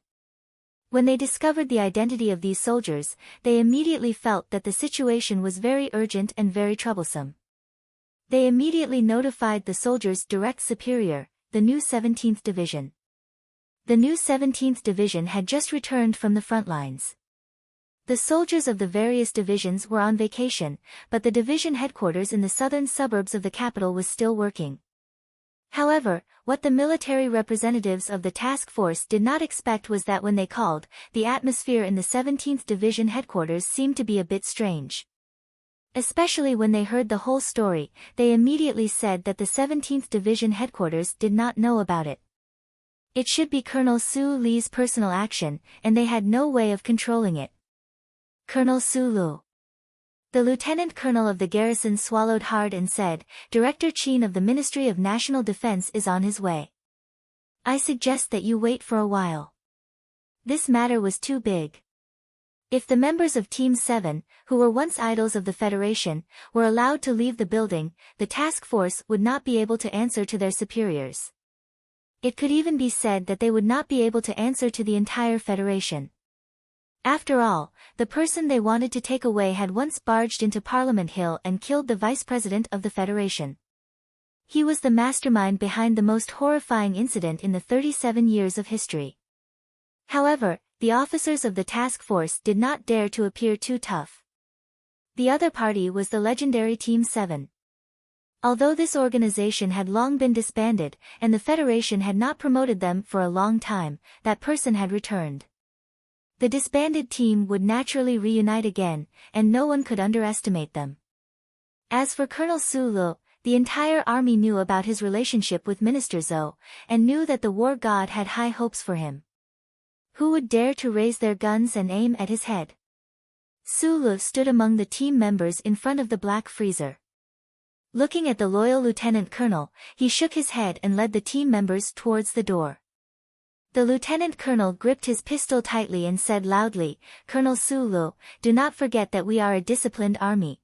When they discovered the identity of these soldiers, they immediately felt that the situation was very urgent and very troublesome. They immediately notified the soldiers' direct superior, the new 17th Division. The new 17th Division had just returned from the front lines. The soldiers of the various divisions were on vacation, but the division headquarters in the southern suburbs of the capital was still working. However, what the military representatives of the task force did not expect was that when they called, the atmosphere in the 17th Division headquarters seemed to be a bit strange. Especially when they heard the whole story, they immediately said that the 17th Division headquarters did not know about it. It should be Colonel Su Li's personal action, and they had no way of controlling it. Colonel Sulu. The lieutenant colonel of the garrison swallowed hard and said, "Director Chin of the Ministry of National Defense is on his way. I suggest that you wait for a while." This matter was too big. If the members of Team 7, who were once idols of the Federation, were allowed to leave the building, the task force would not be able to answer to their superiors. It could even be said that they would not be able to answer to the entire Federation. After all, the person they wanted to take away had once barged into Parliament Hill and killed the vice president of the Federation. He was the mastermind behind the most horrifying incident in the 37 years of history. However, the officers of the task force did not dare to appear too tough. The other party was the legendary Team 7. Although this organization had long been disbanded, and the Federation had not promoted them for a long time, that person had returned. The disbanded team would naturally reunite again, and no one could underestimate them. As for Colonel Sulu, the entire army knew about his relationship with Minister Zhou, and knew that the war god had high hopes for him. Who would dare to raise their guns and aim at his head? Sulu stood among the team members in front of the black freezer. Looking at the loyal lieutenant colonel, he shook his head and led the team members towards the door. The lieutenant colonel gripped his pistol tightly and said loudly, "Colonel Sulu, do not forget that we are a disciplined army."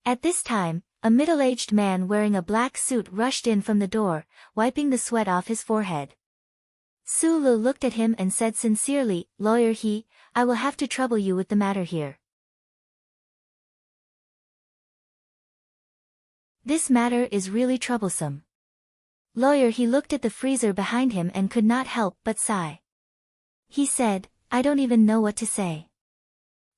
At this time, a middle-aged man wearing a black suit rushed in from the door, wiping the sweat off his forehead. Sulu looked at him and said sincerely, "Lawyer I will have to trouble you with the matter here. This matter is really troublesome." Lawyer looked at the freezer behind him and could not help but sigh. He said, "I don't even know what to say."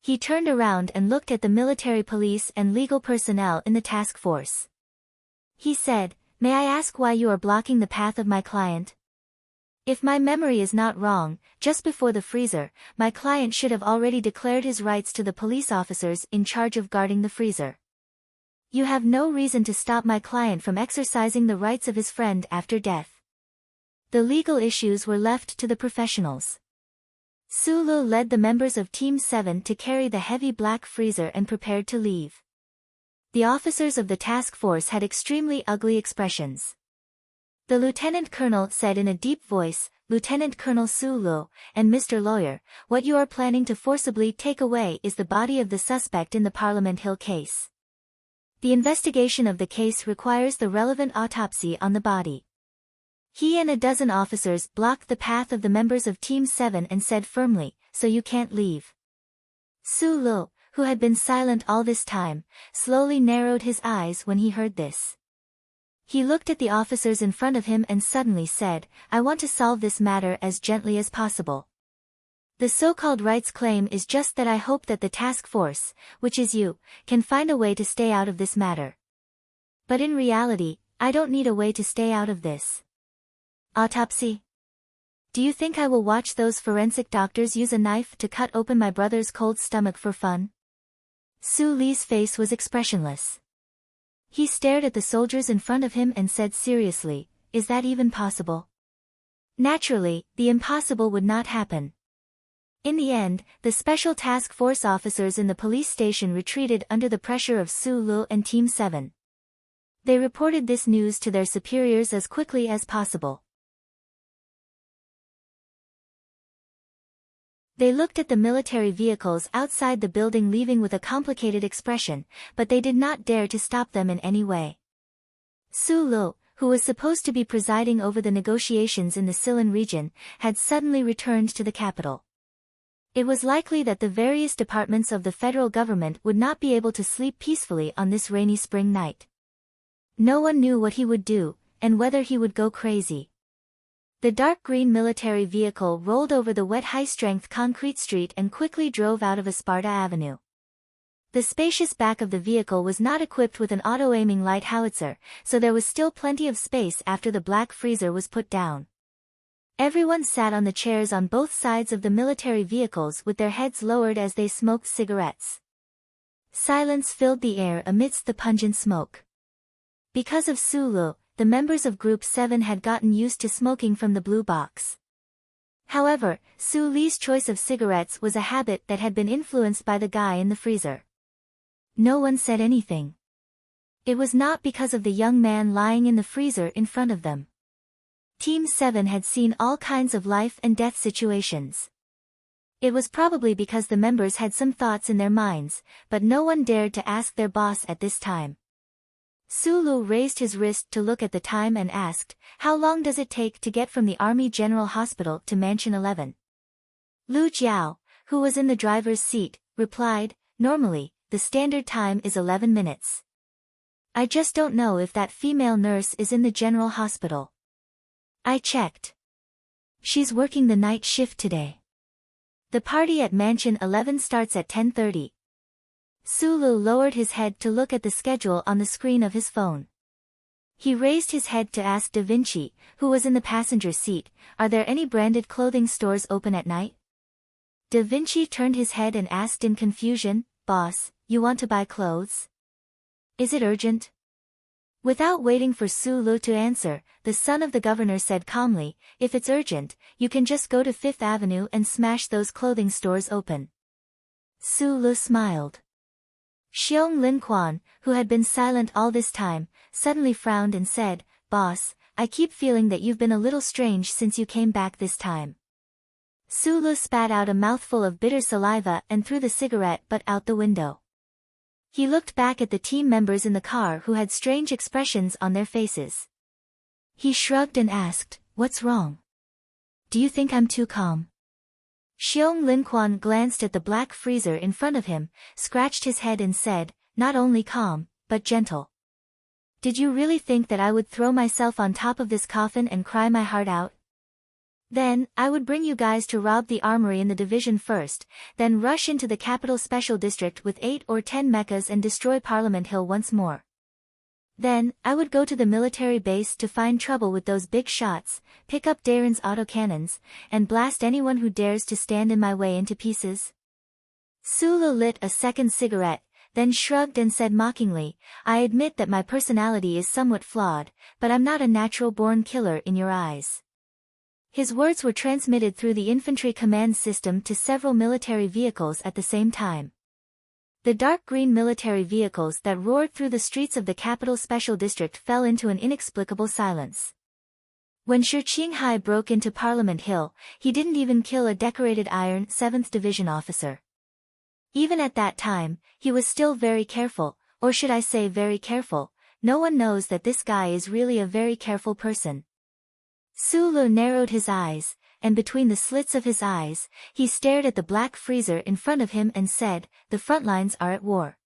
He turned around and looked at the military police and legal personnel in the task force. He said, "May I ask why you are blocking the path of my client? If my memory is not wrong, just before the freezer, my client should have already declared his rights to the police officers in charge of guarding the freezer. You have no reason to stop my client from exercising the rights of his friend after death." The legal issues were left to the professionals. Sulu led the members of Team 7 to carry the heavy black freezer and prepared to leave. The officers of the task force had extremely ugly expressions. The lieutenant colonel said in a deep voice, "Lieutenant Colonel Sulu, and Mr. Lawyer, what you are planning to forcibly take away is the body of the suspect in the Parliament Hill case. The investigation of the case requires the relevant autopsy on the body." He and a dozen officers blocked the path of the members of Team 7 and said firmly, "So you can't leave." Sulu, who had been silent all this time, slowly narrowed his eyes when he heard this. He looked at the officers in front of him and suddenly said, "I want to solve this matter as gently as possible. The so-called rights claim is just that I hope that the task force, which is you, can find a way to stay out of this matter. But in reality, I don't need a way to stay out of this. Autopsy? Do you think I will watch those forensic doctors use a knife to cut open my brother's cold stomach for fun?" Su Li's face was expressionless. He stared at the soldiers in front of him and said seriously, "Is that even possible?" Naturally, the impossible would not happen. In the end, the special task force officers in the police station retreated under the pressure of Sulu and Team 7. They reported this news to their superiors as quickly as possible. They looked at the military vehicles outside the building leaving with a complicated expression, but they did not dare to stop them in any way. Sulu, who was supposed to be presiding over the negotiations in the Silan region, had suddenly returned to the capital. It was likely that the various departments of the federal government would not be able to sleep peacefully on this rainy spring night. No one knew what he would do, and whether he would go crazy. The dark green military vehicle rolled over the wet high-strength concrete street and quickly drove out of Esparta Avenue. The spacious back of the vehicle was not equipped with an auto-aiming light howitzer, so there was still plenty of space after the black freezer was put down. Everyone sat on the chairs on both sides of the military vehicles with their heads lowered as they smoked cigarettes. Silence filled the air amidst the pungent smoke. Because of Sulu, the members of Group 7 had gotten used to smoking from the blue box. However, Su Li's choice of cigarettes was a habit that had been influenced by the guy in the freezer. No one said anything. It was not because of the young man lying in the freezer in front of them. Team 7 had seen all kinds of life and death situations. It was probably because the members had some thoughts in their minds, but no one dared to ask their boss at this time. Sulu raised his wrist to look at the time and asked, "How long does it take to get from the Army General Hospital to Mansion 11? Lu Jiao, who was in the driver's seat, replied, "Normally, the standard time is 11 minutes. I just don't know if that female nurse is in the General Hospital. I checked. She's working the night shift today. The party at Mansion 11 starts at 10:30. Sulu lowered his head to look at the schedule on the screen of his phone. He raised his head to ask Da Vinci, who was in the passenger seat, "Are there any branded clothing stores open at night?" Da Vinci turned his head and asked in confusion, "Boss, you want to buy clothes? Is it urgent?" Without waiting for Sulu to answer, the son of the governor said calmly, "If it's urgent, you can just go to Fifth Avenue and smash those clothing stores open." Sulu smiled. Xiong Lin Quan, who had been silent all this time, suddenly frowned and said, "Boss, I keep feeling that you've been a little strange since you came back this time. Sulu spat out a mouthful of bitter saliva and threw the cigarette butt out the window. He looked back at the team members in the car who had strange expressions on their faces. He shrugged and asked, "What's wrong? Do you think I'm too calm?" Xiong Linquan glanced at the black freezer in front of him, scratched his head and said, "Not only calm, but gentle. Did you really think that I would throw myself on top of this coffin and cry my heart out? Then, I would bring you guys to rob the armory in the division first, then rush into the capital special district with 8 or 10 mechas and destroy Parliament Hill once more. Then, I would go to the military base to find trouble with those big shots, pick up Darren's autocannons, and blast anyone who dares to stand in my way into pieces." Sulu lit a second cigarette, then shrugged and said mockingly, "I admit that my personality is somewhat flawed, but I'm not a natural-born killer in your eyes." His words were transmitted through the infantry command system to several military vehicles at the same time. The dark green military vehicles that roared through the streets of the capital special district fell into an inexplicable silence. When Shi Qinghai broke into Parliament Hill, he didn't even kill a decorated Iron 7th Division officer. Even at that time, he was still very careful, or should I say very careful. No one knows that this guy is really a very careful person. Sulu narrowed his eyes, and between the slits of his eyes, he stared at the black freezer in front of him and said, "The front lines are at war.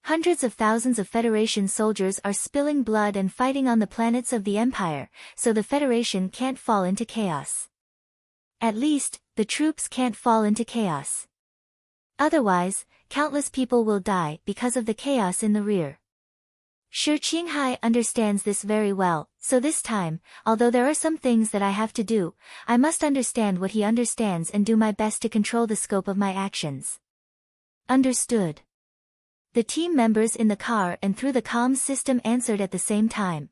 Hundreds of thousands of Federation soldiers are spilling blood and fighting on the planets of the Empire, so the Federation can't fall into chaos. At least, the troops can't fall into chaos. Otherwise, countless people will die because of the chaos in the rear. Shi Qinghai understands this very well, so this time, although there are some things that I have to do, I must understand what he understands and do my best to control the scope of my actions." "Understood." The team members in the car and through the comms system answered at the same time.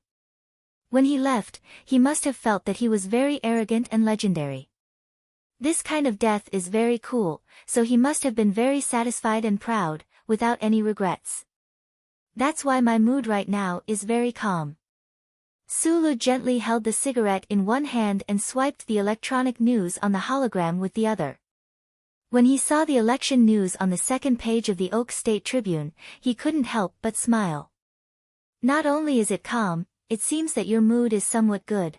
When he left, he must have felt that he was very arrogant and legendary. This kind of death is very cool, so he must have been very satisfied and proud, without any regrets. That's why my mood right now is very calm. Sulu gently held the cigarette in one hand and swiped the electronic news on the hologram with the other. When he saw the election news on the second page of the Oak State Tribune, he couldn't help but smile. "Not only is it calm, it seems that your mood is somewhat good."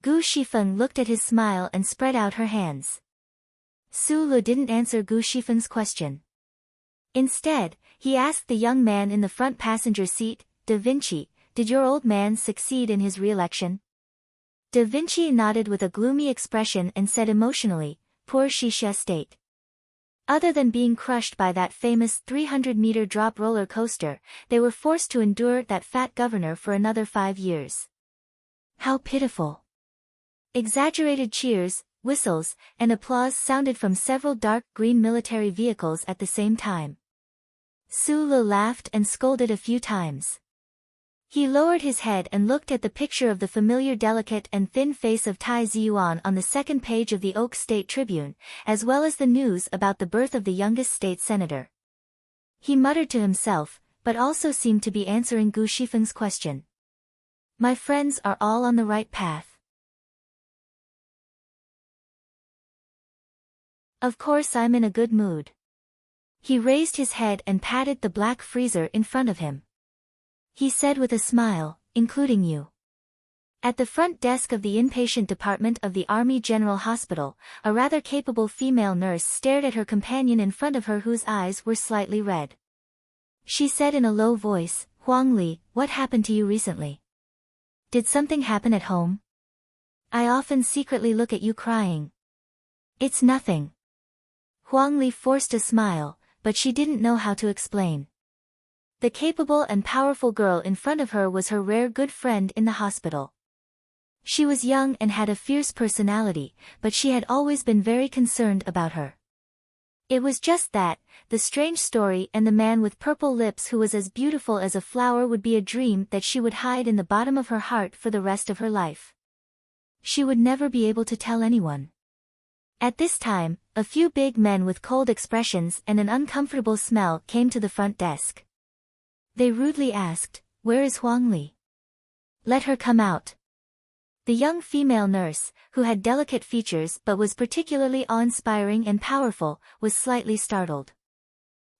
Gu Shifeng looked at his smile and spread out her hands. Sulu didn't answer Gu Shifeng's question. Instead, he asked the young man in the front passenger seat, Da Vinci, "Did your old man succeed in his re-election?" Da Vinci nodded with a gloomy expression and said emotionally, "Poor Shisha State. Other than being crushed by that famous 300-meter drop roller coaster, they were forced to endure that fat governor for another 5 years. How pitiful." Exaggerated cheers, whistles, and applause sounded from several dark green military vehicles at the same time. Sulu laughed and scolded a few times. He lowered his head and looked at the picture of the familiar delicate and thin face of Tai Ziyuan on the second page of the Oak State Tribune, as well as the news about the birth of the youngest state senator. He muttered to himself, but also seemed to be answering Gu Shifeng's question. "My friends are all on the right path. Of course I'm in a good mood." He raised his head and patted the black freezer in front of him. He said with a smile, "Including you." At the front desk of the inpatient department of the Army General Hospital, a rather capable female nurse stared at her companion in front of her whose eyes were slightly red. She said in a low voice, "Huang Li, what happened to you recently? Did something happen at home? I often secretly look at you crying." "It's nothing." Huang Li forced a smile, but she didn't know how to explain. The capable and powerful girl in front of her was her rare good friend in the hospital. She was young and had a fierce personality, but she had always been very concerned about her. It was just that, the strange story and the man with purple lips who was as beautiful as a flower would be a dream that she would hide in the bottom of her heart for the rest of her life. She would never be able to tell anyone. At this time, a few big men with cold expressions and an uncomfortable smell came to the front desk. They rudely asked, "Where is Huang Li? Let her come out." The young female nurse, who had delicate features but was particularly awe-inspiring and powerful, was slightly startled.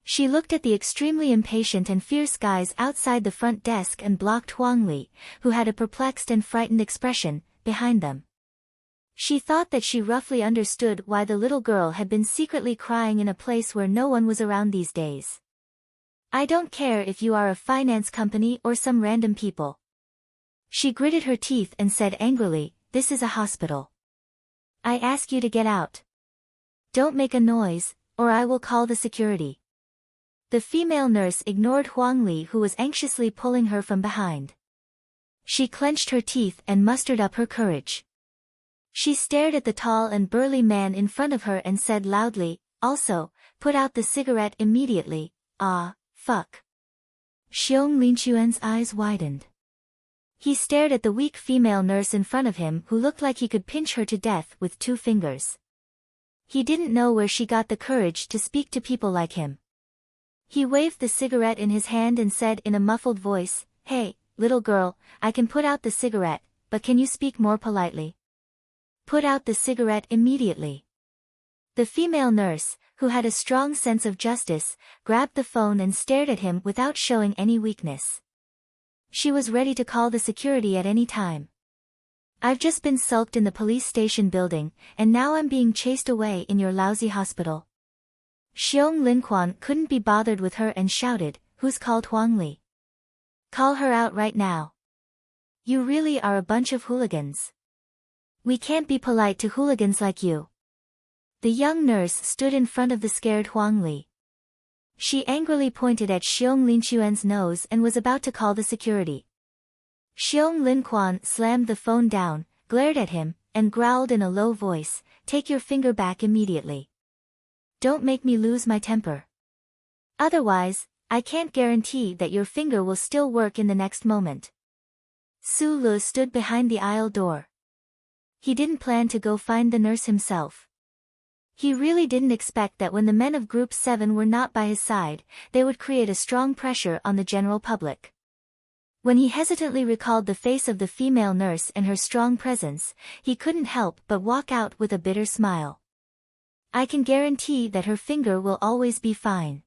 She looked at the extremely impatient and fierce guys outside the front desk and blocked Huang Li, who had a perplexed and frightened expression, behind them. She thought that she roughly understood why the little girl had been secretly crying in a place where no one was around these days. "I don't care if you are a finance company or some random people." She gritted her teeth and said angrily, "This is a hospital. I ask you to get out. Don't make a noise, or I will call the security." The female nurse ignored Huang Li, who was anxiously pulling her from behind. She clenched her teeth and mustered up her courage. She stared at the tall and burly man in front of her and said loudly, "Also, put out the cigarette immediately." "Ah, fuck." Xiong Linquan's eyes widened. He stared at the weak female nurse in front of him who looked like he could pinch her to death with 2 fingers. He didn't know where she got the courage to speak to people like him. He waved the cigarette in his hand and said in a muffled voice, "Hey, little girl, I can put out the cigarette, but can you speak more politely? Put out the cigarette immediately." The female nurse, who had a strong sense of justice, grabbed the phone and stared at him without showing any weakness. She was ready to call the security at any time. "I've just been sulked in the police station building, and now I'm being chased away in your lousy hospital." Xiong Linquan couldn't be bothered with her and shouted, "Who's called Huang Li? Call her out right now. You really are a bunch of hooligans. We can't be polite to hooligans like you." The young nurse stood in front of the scared Huang Li. She angrily pointed at Xiong Linquan's nose and was about to call the security. Xiong Linquan slammed the phone down, glared at him, and growled in a low voice, "Take your finger back immediately. Don't make me lose my temper. Otherwise, I can't guarantee that your finger will still work in the next moment." Su Lu stood behind the aisle door. He didn't plan to go find the nurse himself. He really didn't expect that when the men of Group 7 were not by his side, they would create a strong pressure on the general public. When he hesitantly recalled the face of the female nurse and her strong presence, he couldn't help but walk out with a bitter smile. "I can guarantee that her finger will always be fine."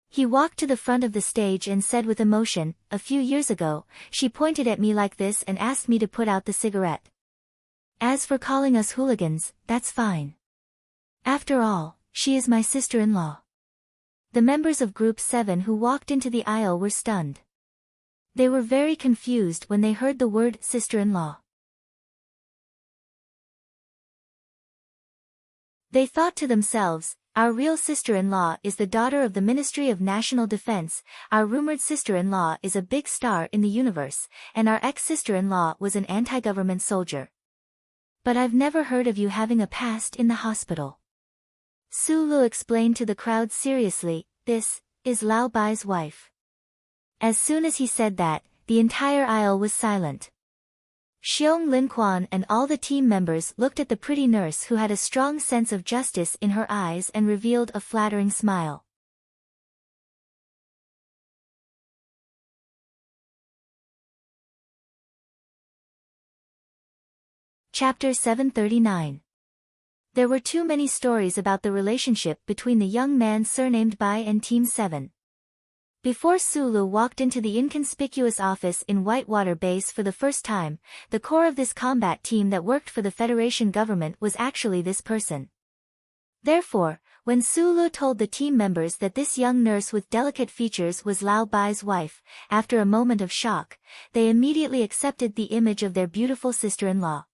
He walked to the front of the stage and said with emotion, "A few years ago, she pointed at me like this and asked me to put out the cigarette. As for calling us hooligans, that's fine. After all, she is my sister-in-law." The members of Group 7 who walked into the aisle were stunned. They were very confused when they heard the word sister-in-law. They thought to themselves, "Our real sister-in-law is the daughter of the Ministry of National Defense, our rumored sister-in-law is a big star in the universe, and our ex-sister-in-law was an anti-government soldier. But I've never heard of you having a past in the hospital." Su Lu explained to the crowd seriously, "This is Lao Bai's wife." As soon as he said that, the entire aisle was silent. Xiong Linquan and all the team members looked at the pretty nurse who had a strong sense of justice in her eyes and revealed a flattering smile. Chapter 739. There were too many stories about the relationship between the young man surnamed Bai and Team 7. Before Sulu walked into the inconspicuous office in Whitewater Base for the first time, the core of this combat team that worked for the Federation government was actually this person. Therefore, when Sulu told the team members that this young nurse with delicate features was Lao Bai's wife, after a moment of shock, they immediately accepted the image of their beautiful sister-in-law.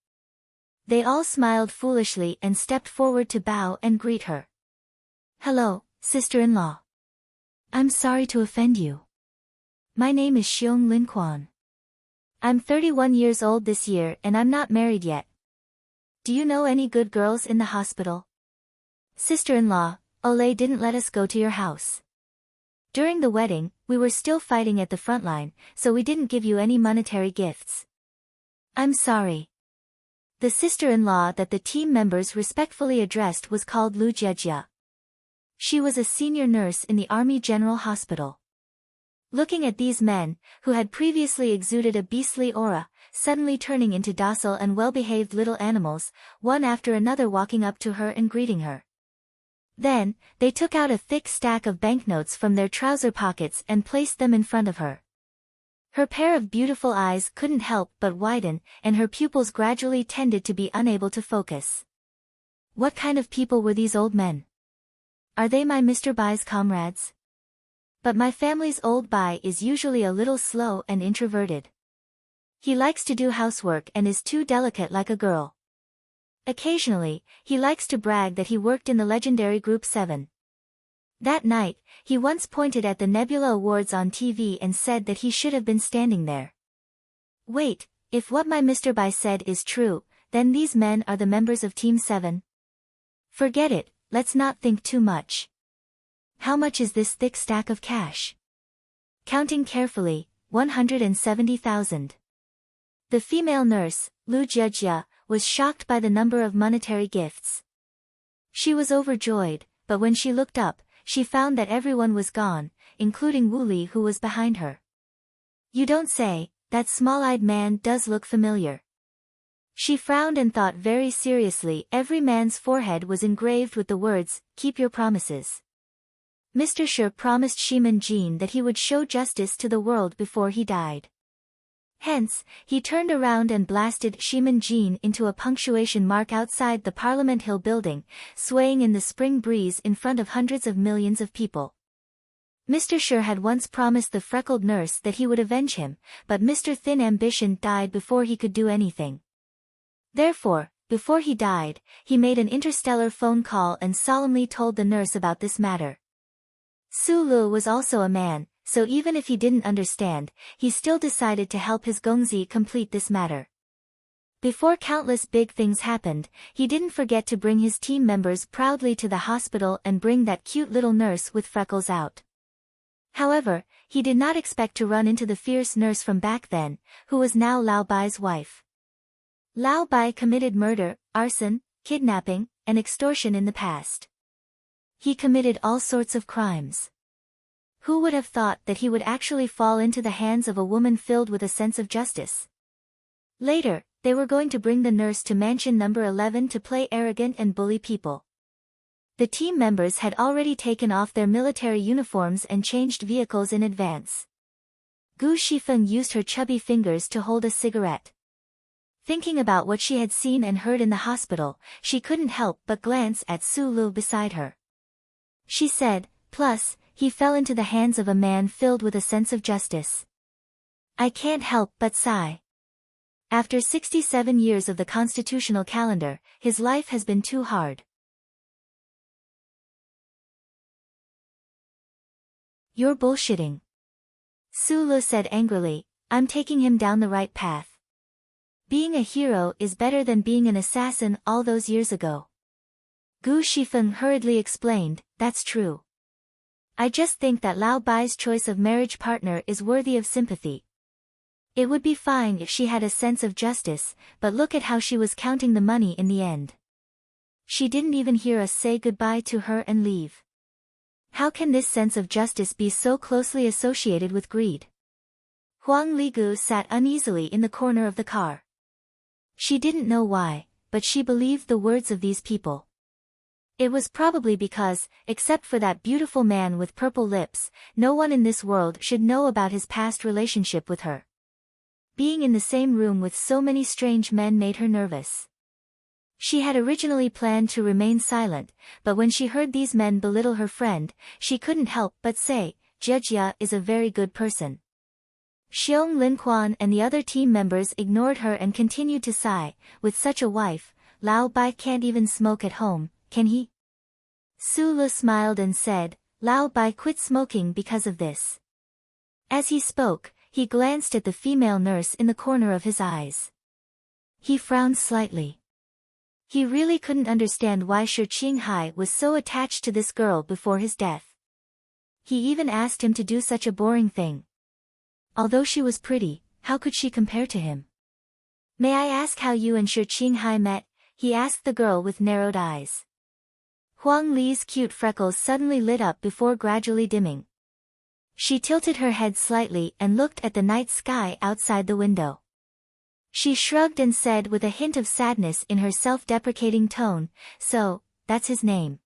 They all smiled foolishly and stepped forward to bow and greet her. "Hello, sister-in-law. I'm sorry to offend you. My name is Xiong Linquan. I'm 31 years old this year and I'm not married yet. Do you know any good girls in the hospital? Sister-in-law, Ole didn't let us go to your house. During the wedding, we were still fighting at the front line, so we didn't give you any monetary gifts. I'm sorry." The sister-in-law that the team members respectfully addressed was called Lu Jiejia. She was a senior nurse in the Army General Hospital. Looking at these men, who had previously exuded a beastly aura, suddenly turning into docile and well-behaved little animals, one after another walking up to her and greeting her. Then, they took out a thick stack of banknotes from their trouser pockets and placed them in front of her. Her pair of beautiful eyes couldn't help but widen, and her pupils gradually tended to be unable to focus. What kind of people were these old men? Are they my Mr. Bai's comrades? But my family's old Bai is usually a little slow and introverted. He likes to do housework and is too delicate like a girl. Occasionally, he likes to brag that he worked in the legendary Group 7. That night, he once pointed at the Nebula Awards on TV and said that he should have been standing there. Wait, if what my Mr. Bai said is true, then these men are the members of Team 7? Forget it, let's not think too much. How much is this thick stack of cash? Counting carefully, 170,000. The female nurse, Lu Jiejia, was shocked by the number of monetary gifts. She was overjoyed, but when she looked up, she found that everyone was gone, including Wu Li, who was behind her. You don't say, that small-eyed man does look familiar. She frowned and thought very seriously. Every man's forehead was engraved with the words, "Keep your promises." Mr. Shi promised Shiman Jin that he would show justice to the world before he died. Hence, he turned around and blasted Shiman Jin into a punctuation mark outside the Parliament Hill building, swaying in the spring breeze in front of hundreds of millions of people. Mr. Shi had once promised the freckled nurse that he would avenge him, but Mr. Thin Ambition died before he could do anything. Therefore, before he died, he made an interstellar phone call and solemnly told the nurse about this matter. Su Lu was also a man, so even if he didn't understand, he still decided to help his Gongzi complete this matter. Before countless big things happened, he didn't forget to bring his team members proudly to the hospital and bring that cute little nurse with freckles out. However, he did not expect to run into the fierce nurse from back then, who was now Lao Bai's wife. Lao Bai committed murder, arson, kidnapping, and extortion in the past. He committed all sorts of crimes. Who would have thought that he would actually fall into the hands of a woman filled with a sense of justice? Later, they were going to bring the nurse to mansion number 11 to play arrogant and bully people. The team members had already taken off their military uniforms and changed vehicles in advance. Gu Shifeng used her chubby fingers to hold a cigarette. Thinking about what she had seen and heard in the hospital, she couldn't help but glance at Su Lu beside her. She said, "Plus, he fell into the hands of a man filled with a sense of justice. I can't help but sigh. After 67 years of the constitutional calendar, his life has been too hard." "You're bullshitting," Su Lu said angrily. "I'm taking him down the right path. Being a hero is better than being an assassin all those years ago." Gu Shifeng hurriedly explained, "That's true. I just think that Lao Bai's choice of marriage partner is worthy of sympathy. It would be fine if she had a sense of justice, but look at how she was counting the money in the end. She didn't even hear us say goodbye to her and leave. How can this sense of justice be so closely associated with greed?" Huang Ligu sat uneasily in the corner of the car. She didn't know why, but she believed the words of these people. It was probably because, except for that beautiful man with purple lips, no one in this world should know about his past relationship with her. Being in the same room with so many strange men made her nervous. She had originally planned to remain silent, but when she heard these men belittle her friend, she couldn't help but say, "Jiejia is a very good person." Xiong Linquan and the other team members ignored her and continued to sigh. With such a wife, Lao Bai can't even smoke at home, can he? Su Lu smiled and said, "Lao Bai quit smoking because of this." As he spoke, he glanced at the female nurse in the corner of his eyes. He frowned slightly. He really couldn't understand why Shi Qinghai was so attached to this girl before his death. He even asked him to do such a boring thing. Although she was pretty, how could she compare to him? "May I ask how you and Shi Qinghai met?" he asked the girl with narrowed eyes. Huang Li's cute freckles suddenly lit up before gradually dimming. She tilted her head slightly and looked at the night sky outside the window. She shrugged and said with a hint of sadness in her self-deprecating tone, "So, that's his name."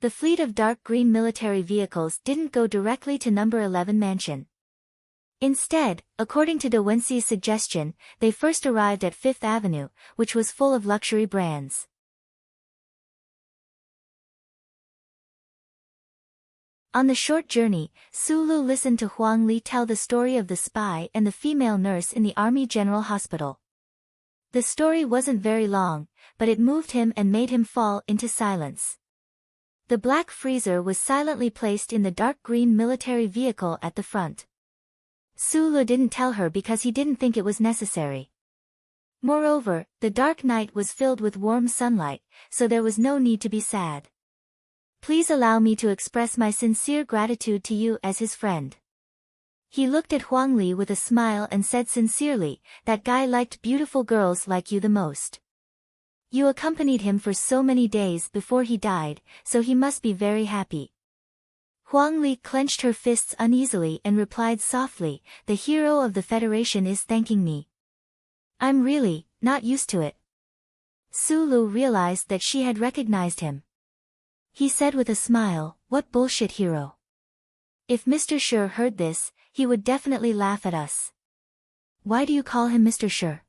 The fleet of dark green military vehicles didn't go directly to number 11 mansion. Instead, according to De Wencey's suggestion, they first arrived at Fifth Avenue, which was full of luxury brands. On the short journey, Sulu listened to Huang Li tell the story of the spy and the female nurse in the Army General Hospital. The story wasn't very long, but it moved him and made him fall into silence. The black freezer was silently placed in the dark green military vehicle at the front. Sulu didn't tell her because he didn't think it was necessary. Moreover, the dark night was filled with warm sunlight, so there was no need to be sad. "Please allow me to express my sincere gratitude to you as his friend." He looked at Huang Li with a smile and said sincerely, "That guy liked beautiful girls like you the most. You accompanied him for so many days before he died, so he must be very happy." Huang Li clenched her fists uneasily and replied softly, "The hero of the Federation is thanking me. I'm really not used to it." Sulu realized that she had recognized him. He said with a smile, "What bullshit hero. If Mr. Shi heard this, he would definitely laugh at us." "Why do you call him Mr. Shi?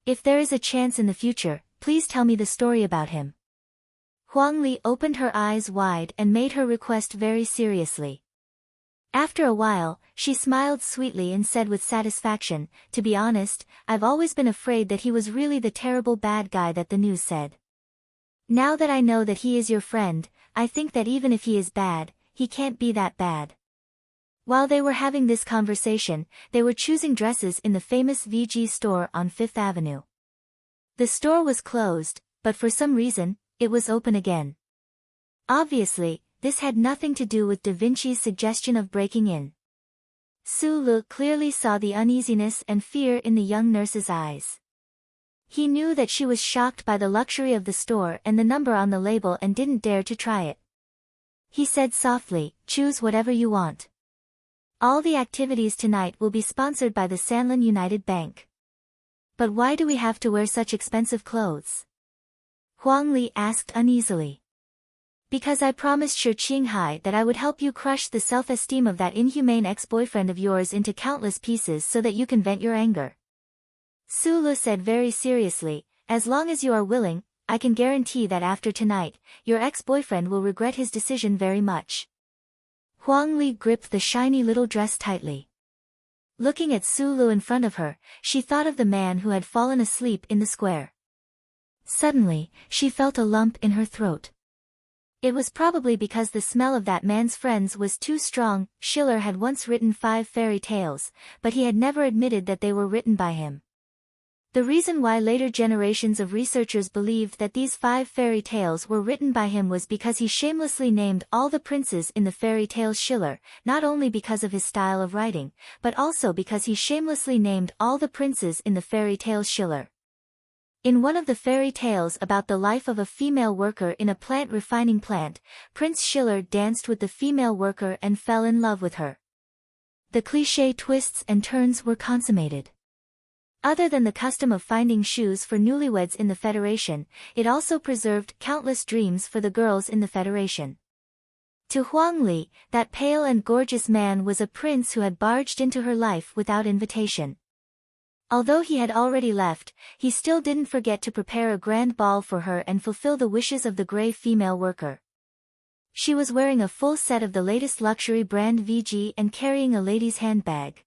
If there is a chance in the future, please tell me the story about him." Huang Li opened her eyes wide and made her request very seriously. After a while, she smiled sweetly and said with satisfaction, "To be honest, I've always been afraid that he was really the terrible bad guy that the news said. Now that I know that he is your friend, I think that even if he is bad, he can't be that bad." While they were having this conversation, they were choosing dresses in the famous VG store on Fifth Avenue. The store was closed, but for some reason, it was open again. Obviously, this had nothing to do with Da Vinci's suggestion of breaking in. Sulu clearly saw the uneasiness and fear in the young nurse's eyes. He knew that she was shocked by the luxury of the store and the number on the label and didn't dare to try it. He said softly, "Choose whatever you want. All the activities tonight will be sponsored by the Sanlin United Bank." "But why do we have to wear such expensive clothes?" Huang Li asked uneasily. "Because I promised Shi Qinghai that I would help you crush the self-esteem of that inhumane ex-boyfriend of yours into countless pieces so that you can vent your anger." Sulu said very seriously, "As long as you are willing, I can guarantee that after tonight, your ex-boyfriend will regret his decision very much." Huang Li gripped the shiny little dress tightly. Looking at Sulu in front of her, she thought of the man who had fallen asleep in the square. Suddenly, she felt a lump in her throat. It was probably because the smell of that man's friends was too strong. Schiller had once written 5 fairy tales, but he had never admitted that they were written by him. The reason why later generations of researchers believed that these 5 fairy tales were written by him was because he shamelessly named all the princes in the fairy tales Schiller, not only because of his style of writing, but also because he shamelessly named all the princes in the fairy tales Schiller. In one of the fairy tales about the life of a female worker in a plant refining plant, Prince Schiller danced with the female worker and fell in love with her. The cliché twists and turns were consummated. Other than the custom of finding shoes for newlyweds in the Federation, it also preserved countless dreams for the girls in the Federation. To Huang Li, that pale and gorgeous man was a prince who had barged into her life without invitation. Although he had already left, he still didn't forget to prepare a grand ball for her and fulfill the wishes of the grey female worker. She was wearing a full set of the latest luxury brand VG and carrying a lady's handbag.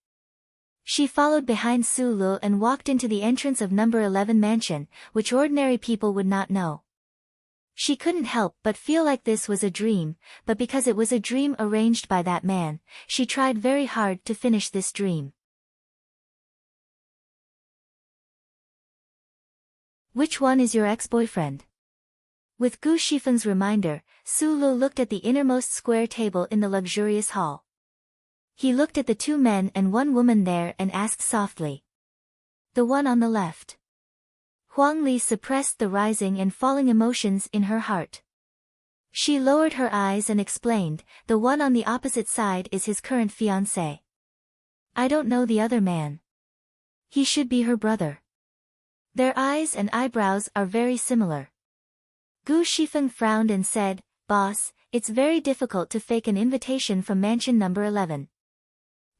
She followed behind Sulu and walked into the entrance of number 11 mansion, which ordinary people would not know. She couldn't help but feel like this was a dream, but because it was a dream arranged by that man, she tried very hard to finish this dream. "Which one is your ex-boyfriend?" With Gu Shifen's reminder, Sulu looked at the innermost square table in the luxurious hall. He looked at the 2 men and 1 woman there and asked softly. "The one on the left." Huang Li suppressed the rising and falling emotions in her heart. She lowered her eyes and explained, the one on the opposite side is his current fiancé. I don't know the other man. He should be her brother. Their eyes and eyebrows are very similar. Gu Shifeng frowned and said, Boss, it's very difficult to fake an invitation from mansion number 11.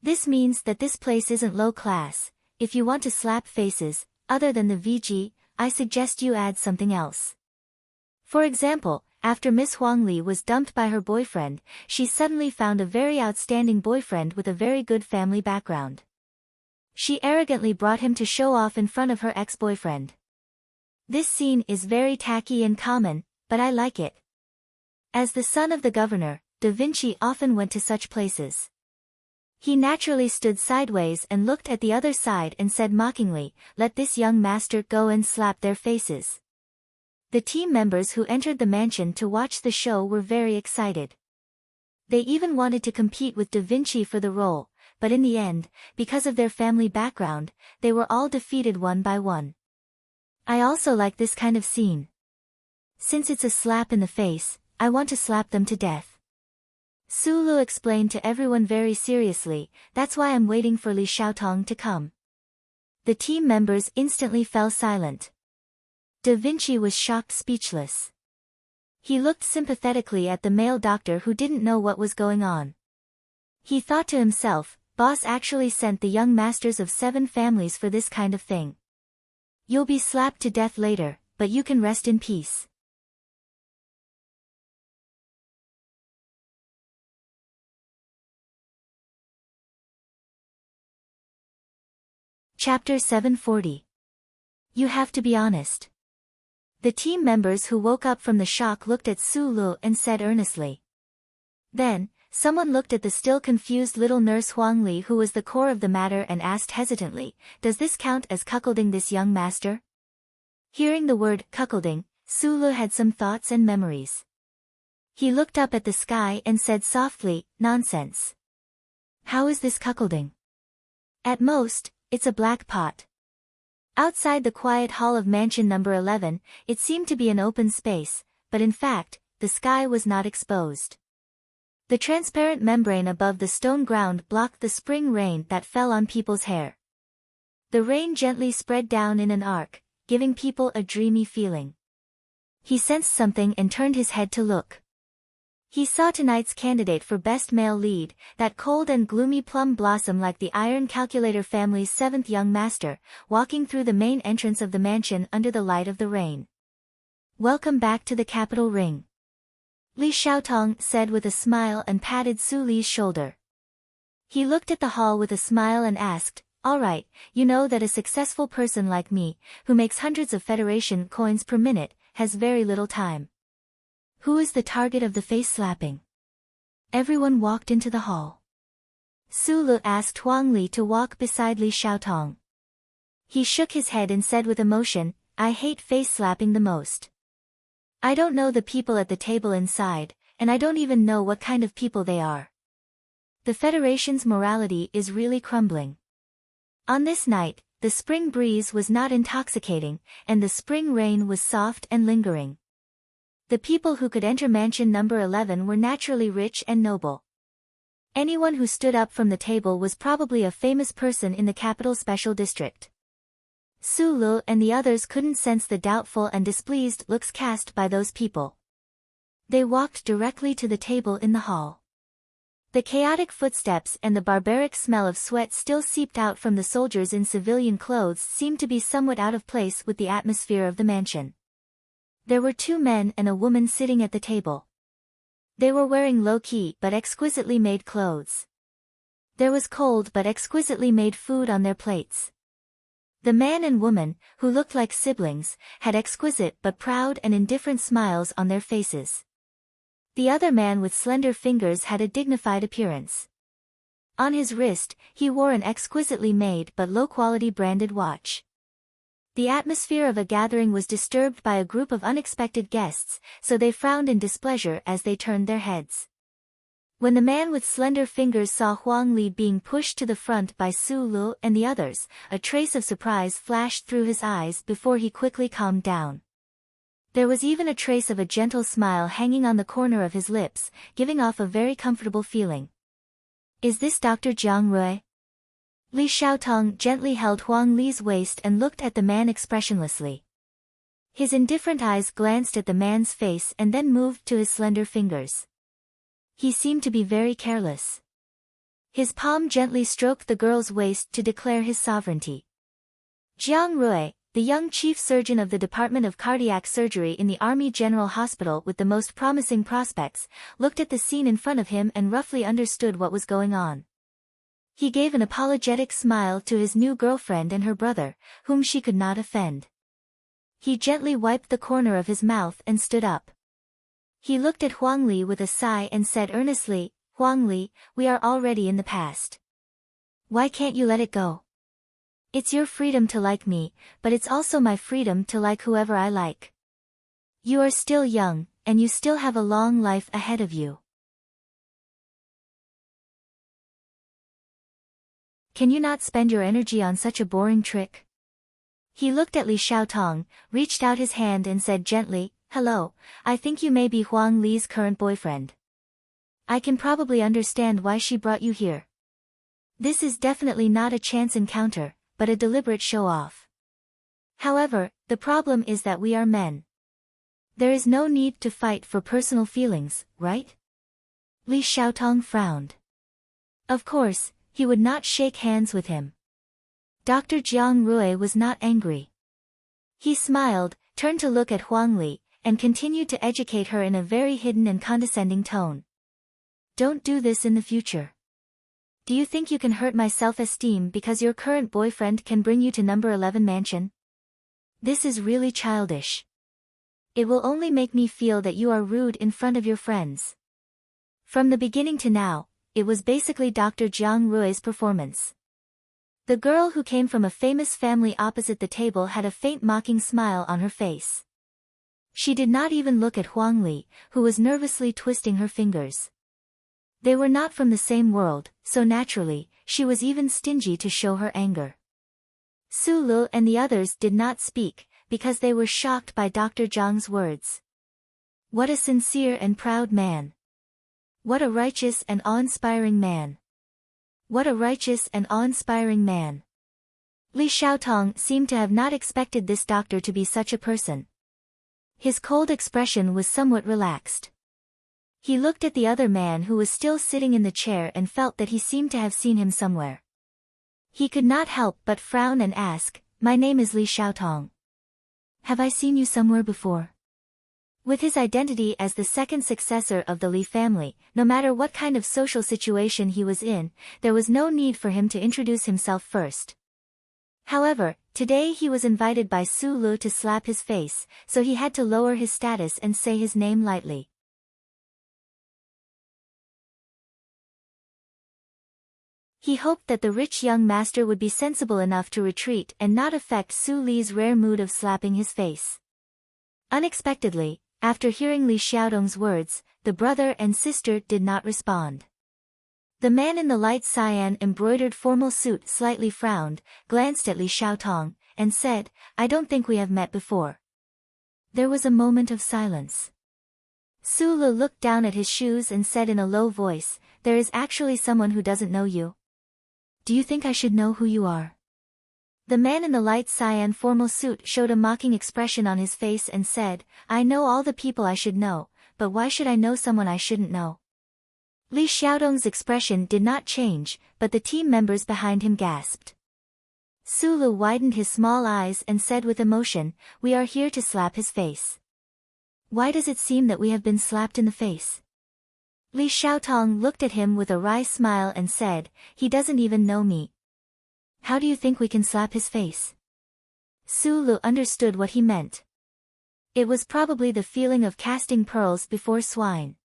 This means that this place isn't low class. If you want to slap faces, other than the VG, I suggest you add something else. For example, after Miss Huang Li was dumped by her boyfriend, she suddenly found a very outstanding boyfriend with a very good family background. She arrogantly brought him to show off in front of her ex-boyfriend. This scene is very tacky and common, but I like it. As the son of the governor, Da Vinci often went to such places. He naturally stood sideways and looked at the other side and said mockingly, let this young master go and slap their faces. The team members who entered the mansion to watch the show were very excited. They even wanted to compete with Da Vinci for the role, but in the end, because of their family background, they were all defeated one by one. I also like this kind of scene. Since it's a slap in the face, I want to slap them to death. Sulu explained to everyone very seriously, that's why I'm waiting for Li Xiaotong to come. The team members instantly fell silent. Da Vinci was shocked speechless. He looked sympathetically at the male doctor who didn't know what was going on. He thought to himself, boss actually sent the young masters of 7 families for this kind of thing. You'll be slapped to death later, but you can rest in peace. Chapter 740. You have to be honest. The team members who woke up from the shock looked at Sulu and said earnestly. Then, someone looked at the still confused little nurse Huang Li who was the core of the matter and asked hesitantly, does this count as cuckolding this young master? Hearing the word cuckolding, Sulu had some thoughts and memories. He looked up at the sky and said softly, nonsense. How is this cuckolding? At most, it's a black pot. Outside the quiet hall of mansion number 11, it seemed to be an open space, but in fact, the sky was not exposed. The transparent membrane above the stone ground blocked the spring rain that fell on people's hair. The rain gently spread down in an arc, giving people a dreamy feeling. He sensed something and turned his head to look. He saw tonight's candidate for best male lead, that cold and gloomy plum blossom like the iron calculator family's 7th young master, walking through the main entrance of the mansion under the light of the rain. Welcome back to the capital ring. Li Xiaotong said with a smile and patted Su Li's shoulder. He looked at the hall with a smile and asked, all right, you know that a successful person like me, who makes hundreds of Federation coins per minute, has very little time. Who is the target of the face slapping? Everyone walked into the hall. Sulu asked Huang Li to walk beside Li Xiaotong. He shook his head and said with emotion, I hate face slapping the most. I don't know the people at the table inside, and I don't even know what kind of people they are. The Federation's morality is really crumbling. On this night, the spring breeze was not intoxicating, and the spring rain was soft and lingering. The people who could enter mansion number 11 were naturally rich and noble. Anyone who stood up from the table was probably a famous person in the capital special district. Sulu and the others couldn't sense the doubtful and displeased looks cast by those people. They walked directly to the table in the hall. The chaotic footsteps and the barbaric smell of sweat still seeped out from the soldiers in civilian clothes seemed to be somewhat out of place with the atmosphere of the mansion. There were 2 men and a woman sitting at the table. They were wearing low-key but exquisitely made clothes. There was cold but exquisitely made food on their plates. The man and woman, who looked like siblings, had exquisite but proud and indifferent smiles on their faces. The other man with slender fingers had a dignified appearance. On his wrist, he wore an exquisitely made but low-quality branded watch. The atmosphere of a gathering was disturbed by a group of unexpected guests, so they frowned in displeasure as they turned their heads. When the man with slender fingers saw Huang Li being pushed to the front by Su Lu and the others, a trace of surprise flashed through his eyes before he quickly calmed down. There was even a trace of a gentle smile hanging on the corner of his lips, giving off a very comfortable feeling. Is this Dr. Jiang Rui? Li Xiaotong gently held Huang Li's waist and looked at the man expressionlessly. His indifferent eyes glanced at the man's face and then moved to his slender fingers. He seemed to be very careless. His palm gently stroked the girl's waist to declare his sovereignty. Jiang Rui, the young chief surgeon of the Department of Cardiac Surgery in the Army General Hospital with the most promising prospects, looked at the scene in front of him and roughly understood what was going on. He gave an apologetic smile to his new girlfriend and her brother, whom she could not offend. He gently wiped the corner of his mouth and stood up. He looked at Huang Li with a sigh and said earnestly, Huang Li, we are already in the past. Why can't you let it go? It's your freedom to like me, but it's also my freedom to like whoever I like. You are still young, and you still have a long life ahead of you. Can you not spend your energy on such a boring trick? He looked at Li Xiaotong, reached out his hand and said gently, Hello, I think you may be Huang Li's current boyfriend. I can probably understand why she brought you here. This is definitely not a chance encounter, but a deliberate show-off. However, the problem is that we are men. There is no need to fight for personal feelings, right? Li Xiaotong frowned. Of course, he would not shake hands with him. Dr. Jiang Rui was not angry. He smiled, turned to look at Huang Li, and continued to educate her in a very hidden and condescending tone. Don't do this in the future. Do you think you can hurt my self-esteem because your current boyfriend can bring you to number 11 mansion? This is really childish. It will only make me feel that you are rude in front of your friends. From the beginning to now, it was basically Dr. Jiang Rui's performance. The girl who came from a famous family opposite the table had a faint mocking smile on her face. She did not even look at Huang Li, who was nervously twisting her fingers. They were not from the same world, so naturally, she was even stingy to show her anger. Su Lu and the others did not speak, because they were shocked by Dr. Jiang's words. What a sincere and proud man. What a righteous and awe-inspiring man. What a righteous and awe-inspiring man. Li Xiaotong seemed to have not expected this doctor to be such a person. His cold expression was somewhat relaxed. He looked at the other man who was still sitting in the chair and felt that he seemed to have seen him somewhere. He could not help but frown and ask, My name is Li Xiaotong. Have I seen you somewhere before? With his identity as the second successor of the Li family, no matter what kind of social situation he was in, there was no need for him to introduce himself first. However, today he was invited by Su Lu to slap his face, so he had to lower his status and say his name lightly. He hoped that the rich young master would be sensible enough to retreat and not affect Su Li's rare mood of slapping his face. Unexpectedly, after hearing Li Xiaotong's words, the brother and sister did not respond. The man in the light cyan embroidered formal suit slightly frowned, glanced at Li Xiaotong, and said, I don't think we have met before. There was a moment of silence. Su Lu looked down at his shoes and said in a low voice, There is actually someone who doesn't know you. Do you think I should know who you are? The man in the light cyan formal suit showed a mocking expression on his face and said, I know all the people I should know, but why should I know someone I shouldn't know? Li Xiaotong's expression did not change, but the team members behind him gasped. Su Lu widened his small eyes and said with emotion, We are here to slap his face. Why does it seem that we have been slapped in the face? Li Xiaotong looked at him with a wry smile and said, He doesn't even know me. How do you think we can slap his face? Su Lu understood what he meant. It was probably the feeling of casting pearls before swine.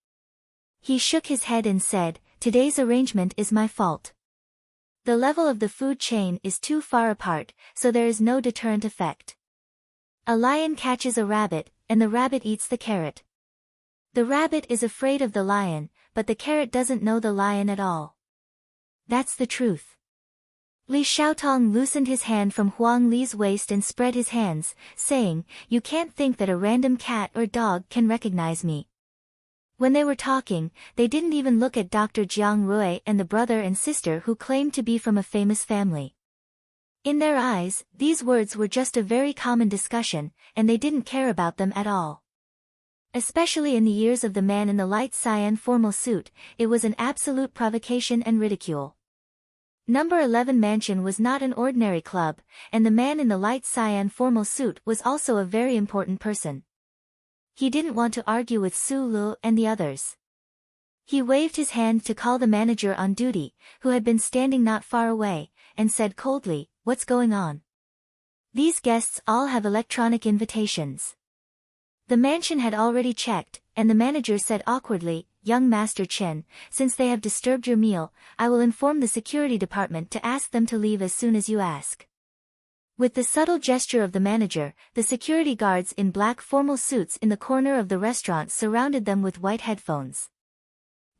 He shook his head and said, Today's arrangement is my fault. The level of the food chain is too far apart, so there is no deterrent effect. A lion catches a rabbit, and the rabbit eats the carrot. The rabbit is afraid of the lion, but the carrot doesn't know the lion at all. That's the truth. Li Xiaotong loosened his hand from Huang Li's waist and spread his hands, saying, "You can't think that a random cat or dog can recognize me." When they were talking, they didn't even look at Dr. Jiang Rui and the brother and sister who claimed to be from a famous family. In their eyes, these words were just a very common discussion, and they didn't care about them at all. Especially in the ears of the man in the light cyan formal suit, it was an absolute provocation and ridicule. Number 11 Mansion was not an ordinary club, and the man in the light cyan formal suit was also a very important person. He didn't want to argue with Su Lu and the others. He waved his hand to call the manager on duty, who had been standing not far away, and said coldly, "What's going on? These guests all have electronic invitations." The mansion had already checked, and the manager said awkwardly, "Young Master Chen, since they have disturbed your meal, I will inform the security department to ask them to leave as soon as you ask." With the subtle gesture of the manager, the security guards in black formal suits in the corner of the restaurant surrounded them with white headphones.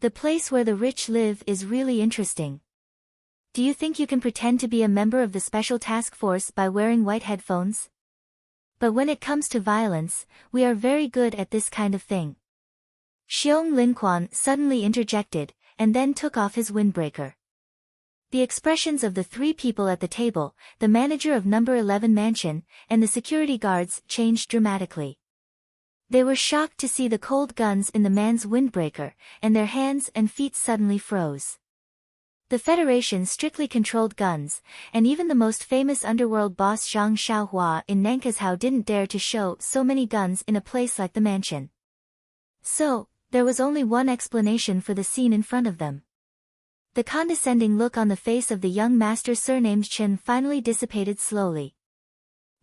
"The place where the rich live is really interesting. Do you think you can pretend to be a member of the special task force by wearing white headphones? But when it comes to violence, we are very good at this kind of thing." Xiong Linquan suddenly interjected, and then took off his windbreaker. The expressions of the three people at the table, the manager of number 11 Mansion, and the security guards, changed dramatically. They were shocked to see the cold guns in the man's windbreaker, and their hands and feet suddenly froze. The Federation strictly controlled guns, and even the most famous underworld boss Zhang Xiaohua in Nankazhou didn't dare to show so many guns in a place like the mansion. So, there was only one explanation for the scene in front of them. The condescending look on the face of the young master surnamed Chen finally dissipated slowly.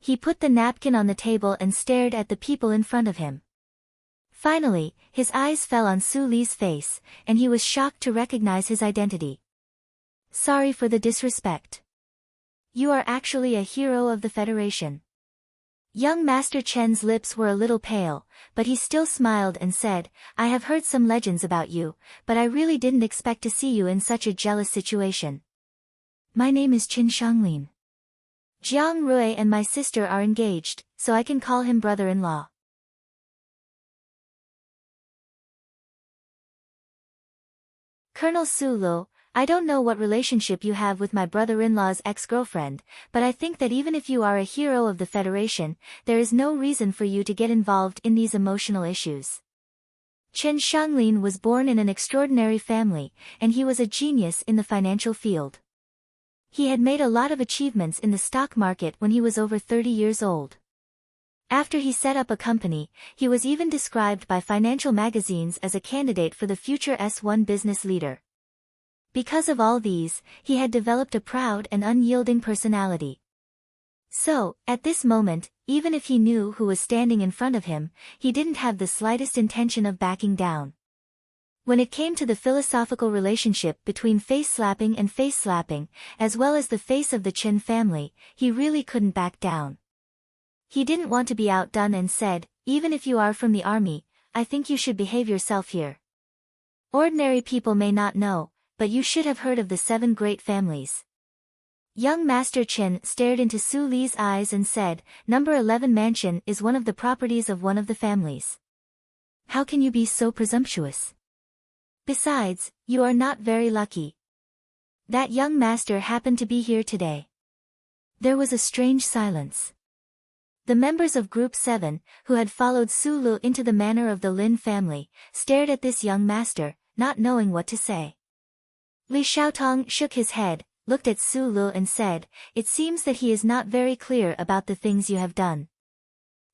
He put the napkin on the table and stared at the people in front of him. Finally, his eyes fell on Su Li's face, and he was shocked to recognize his identity. "Sorry for the disrespect. You are actually a hero of the Federation." Young Master Chen's lips were a little pale, but he still smiled and said, "I have heard some legends about you, but I really didn't expect to see you in such a jealous situation. My name is Qin Shanglin. Jiang Rui and my sister are engaged, so I can call him brother-in-law." Colonel Su Lu, "I don't know what relationship you have with my brother-in-law's ex-girlfriend, but I think that even if you are a hero of the Federation, there is no reason for you to get involved in these emotional issues." Chen Shanglin was born in an extraordinary family, and he was a genius in the financial field. He had made a lot of achievements in the stock market when he was over 30 years old. After he set up a company, he was even described by financial magazines as a candidate for the future S1 business leader. Because of all these, he had developed a proud and unyielding personality. So, at this moment, even if he knew who was standing in front of him, he didn't have the slightest intention of backing down. When it came to the philosophical relationship between face-slapping and face-slapping, as well as the face of the Chen family, he really couldn't back down. He didn't want to be outdone and said, "Even if you are from the army, I think you should behave yourself here. Ordinary people may not know, but you should have heard of the 7 great families." Young Master Chen stared into Su Li's eyes and said, "Number 11 Mansion is one of the properties of one of the families. How can you be so presumptuous? Besides, you are not very lucky. That young master happened to be here today." There was a strange silence. The members of Group 7, who had followed Su Lu into the manor of the Lin family, stared at this young master, not knowing what to say. Li Xiaotong shook his head, looked at Su Lu and said, "It seems that he is not very clear about the things you have done."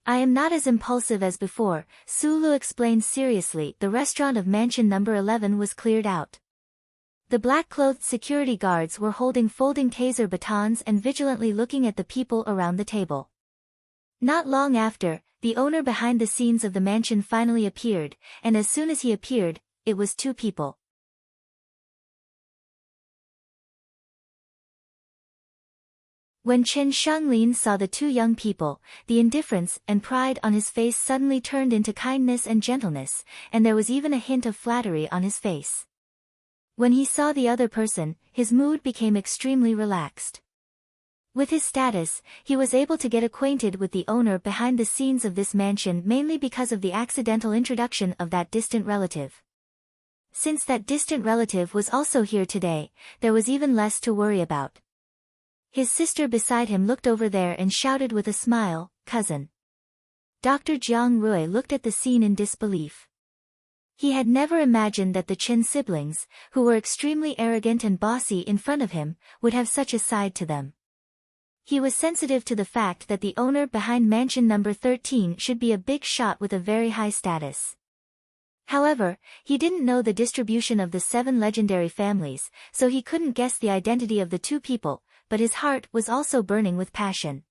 "I am not as impulsive as before," Su Lu explained seriously. The restaurant of mansion number 11 was cleared out. The black-clothed security guards were holding folding taser batons and vigilantly looking at the people around the table. Not long after, the owner behind the scenes of the mansion finally appeared, and as soon as he appeared, it was 2 people. When Chen Shanglin saw the 2 young people, the indifference and pride on his face suddenly turned into kindness and gentleness, and there was even a hint of flattery on his face. When he saw the other person, his mood became extremely relaxed. With his status, he was able to get acquainted with the owner behind the scenes of this mansion mainly because of the accidental introduction of that distant relative. Since that distant relative was also here today, there was even less to worry about. His sister beside him looked over there and shouted with a smile, "Cousin." Dr. Jiang Rui looked at the scene in disbelief. He had never imagined that the Chen siblings, who were extremely arrogant and bossy in front of him, would have such a side to them. He was sensitive to the fact that the owner behind mansion number 13 should be a big shot with a very high status. However, he didn't know the distribution of the 7 legendary families, so he couldn't guess the identity of the two people, but his heart was also burning with passion.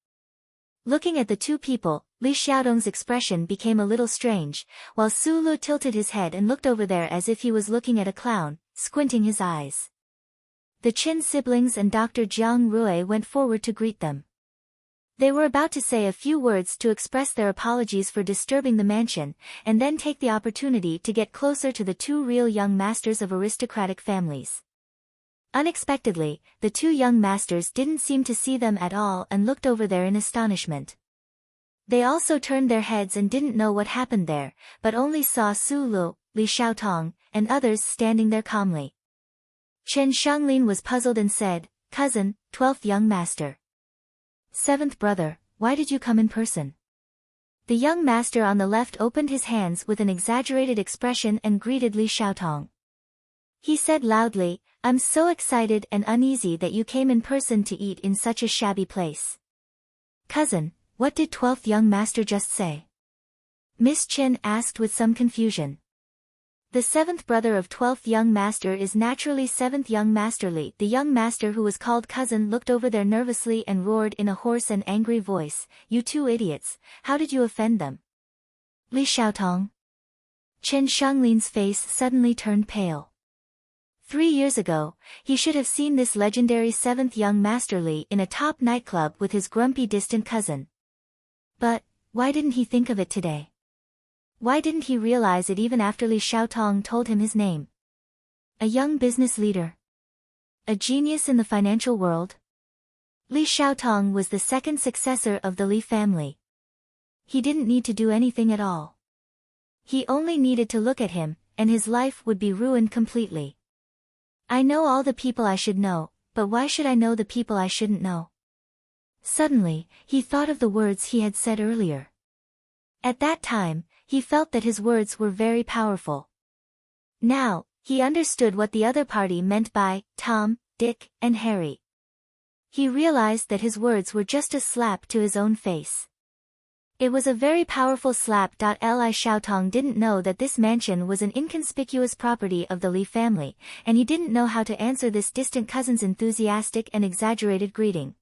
Looking at the two people, Li Xiaodong's expression became a little strange, while Su Lu tilted his head and looked over there as if he was looking at a clown, squinting his eyes. The Qin siblings and Dr. Jiang Rui went forward to greet them. They were about to say a few words to express their apologies for disturbing the mansion, and then take the opportunity to get closer to the two real young masters of aristocratic families. Unexpectedly, the two young masters didn't seem to see them at all and looked over there in astonishment. They also turned their heads and didn't know what happened there, but only saw Su Lu, Li Xiaotong, and others standing there calmly. Chen Shanglin was puzzled and said, "Cousin, 12th young master. 7th brother, why did you come in person?" The young master on the left opened his hands with an exaggerated expression and greeted Li Xiaotong. He said loudly, "I'm so excited and uneasy that you came in person to eat in such a shabby place." "Cousin, what did 12th young master just say?" Miss Chen asked with some confusion. The 7th brother of 12th young master is naturally 7th young master Li. The young master who was called cousin looked over there nervously and roared in a hoarse and angry voice, "You two idiots, how did you offend them?" Li Xiaotong. Chen Shanglin's face suddenly turned pale. 3 years ago, he should have seen this legendary 7th young master Li in a top nightclub with his grumpy distant cousin. But, why didn't he think of it today? Why didn't he realize it even after Li Xiaotong told him his name? A young business leader. A genius in the financial world. Li Xiaotong was the second successor of the Li family. He didn't need to do anything at all. He only needed to look at him, and his life would be ruined completely. "I know all the people I should know, but why should I know the people I shouldn't know?" Suddenly, he thought of the words he had said earlier. At that time, he felt that his words were very powerful. Now, he understood what the other party meant by Tom, Dick, and Harry. He realized that his words were just a slap to his own face. It was a very powerful slap. Li Xiaotong didn't know that this mansion was an inconspicuous property of the Li family, and he didn't know how to answer this distant cousin's enthusiastic and exaggerated greeting.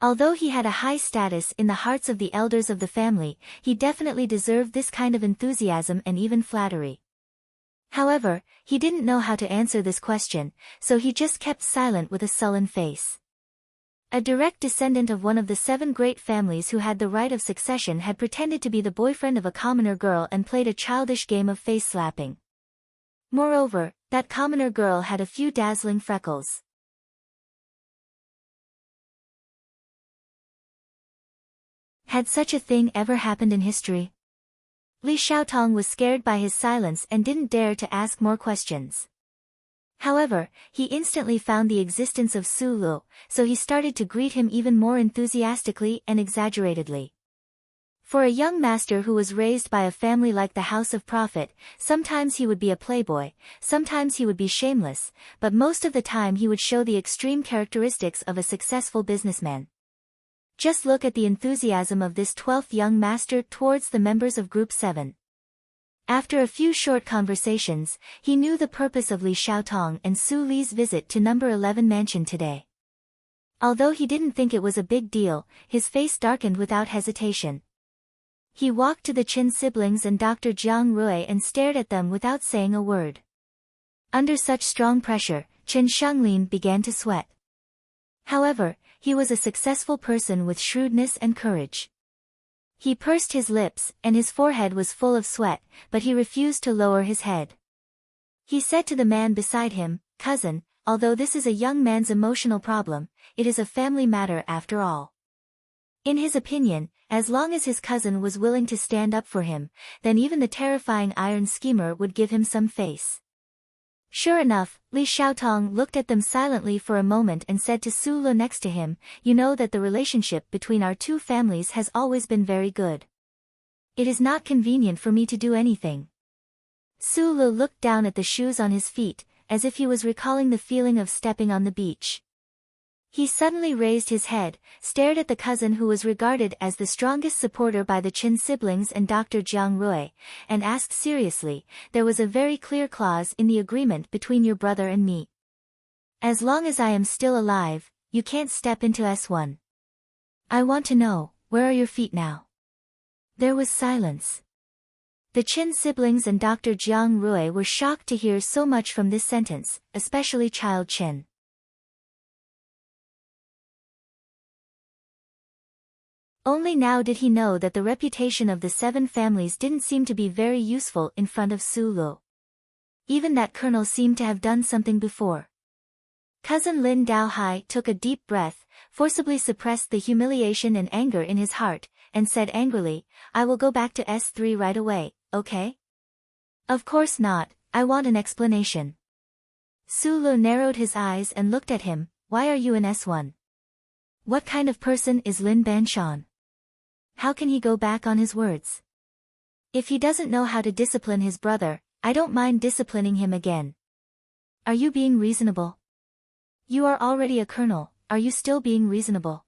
Although he had a high status in the hearts of the elders of the family, he definitely deserved this kind of enthusiasm and even flattery. However, he didn't know how to answer this question, so he just kept silent with a sullen face. A direct descendant of one of the 7 great families who had the right of succession had pretended to be the boyfriend of a commoner girl and played a childish game of face-slapping. Moreover, that commoner girl had a few dazzling freckles. Had such a thing ever happened in history? Li Xiaotong was scared by his silence and didn't dare to ask more questions. However, he instantly found the existence of Su Lu, so he started to greet him even more enthusiastically and exaggeratedly. For a young master who was raised by a family like the House of Prophet, sometimes he would be a playboy, sometimes he would be shameless, but most of the time he would show the extreme characteristics of a successful businessman. Just look at the enthusiasm of this 12th young master towards the members of Group 7. After a few short conversations, he knew the purpose of Li Xiaotong and Su Li's visit to number 11 mansion today. Although he didn't think it was a big deal, his face darkened without hesitation. He walked to the Qin siblings and Dr. Jiang Rui and stared at them without saying a word. Under such strong pressure, Chen Shanglin began to sweat. However, he was a successful person with shrewdness and courage. He pursed his lips, and his forehead was full of sweat, but he refused to lower his head. He said to the man beside him, cousin, although this is a young man's emotional problem, it is a family matter after all. In his opinion, as long as his cousin was willing to stand up for him, then even the terrifying iron schemer would give him some face. Sure enough, Li Xiaotong looked at them silently for a moment and said to Su Lu next to him, "You know that the relationship between our two families has always been very good. It is not convenient for me to do anything." Su Lu looked down at the shoes on his feet, as if he was recalling the feeling of stepping on the beach. He suddenly raised his head, stared at the cousin who was regarded as the strongest supporter by the Qin siblings and Dr. Jiang Rui, and asked seriously, "There was a very clear clause in the agreement between your brother and me. As long as I am still alive, you can't step into S1. I want to know, where are your feet now?" There was silence. The Qin siblings and Dr. Jiang Rui were shocked to hear so much from this sentence, especially Child Qin. Only now did he know that the reputation of the 7 families didn't seem to be very useful in front of Su Lu. Even that colonel seemed to have done something before. Cousin Lin Daohai took a deep breath, forcibly suppressed the humiliation and anger in his heart, and said angrily, "I will go back to S3 right away, okay?" "Of course not, I want an explanation." Su Lu narrowed his eyes and looked at him, "Why are you in S1? What kind of person is Lin Banshan? How can he go back on his words? If he doesn't know how to discipline his brother, I don't mind disciplining him again." "Are you being reasonable? You are already a colonel, are you still being reasonable?"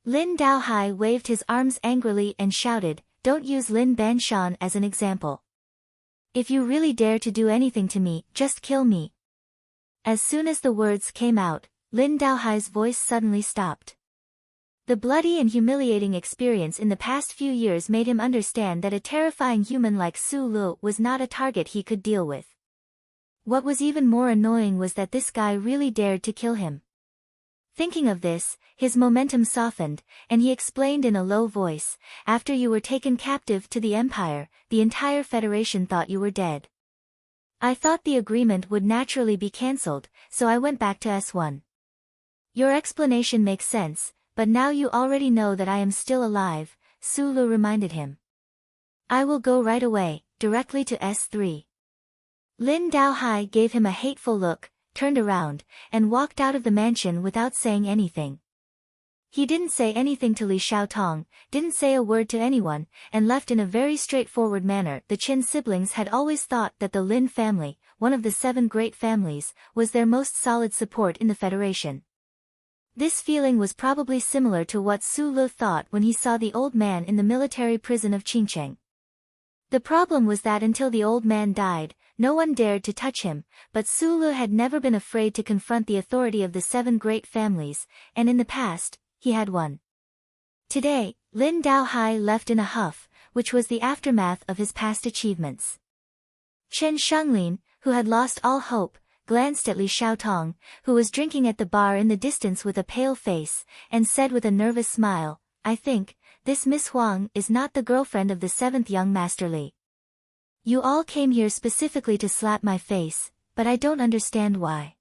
Lin Daohai waved his arms angrily and shouted, "Don't use Lin Banshan as an example. If you really dare to do anything to me, just kill me." As soon as the words came out, Lin Daohai's voice suddenly stopped. The bloody and humiliating experience in the past few years made him understand that a terrifying human like Su Lu was not a target he could deal with. What was even more annoying was that this guy really dared to kill him. Thinking of this, his momentum softened, and he explained in a low voice, "After you were taken captive to the Empire, the entire Federation thought you were dead. I thought the agreement would naturally be cancelled, so I went back to S1. Your explanation makes sense, but now you already know that I am still alive," Su Lu reminded him. "I will go right away, directly to S3. Lin Daohai gave him a hateful look, turned around, and walked out of the mansion without saying anything. He didn't say anything to Li Xiaotong, didn't say a word to anyone, and left in a very straightforward manner. The Qin siblings had always thought that the Lin family, one of the 7 great families, was their most solid support in the Federation. This feeling was probably similar to what Su Lu thought when he saw the old man in the military prison of Qingcheng. The problem was that until the old man died, no one dared to touch him, but Su Lu had never been afraid to confront the authority of the 7 great families, and in the past, he had won. Today, Lin Daohai left in a huff, which was the aftermath of his past achievements. Chen Shanglin, who had lost all hope, glanced at Li Xiaotong, who was drinking at the bar in the distance with a pale face, and said with a nervous smile, "I think, this Miss Huang is not the girlfriend of the 7th young Master Li. You all came here specifically to slap my face, but I don't understand why.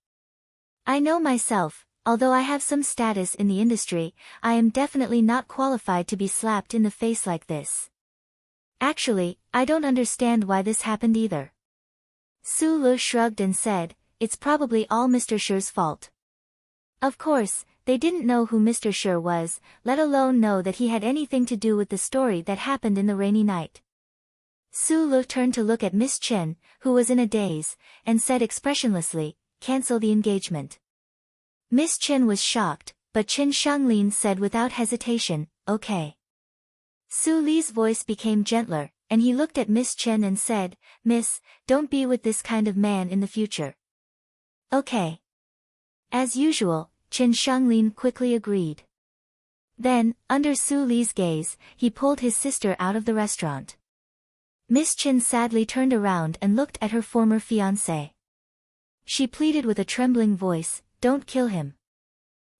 I know myself, although I have some status in the industry, I am definitely not qualified to be slapped in the face like this. Actually, I don't understand why this happened either." Su Lu shrugged and said, "It's probably all Mr. Shi's fault." Of course, they didn't know who Mr. Shi was, let alone know that he had anything to do with the story that happened in the rainy night. Su Lu turned to look at Miss Chen, who was in a daze, and said expressionlessly, "Cancel the engagement." Miss Chen was shocked, but Chen Shanglin said without hesitation, "Okay." Su Li's voice became gentler, and he looked at Miss Chen and said, "Miss, don't be with this kind of man in the future." "Okay." As usual, Chen Shanglin quickly agreed. Then, under Su Li's gaze, he pulled his sister out of the restaurant. Miss Chen sadly turned around and looked at her former fiancé. She pleaded with a trembling voice, "Don't kill him."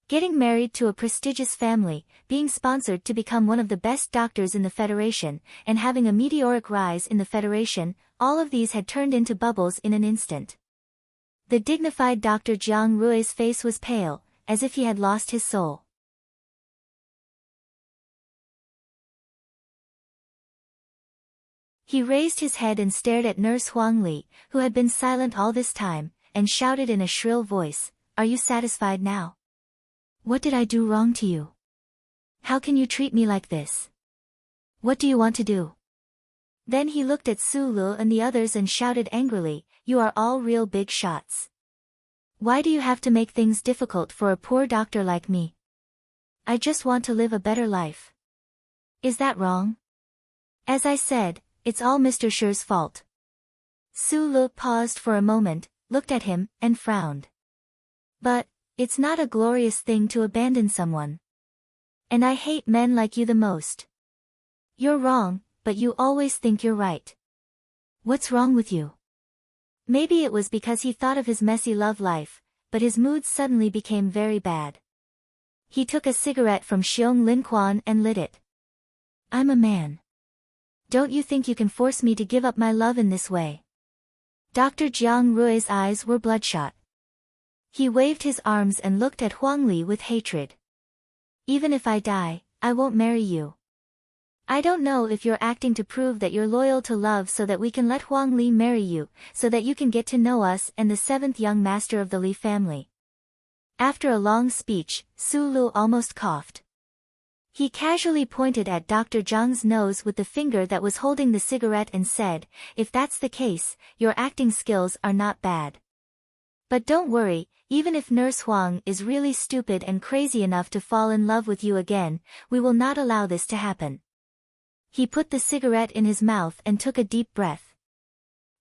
Getting married to a prestigious family, being sponsored to become one of the best doctors in the Federation, and having a meteoric rise in the Federation, all of these had turned into bubbles in an instant. The dignified Dr. Jiang Rui's face was pale, as if he had lost his soul. He raised his head and stared at Nurse Huang Li, who had been silent all this time, and shouted in a shrill voice, "Are you satisfied now? What did I do wrong to you? How can you treat me like this? What do you want to do?" Then he looked at Su Lu and the others and shouted angrily, "You are all real big shots. Why do you have to make things difficult for a poor doctor like me? I just want to live a better life. Is that wrong? As I said, it's all Mr. Shi's fault." Su Lu paused for a moment, looked at him, and frowned. "But, it's not a glorious thing to abandon someone. And I hate men like you the most. You're wrong, but you always think you're right. What's wrong with you?" Maybe it was because he thought of his messy love life, but his mood suddenly became very bad. He took a cigarette from Xiong Lin Quan and lit it. "I'm a man. Don't you think you can force me to give up my love in this way?" Dr. Jiang Rui's eyes were bloodshot. He waved his arms and looked at Huang Li with hatred. "Even if I die, I won't marry you. I don't know if you're acting to prove that you're loyal to love so that we can let Huang Li marry you, so that you can get to know us and the seventh young master of the Li family." After a long speech, Su Lu almost coughed. He casually pointed at Dr. Zhang's nose with the finger that was holding the cigarette and said, "If that's the case, your acting skills are not bad. But don't worry, even if Nurse Huang is really stupid and crazy enough to fall in love with you again, we will not allow this to happen." He put the cigarette in his mouth and took a deep breath.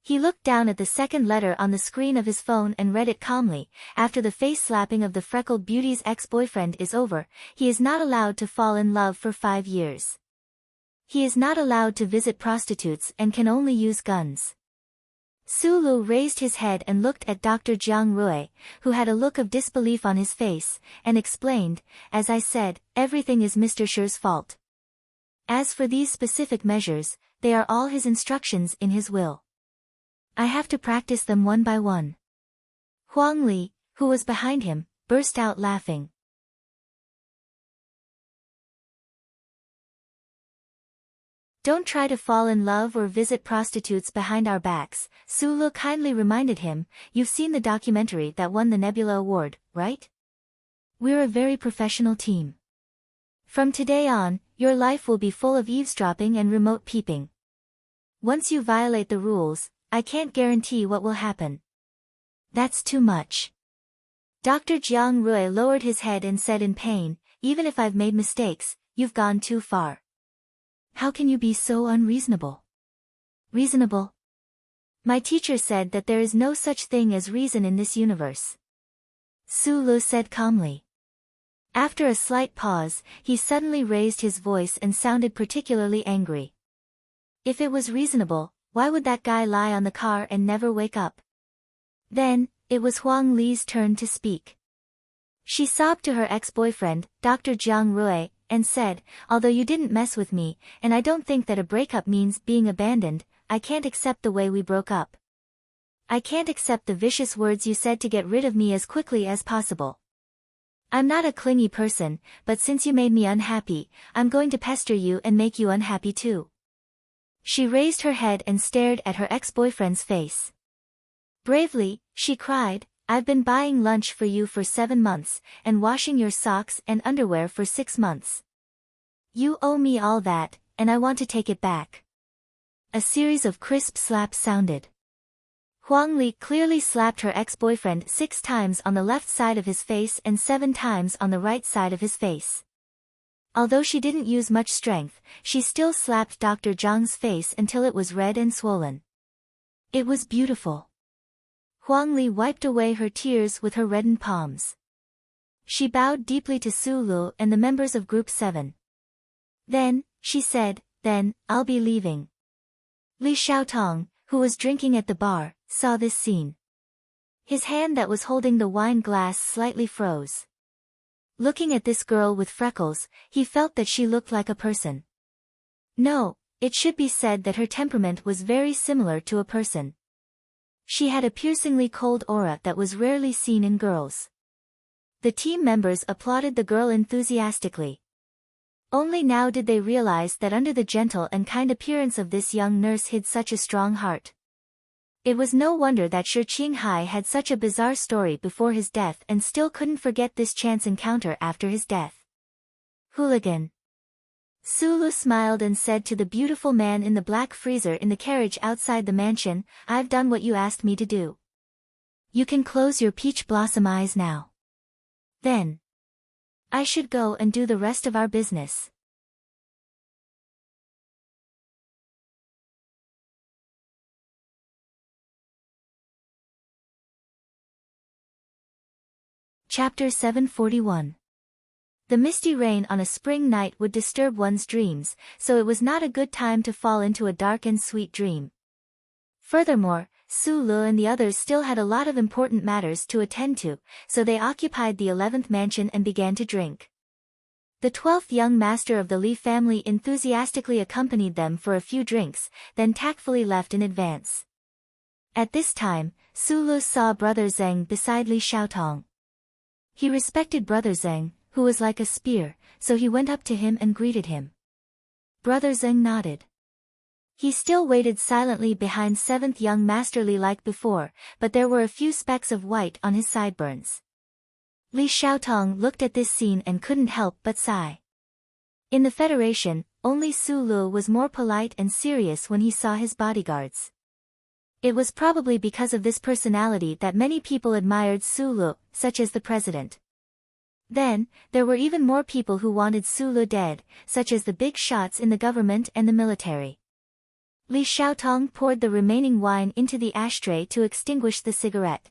He looked down at the second letter on the screen of his phone and read it calmly. After the face slapping of the freckled beauty's ex-boyfriend is over, he is not allowed to fall in love for 5 years. He is not allowed to visit prostitutes and can only use guns. Su Lu raised his head and looked at Dr. Jiang Rui, who had a look of disbelief on his face, and explained, "As I said, everything is Mr. Shi's fault. As for these specific measures, they are all his instructions in his will. I have to practice them one by one." Huang Li, who was behind him, burst out laughing. "Don't try to fall in love or visit prostitutes behind our backs," Su Lu kindly reminded him. "You've seen the documentary that won the Nebula Award, right? We're a very professional team. From today on, your life will be full of eavesdropping and remote peeping. Once you violate the rules, I can't guarantee what will happen." "That's too much." Dr. Jiang Rui lowered his head and said in pain, "Even if I've made mistakes, you've gone too far. How can you be so unreasonable?" "Reasonable? My teacher said that there is no such thing as reason in this universe," Su Lu said calmly. After a slight pause, he suddenly raised his voice and sounded particularly angry. "If it was reasonable, why would that guy lie on the car and never wake up?" Then, it was Huang Li's turn to speak. She sobbed to her ex-boyfriend, Dr. Jiang Rui, and said, "Although you didn't mess with me, and I don't think that a breakup means being abandoned, I can't accept the way we broke up. I can't accept the vicious words you said to get rid of me as quickly as possible. I'm not a clingy person, but since you made me unhappy, I'm going to pester you and make you unhappy too." She raised her head and stared at her ex-boyfriend's face. Bravely, she cried, "I've been buying lunch for you for 7 months, and washing your socks and underwear for 6 months. You owe me all that, and I want to take it back." A series of crisp slaps sounded. Huang Li clearly slapped her ex-boyfriend 6 times on the left side of his face and 7 times on the right side of his face. Although she didn't use much strength, she still slapped Dr. Zhang's face until it was red and swollen. It was beautiful. Huang Li wiped away her tears with her reddened palms. She bowed deeply to Su Lu and the members of Group 7. "Then," she said, "then, I'll be leaving." Li Xiaotong, who was drinking at the bar, saw this scene. His hand that was holding the wine glass slightly froze. Looking at this girl with freckles, he felt that she looked like a person. No, it should be said that her temperament was very similar to a person. She had a piercingly cold aura that was rarely seen in girls. The team members applauded the girl enthusiastically. Only now did they realize that under the gentle and kind appearance of this young nurse hid such a strong heart. It was no wonder that Shi Qinghai had such a bizarre story before his death and still couldn't forget this chance encounter after his death. Hooligan. Sulu smiled and said to the beautiful man in the black freezer in the carriage outside the mansion, "I've done what you asked me to do. You can close your peach blossom eyes now. Then I should go and do the rest of our business." Chapter 741. The misty rain on a spring night would disturb one's dreams, so it was not a good time to fall into a dark and sweet dream. Furthermore, Sulu and the others still had a lot of important matters to attend to, so they occupied the 11th mansion and began to drink. The 12th young master of the Li family enthusiastically accompanied them for a few drinks, then tactfully left in advance. At this time, Sulu saw Brother Zheng beside Li Xiaotong. He respected Brother Zheng, who was like a spear, so he went up to him and greeted him. Brother Zheng nodded. He still waited silently behind 7th young master Li like before, but there were a few specks of white on his sideburns. Li Xiaotong looked at this scene and couldn't help but sigh. In the Federation, only Sulu was more polite and serious when he saw his bodyguards. It was probably because of this personality that many people admired Sulu, such as the president. Then, there were even more people who wanted Sulu dead, such as the big shots in the government and the military. Li Xiaotong poured the remaining wine into the ashtray to extinguish the cigarette.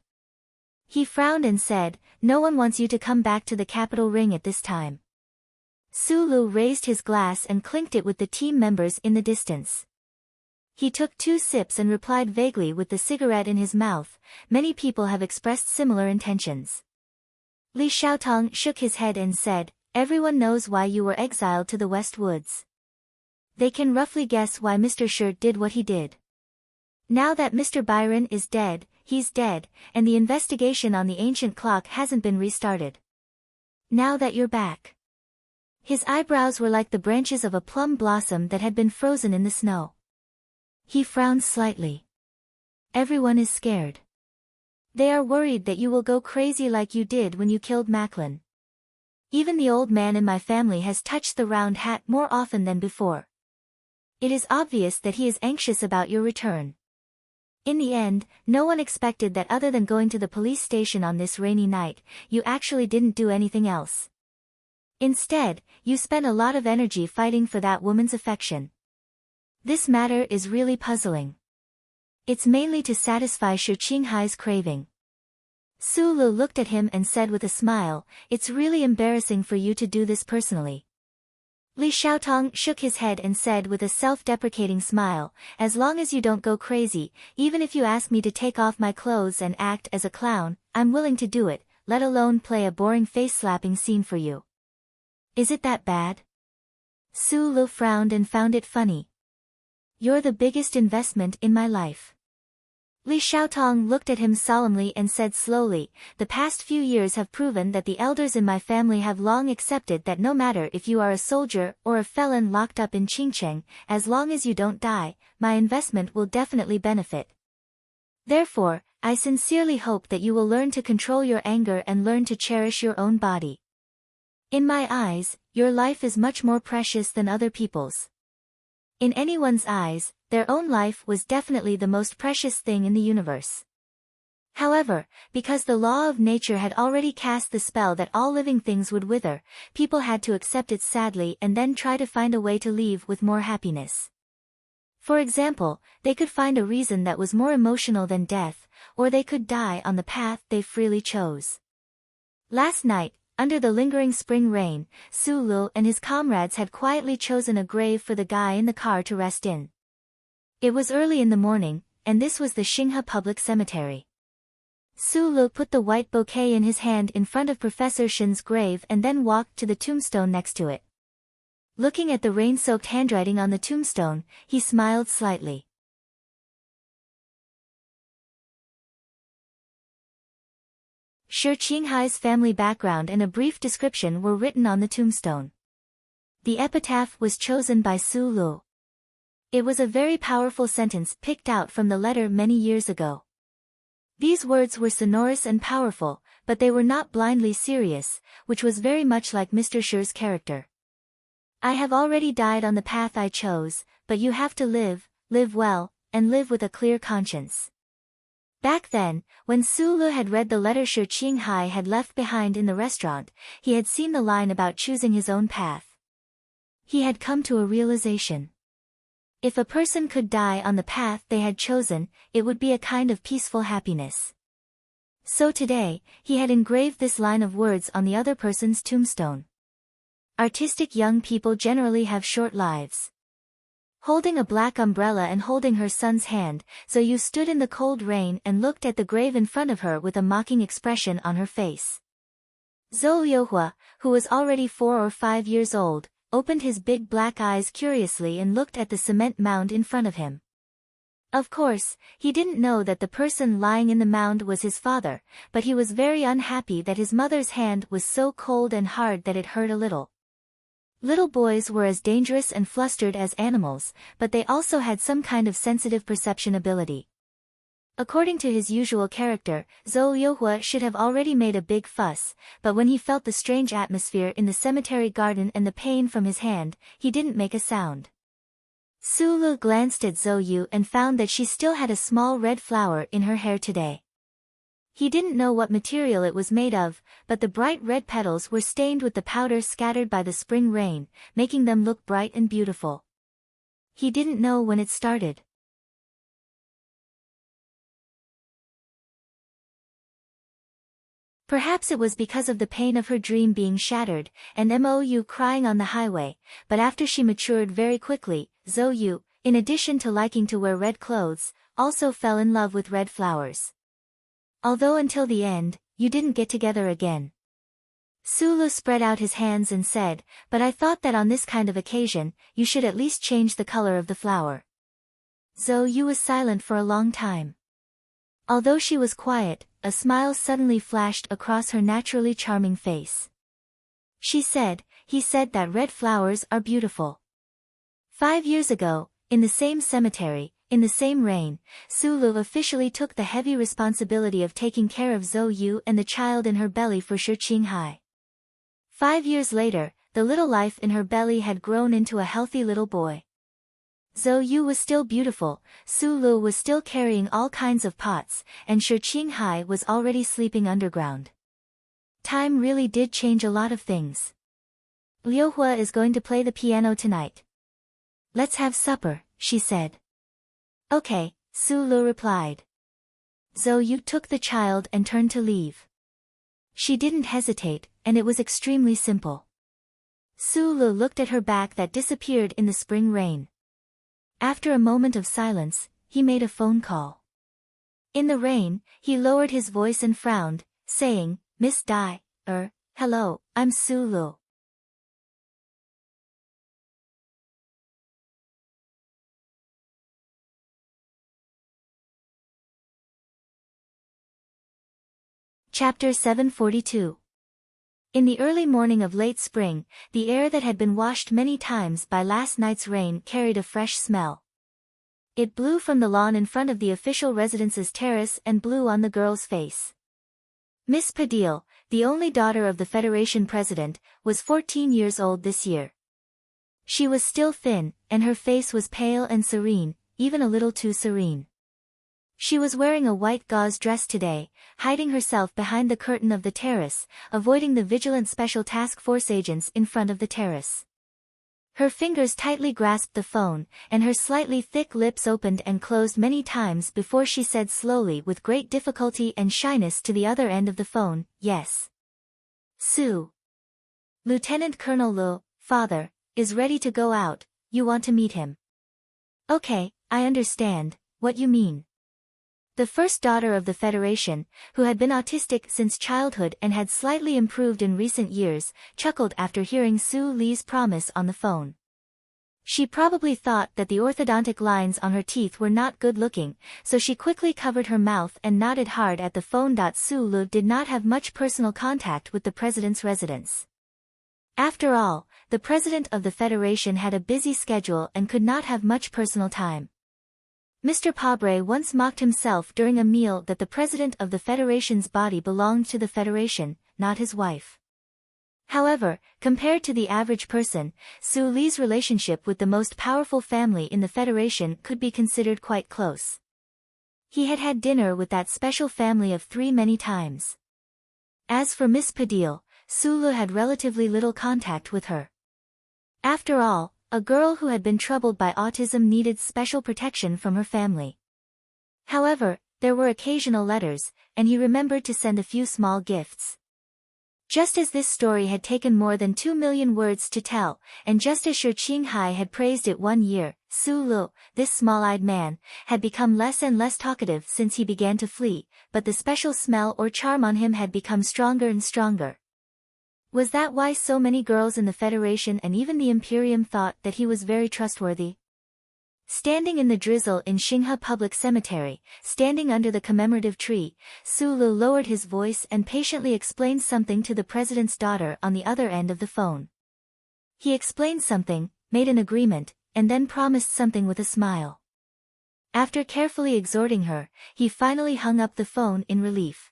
He frowned and said, "No one wants you to come back to the capital ring at this time." Sulu raised his glass and clinked it with the team members in the distance. He took 2 sips and replied vaguely with the cigarette in his mouth, "Many people have expressed similar intentions." Li Xiaotong shook his head and said, "Everyone knows why you were exiled to the West Woods. They can roughly guess why Mr. Shi did what he did. Now that Mr. Byron is dead, he's dead, and the investigation on the ancient clock hasn't been restarted. Now that you're back." His eyebrows were like the branches of a plum blossom that had been frozen in the snow. He frowned slightly. "Everyone is scared. They are worried that you will go crazy like you did when you killed Macklin. Even the old man in my family has touched the round hat more often than before. It is obvious that he is anxious about your return. In the end, no one expected that other than going to the police station on this rainy night, you actually didn't do anything else. Instead, you spent a lot of energy fighting for that woman's affection. This matter is really puzzling. It's mainly to satisfy Shi Qinghai's craving." Sulu looked at him and said with a smile, "It's really embarrassing for you to do this personally." Li Xiaotong shook his head and said with a self-deprecating smile, "As long as you don't go crazy, even if you ask me to take off my clothes and act as a clown, I'm willing to do it, let alone play a boring face-slapping scene for you. Is it that bad?" Sulu frowned and found it funny. "You're the biggest investment in my life." Li Xiaotong looked at him solemnly and said slowly, "The past few years have proven that the elders in my family have long accepted that no matter if you are a soldier or a felon locked up in Qingcheng, as long as you don't die, my investment will definitely benefit. Therefore, I sincerely hope that you will learn to control your anger and learn to cherish your own body. In my eyes, your life is much more precious than other people's." In anyone's eyes, their own life was definitely the most precious thing in the universe. However, because the law of nature had already cast the spell that all living things would wither, people had to accept it sadly and then try to find a way to leave with more happiness. For example, they could find a reason that was more emotional than death, or they could die on the path they freely chose. Last night, under the lingering spring rain, Sulu and his comrades had quietly chosen a grave for the guy in the car to rest in. It was early in the morning, and this was the Xinghe Public Cemetery. Sulu put the white bouquet in his hand in front of Professor Shin's grave and then walked to the tombstone next to it. Looking at the rain-soaked handwriting on the tombstone, he smiled slightly. Shi Qinghai's family background and a brief description were written on the tombstone. The epitaph was chosen by Su Lu. It was a very powerful sentence picked out from the letter many years ago. These words were sonorous and powerful, but they were not blindly serious, which was very much like Mr. Shi's character. I have already died on the path I chose, but you have to live well, and live with a clear conscience. Back then, when Su Lu had read the letter Shi Qinghai had left behind in the restaurant, he had seen the line about choosing his own path. He had come to a realization. If a person could die on the path they had chosen, it would be a kind of peaceful happiness. So today, he had engraved this line of words on the other person's tombstone. Artistic young people generally have short lives. Holding a black umbrella and holding her son's hand, Zhou stood in the cold rain and looked at the grave in front of her with a mocking expression on her face. Zhou Liuhua, who was already 4 or 5 years old, opened his big black eyes curiously and looked at the cement mound in front of him. Of course, he didn't know that the person lying in the mound was his father, but he was very unhappy that his mother's hand was so cold and hard that it hurt a little. Little boys were as dangerous and flustered as animals, but they also had some kind of sensitive perception ability. According to his usual character, Zhou Liuhua should have already made a big fuss, but when he felt the strange atmosphere in the cemetery garden and the pain from his hand, he didn't make a sound. Su Lu glanced at Zhou Yu and found that she still had a small red flower in her hair today. He didn't know what material it was made of, but the bright red petals were stained with the powder scattered by the spring rain, making them look bright and beautiful. He didn't know when it started. Perhaps it was because of the pain of her dream being shattered, and Mou crying on the highway, but after she matured very quickly, Zhou Yu, in addition to liking to wear red clothes, also fell in love with red flowers. Although until the end, you didn't get together again. Su Lu spread out his hands and said, but I thought that on this kind of occasion, you should at least change the color of the flower. Zhou Yu was silent for a long time. Although she was quiet, a smile suddenly flashed across her naturally charming face. She said, he said that red flowers are beautiful. 5 years ago, in the same cemetery, in the same rain, Su Lu officially took the heavy responsibility of taking care of Zhou Yu and the child in her belly for Shi Qinghai. 5 years later, the little life in her belly had grown into a healthy little boy. Zhou Yu was still beautiful, Su Lu was still carrying all kinds of pots, and Shi Qinghai was already sleeping underground. Time really did change a lot of things. Liuhua is going to play the piano tonight. Let's have supper, she said. Okay, Su Lu replied. Zhou Yu took the child and turned to leave. She didn't hesitate, and it was extremely simple. Su Lu looked at her back that disappeared in the spring rain. After a moment of silence, he made a phone call. In the rain, he lowered his voice and frowned, saying, Miss Dai, hello, I'm Su Lu. Chapter 742. In the early morning of late spring, the air that had been washed many times by last night's rain carried a fresh smell. It blew from the lawn in front of the official residence's terrace and blew on the girl's face. Miss Padil, the only daughter of the Federation president, was 14 years old this year. She was still thin, and her face was pale and serene, even a little too serene. She was wearing a white gauze dress today, hiding herself behind the curtain of the terrace, avoiding the vigilant Special Task Force agents in front of the terrace. Her fingers tightly grasped the phone, and her slightly thick lips opened and closed many times before she said slowly with great difficulty and shyness to the other end of the phone, yes. Su. Lieutenant Colonel Lu, father, is ready to go out, you want to meet him. Okay, I understand, what you mean. The first daughter of the Federation, who had been autistic since childhood and had slightly improved in recent years, chuckled after hearing Su Li's promise on the phone. She probably thought that the orthodontic lines on her teeth were not good looking, so she quickly covered her mouth and nodded hard at the phone. Sulu did not have much personal contact with the president's residence. After all, the president of the Federation had a busy schedule and could not have much personal time. Mr. Pabre once mocked himself during a meal that the president of the Federation's body belonged to the Federation, not his wife. However, compared to the average person, Su Li's relationship with the most powerful family in the Federation could be considered quite close. He had had dinner with that special family of 3 many times. As for Miss Padil, Sulu had relatively little contact with her. After all, a girl who had been troubled by autism needed special protection from her family. However, there were occasional letters, and he remembered to send a few small gifts. Just as this story had taken more than 2 million words to tell, and just as Shi Qinghai had praised it 1 year, Sulu, this small-eyed man, had become less and less talkative since he began to flee, but the special smell or charm on him had become stronger and stronger. Was that why so many girls in the Federation and even the Imperium thought that he was very trustworthy? Standing in the drizzle in Xinghe Public Cemetery, standing under the commemorative tree, Sulu lowered his voice and patiently explained something to the president's daughter on the other end of the phone. He explained something, made an agreement, and then promised something with a smile. After carefully exhorting her, he finally hung up the phone in relief.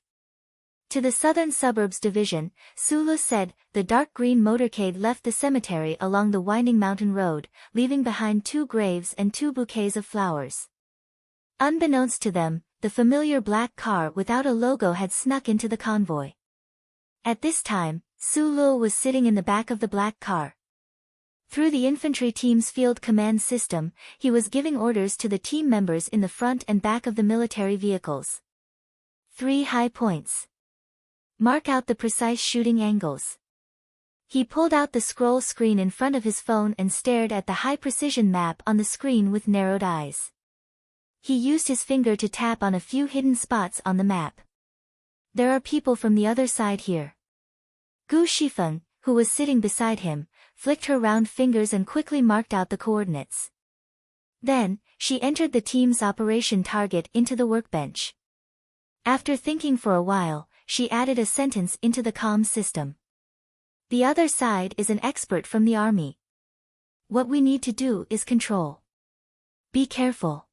To the Southern Suburbs Division, Sulu said, the dark green motorcade left the cemetery along the winding mountain road, leaving behind 2 graves and 2 bouquets of flowers. Unbeknownst to them, the familiar black car without a logo had snuck into the convoy. At this time, Sulu was sitting in the back of the black car. Through the infantry team's field command system, he was giving orders to the team members in the front and back of the military vehicles. 3 high points. Mark out the precise shooting angles. He pulled out the scroll screen in front of his phone and stared at the high-precision map on the screen with narrowed eyes. He used his finger to tap on a few hidden spots on the map. There are people from the other side here. Gu Shifeng, who was sitting beside him, flicked her round fingers and quickly marked out the coordinates. Then, she entered the team's operation target into the workbench. After thinking for a while, she added a sentence into the comm system. The other side is an expert from the army. What we need to do is control. Be careful.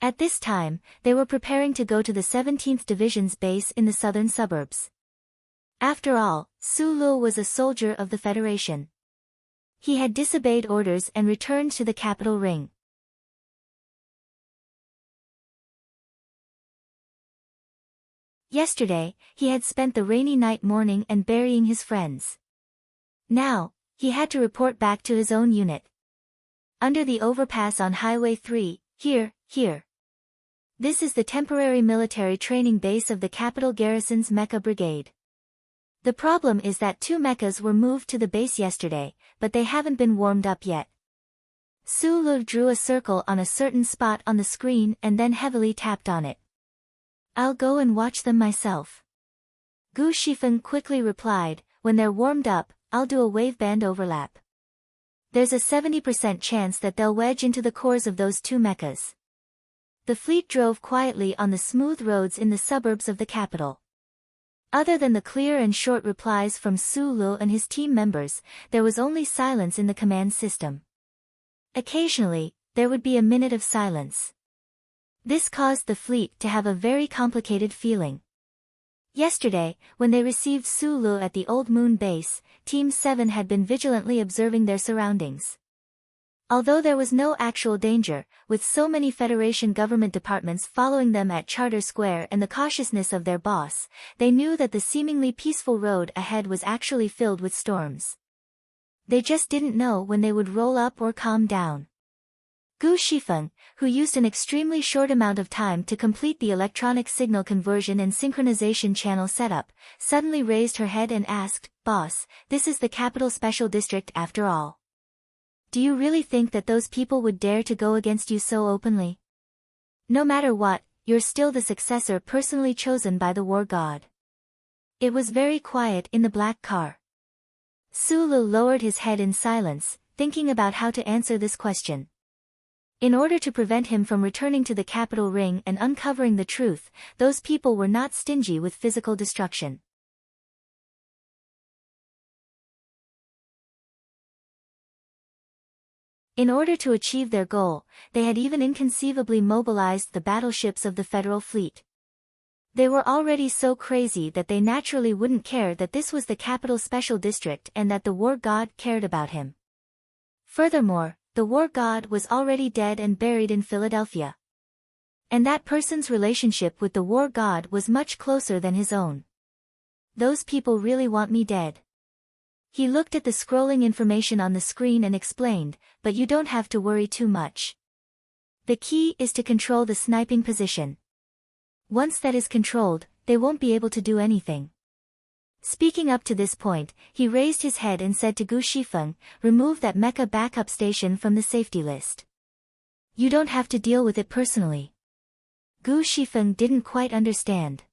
At this time, they were preparing to go to the 17th Division's base in the southern suburbs. After all, Sulu was a soldier of the Federation. He had disobeyed orders and returned to the capital ring. Yesterday, he had spent the rainy night mourning and burying his friends. Now, he had to report back to his own unit. Under the overpass on Highway 3, here. This is the temporary military training base of the capital garrison's mecha brigade. The problem is that 2 mechas were moved to the base yesterday, but they haven't been warmed up yet. Sulu drew a circle on a certain spot on the screen and then heavily tapped on it. I'll go and watch them myself. Gu Shifeng quickly replied, when they're warmed up, I'll do a waveband overlap. There's a 70% chance that they'll wedge into the cores of those 2 mechas. The fleet drove quietly on the smooth roads in the suburbs of the capital. Other than the clear and short replies from Sulu and his team members, there was only silence in the command system. Occasionally, there would be a minute of silence. This caused the fleet to have a very complicated feeling. Yesterday, when they received Sulu at the Old Moon base, Team 7 had been vigilantly observing their surroundings. Although there was no actual danger, with so many Federation government departments following them at Charter Square and the cautiousness of their boss, they knew that the seemingly peaceful road ahead was actually filled with storms. They just didn't know when they would roll up or calm down. Gu Shifeng, who used an extremely short amount of time to complete the electronic signal conversion and synchronization channel setup, suddenly raised her head and asked, "Boss, this is the Capital Special District after all. Do you really think that those people would dare to go against you so openly? No matter what, you're still the successor personally chosen by the war god." It was very quiet in the black car. Sulu lowered his head in silence, thinking about how to answer this question. In order to prevent him from returning to the capital ring and uncovering the truth, those people were not stingy with physical destruction. In order to achieve their goal, they had even inconceivably mobilized the battleships of the Federal Fleet. They were already so crazy that they naturally wouldn't care that this was the capital special district and that the war god cared about him. Furthermore, the war god was already dead and buried in Philadelphia. And that person's relationship with the war god was much closer than his own. Those people really want me dead. He looked at the scrolling information on the screen and explained, but you don't have to worry too much. The key is to control the sniping position. Once that is controlled, they won't be able to do anything. Speaking up to this point, he raised his head and said to Gu Shifeng, remove that mecha backup station from the safety list. You don't have to deal with it personally. Gu Shifeng didn't quite understand.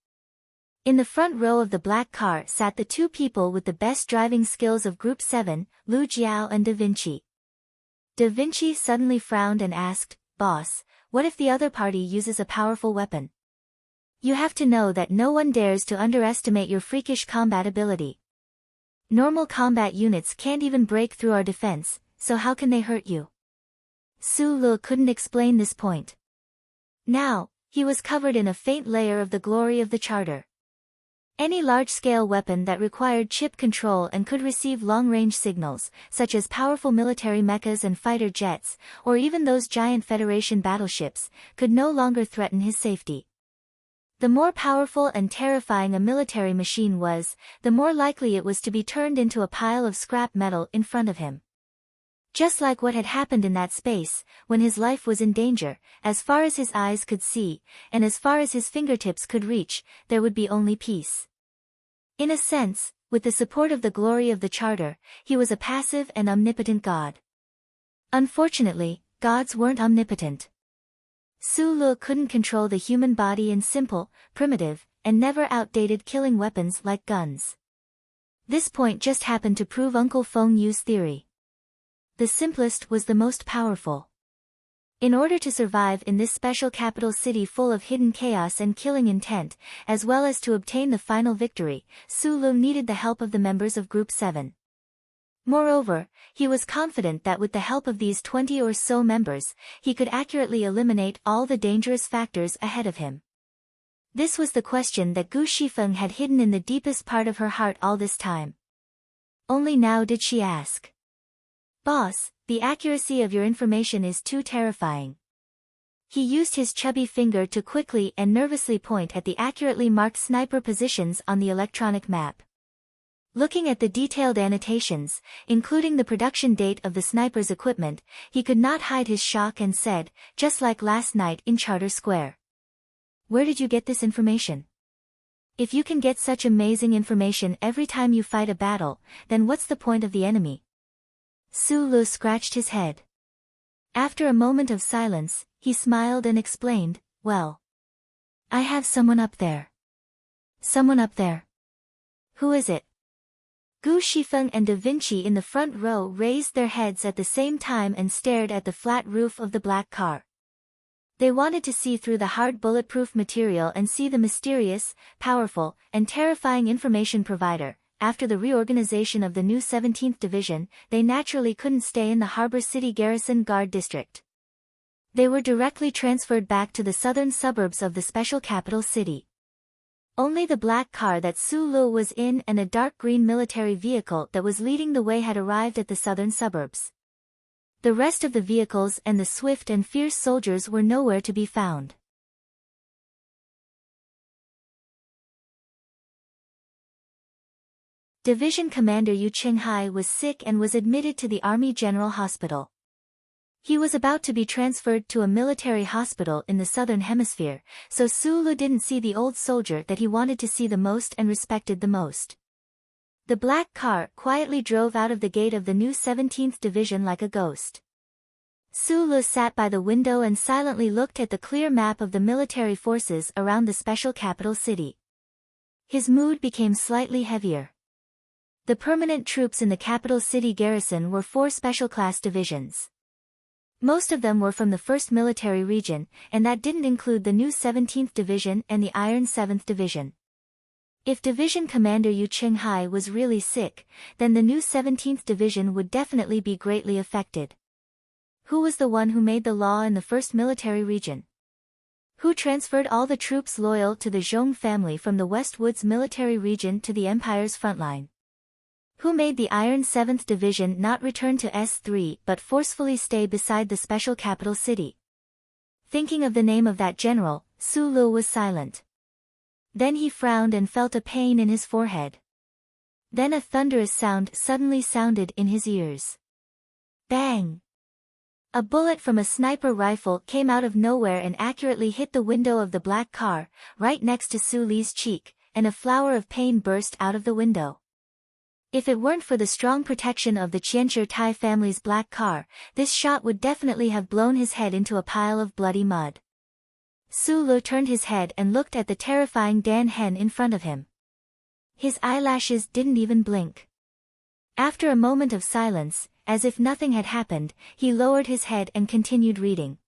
In the front row of the black car sat the two people with the best driving skills of Group 7, Lu Jiao and Da Vinci. Da Vinci suddenly frowned and asked, Boss, what if the other party uses a powerful weapon? You have to know that no one dares to underestimate your freakish combat ability. Normal combat units can't even break through our defense, so how can they hurt you? Su Lu couldn't explain this point. Now, he was covered in a faint layer of the glory of the charter. Any large-scale weapon that required chip control and could receive long-range signals, such as powerful military mechas and fighter jets, or even those giant Federation battleships, could no longer threaten his safety. The more powerful and terrifying a military machine was, the more likely it was to be turned into a pile of scrap metal in front of him. Just like what had happened in that space, when his life was in danger, as far as his eyes could see, and as far as his fingertips could reach, there would be only peace. In a sense, with the support of the glory of the charter, he was a passive and omnipotent god. Unfortunately, gods weren't omnipotent. Su Lu couldn't control the human body in simple, primitive, and never outdated killing weapons like guns. This point just happened to prove Uncle Feng Yu's theory. The simplest was the most powerful. In order to survive in this special capital city full of hidden chaos and killing intent, as well as to obtain the final victory, Su Lu needed the help of the members of Group 7. Moreover, he was confident that with the help of these 20 or so members, he could accurately eliminate all the dangerous factors ahead of him. This was the question that Gu Shifeng had hidden in the deepest part of her heart all this time. Only now did she ask. Boss, the accuracy of your information is too terrifying. He used his chubby finger to quickly and nervously point at the accurately marked sniper positions on the electronic map. Looking at the detailed annotations, including the production date of the sniper's equipment, he could not hide his shock and said, just like last night in Charter Square. Where did you get this information? If you can get such amazing information every time you fight a battle, then what's the point of the enemy? Su Lu scratched his head. After a moment of silence, he smiled and explained, well, I have someone up there. Someone up there. Who is it? Gu Shifeng and Da Vinci in the front row raised their heads at the same time and stared at the flat roof of the black car. They wanted to see through the hard bulletproof material and see the mysterious, powerful, and terrifying information provider. After the reorganization of the new 17th Division, they naturally couldn't stay in the Harbor City Garrison Guard District. They were directly transferred back to the southern suburbs of the special capital city. Only the black car that Su Lu was in and a dark green military vehicle that was leading the way had arrived at the southern suburbs. The rest of the vehicles and the swift and fierce soldiers were nowhere to be found. Division Commander Yu Qinghai was sick and was admitted to the Army General Hospital. He was about to be transferred to a military hospital in the southern hemisphere, so Su Lu didn't see the old soldier that he wanted to see the most and respected the most. The black car quietly drove out of the gate of the new 17th Division like a ghost. Su Lu sat by the window and silently looked at the clear map of the military forces around the special capital city. His mood became slightly heavier. The permanent troops in the capital city garrison were 4 special-class divisions. Most of them were from the 1st Military Region, and that didn't include the new 17th Division and the Iron 7th Division. If Division Commander Yu Qinghai was really sick, then the new 17th Division would definitely be greatly affected. Who was the one who made the law in the 1st Military Region? Who transferred all the troops loyal to the Zhong family from the West Woods Military Region to the Empire's frontline? Who made the Iron 7th Division not return to S3 but forcefully stay beside the special capital city? Thinking of the name of that general, Su Lu was silent. Then he frowned and felt a pain in his forehead. Then a thunderous sound suddenly sounded in his ears. Bang! A bullet from a sniper rifle came out of nowhere and accurately hit the window of the black car, right next to Su Li's cheek, and a flower of pain burst out of the window. If it weren't for the strong protection of the Qianshi Tai family's black car, this shot would definitely have blown his head into a pile of bloody mud. Su Lu turned his head and looked at the terrifying Dan Hen in front of him. His eyelashes didn't even blink. After a moment of silence, as if nothing had happened, he lowered his head and continued reading.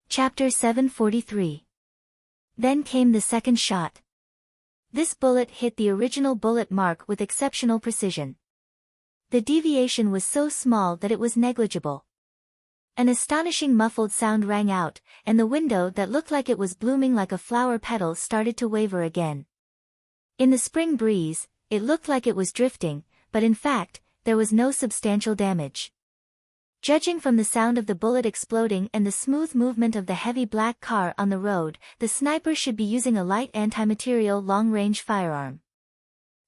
Chapter 743. Then came the second shot. This bullet hit the original bullet mark with exceptional precision. The deviation was so small that it was negligible. An astonishing muffled sound rang out, and the window that looked like it was blooming like a flower petal started to waver again. In the spring breeze, it looked like it was drifting, but in fact, there was no substantial damage. Judging from the sound of the bullet exploding and the smooth movement of the heavy black car on the road, the sniper should be using a light anti-material long-range firearm.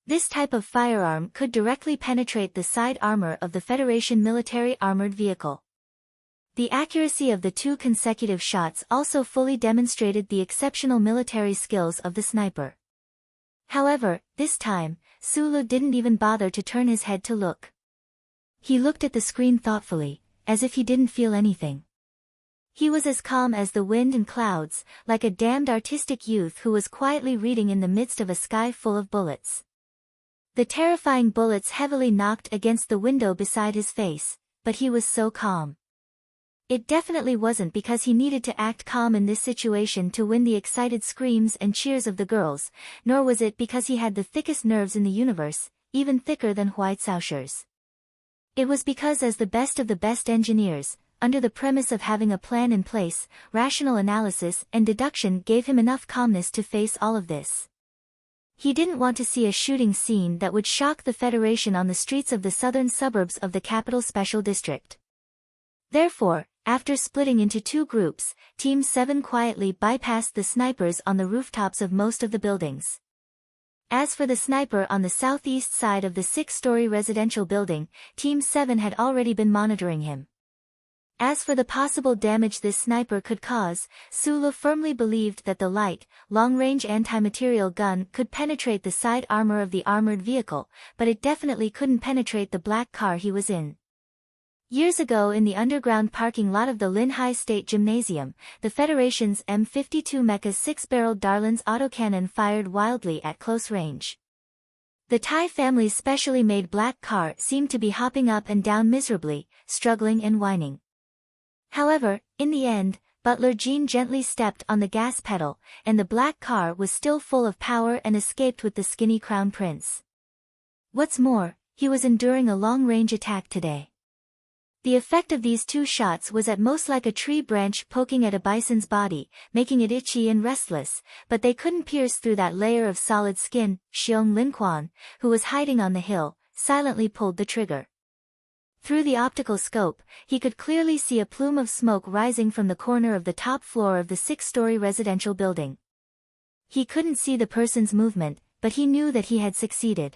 This type of firearm could directly penetrate the side armor of the Federation military armored vehicle. The accuracy of the 2 consecutive shots also fully demonstrated the exceptional military skills of the sniper. However, this time, Su Lu didn't even bother to turn his head to look. He looked at the screen thoughtfully, as if he didn't feel anything. He was as calm as the wind and clouds, like a damned artistic youth who was quietly reading in the midst of a sky full of bullets. The terrifying bullets heavily knocked against the window beside his face, but he was so calm. It definitely wasn't because he needed to act calm in this situation to win the excited screams and cheers of the girls, nor was it because he had the thickest nerves in the universe, even thicker than White Saoshers. It was because as the best of the best engineers, under the premise of having a plan in place, rational analysis and deduction gave him enough calmness to face all of this. He didn't want to see a shooting scene that would shock the Federation on the streets of the southern suburbs of the capital special district. Therefore, after splitting into 2 groups, Team 7 quietly bypassed the snipers on the rooftops of most of the buildings. As for the sniper on the southeast side of the 6-story residential building, Team 7 had already been monitoring him. As for the possible damage this sniper could cause, Su Lu firmly believed that the light, long-range anti-material gun could penetrate the side armor of the armored vehicle, but it definitely couldn't penetrate the black car he was in. Years ago in the underground parking lot of the Linhai State Gymnasium, the Federation's M52 Mecha 6-barreled Darlin's autocannon fired wildly at close range. The Tai family's specially made black car seemed to be hopping up and down miserably, struggling and whining. However, in the end, Butler Jean gently stepped on the gas pedal, and the black car was still full of power and escaped with the skinny crown prince. What's more, he was enduring a long-range attack today. The effect of these 2 shots was at most like a tree branch poking at a bison's body, making it itchy and restless, but they couldn't pierce through that layer of solid skin. Xiong Linquan, who was hiding on the hill, silently pulled the trigger. Through the optical scope, he could clearly see a plume of smoke rising from the corner of the top floor of the 6-story residential building. He couldn't see the person's movement, but he knew that he had succeeded.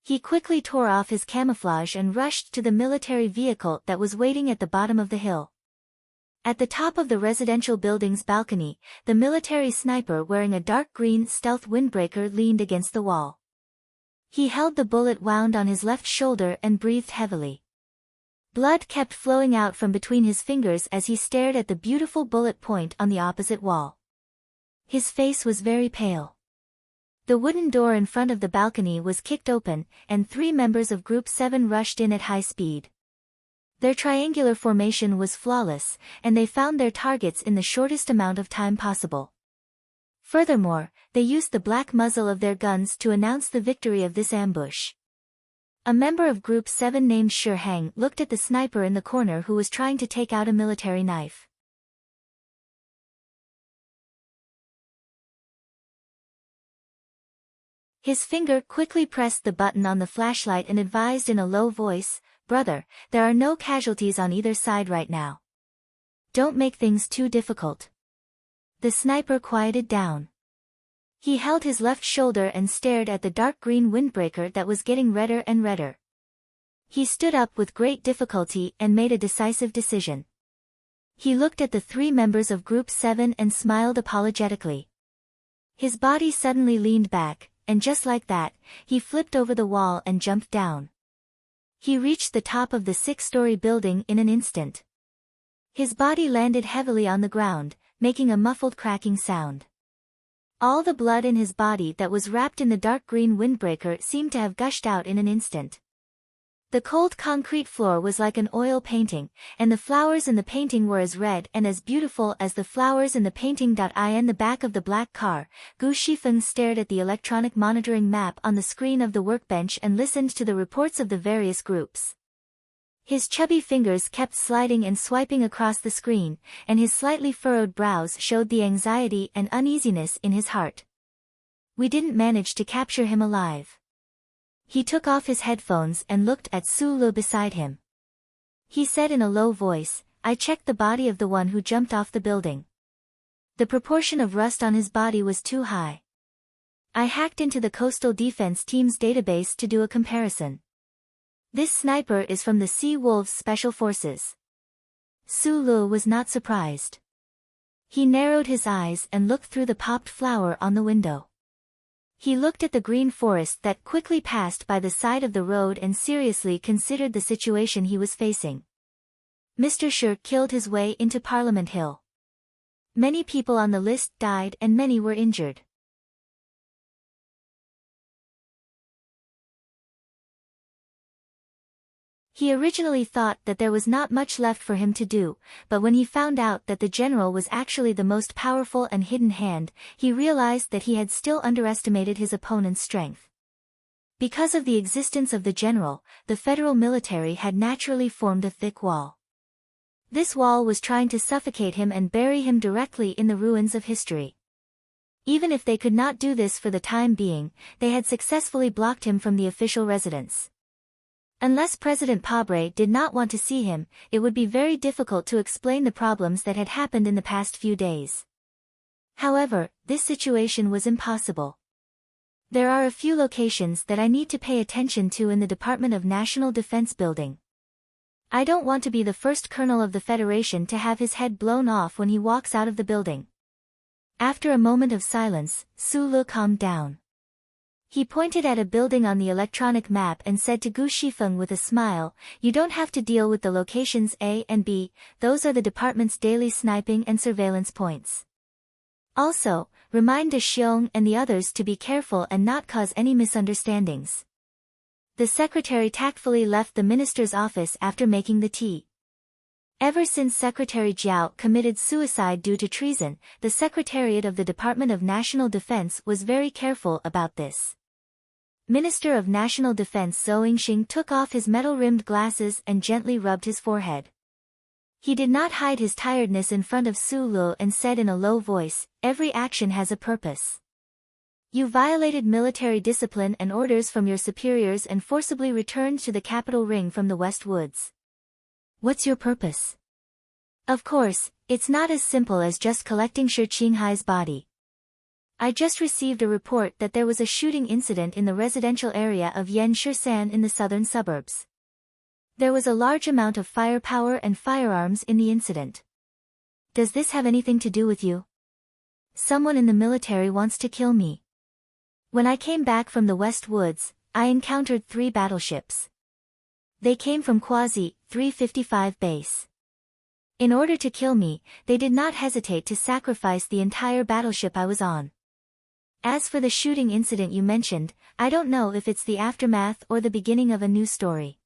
He quickly tore off his camouflage and rushed to the military vehicle that was waiting at the bottom of the hill. At the top of the residential building's balcony, the military sniper wearing a dark green stealth windbreaker leaned against the wall. He held the bullet wound on his left shoulder and breathed heavily. Blood kept flowing out from between his fingers as he stared at the beautiful bullet point on the opposite wall. His face was very pale. The wooden door in front of the balcony was kicked open, and 3 members of Group 7 rushed in at high speed. Their triangular formation was flawless, and they found their targets in the shortest amount of time possible. Furthermore, they used the black muzzle of their guns to announce the victory of this ambush. A member of Group 7 named Shi Hang looked at the sniper in the corner who was trying to take out a military knife. His finger quickly pressed the button on the flashlight and advised in a low voice, "Brother, there are no casualties on either side right now. Don't make things too difficult." The sniper quieted down. He held his left shoulder and stared at the dark green windbreaker that was getting redder and redder. He stood up with great difficulty and made a decisive decision. He looked at the 3 members of Group 7 and smiled apologetically. His body suddenly leaned back, and just like that, he flipped over the wall and jumped down. He reached the top of the 6-story building in an instant. His body landed heavily on the ground, making a muffled cracking sound. All the blood in his body that was wrapped in the dark green windbreaker seemed to have gushed out in an instant. The cold concrete floor was like an oil painting, and the flowers in the painting were as red and as beautiful as the flowers in the painting. In the back of the black car, Gu Shifeng stared at the electronic monitoring map on the screen of the workbench and listened to the reports of the various groups. His chubby fingers kept sliding and swiping across the screen, and his slightly furrowed brows showed the anxiety and uneasiness in his heart. We didn't manage to capture him alive. He took off his headphones and looked at Su Lu beside him. He said in a low voice, "I checked the body of the one who jumped off the building. The proportion of rust on his body was too high. I hacked into the Coastal Defense Team's database to do a comparison. This sniper is from the Sea Wolves Special Forces." Su Lu was not surprised. He narrowed his eyes and looked through the popped flower on the window. He looked at the green forest that quickly passed by the side of the road and seriously considered the situation he was facing. Mr. Shi killed his way into Parliament Hill. Many people on the list died and many were injured. He originally thought that there was not much left for him to do, but when he found out that the general was actually the most powerful and hidden hand, he realized that he had still underestimated his opponent's strength. Because of the existence of the general, the federal military had naturally formed a thick wall. This wall was trying to suffocate him and bury him directly in the ruins of history. Even if they could not do this for the time being, they had successfully blocked him from the official residence. Unless President Pabre did not want to see him, it would be very difficult to explain the problems that had happened in the past few days. However, this situation was impossible. There are a few locations that I need to pay attention to in the Department of National Defense building. I don't want to be the first colonel of the Federation to have his head blown off when he walks out of the building. After a moment of silence, Su Lu calmed down. He pointed at a building on the electronic map and said to Gu Shifeng with a smile, "You don't have to deal with the locations A and B, those are the department's daily sniping and surveillance points. Also, remind De Xiong and the others to be careful and not cause any misunderstandings." The secretary tactfully left the minister's office after making the tea. Ever since Secretary Jiao committed suicide due to treason, the Secretariat of the Department of National Defense was very careful about this. Minister of National Defense Zhou Yingxing took off his metal-rimmed glasses and gently rubbed his forehead. He did not hide his tiredness in front of Su Lu and said in a low voice, "Every action has a purpose. You violated military discipline and orders from your superiors and forcibly returned to the capital ring from the West Woods. What's your purpose?" Of course, it's not as simple as just collecting Shi Qinghai's body. I just received a report that there was a shooting incident in the residential area of Yan Shisan in the southern suburbs. There was a large amount of firepower and firearms in the incident. Does this have anything to do with you? Someone in the military wants to kill me. When I came back from the West Woods, I encountered 3 battleships. They came from Quasi 355 base. In order to kill me, they did not hesitate to sacrifice the entire battleship I was on. As for the shooting incident you mentioned, I don't know if it's the aftermath or the beginning of a new story.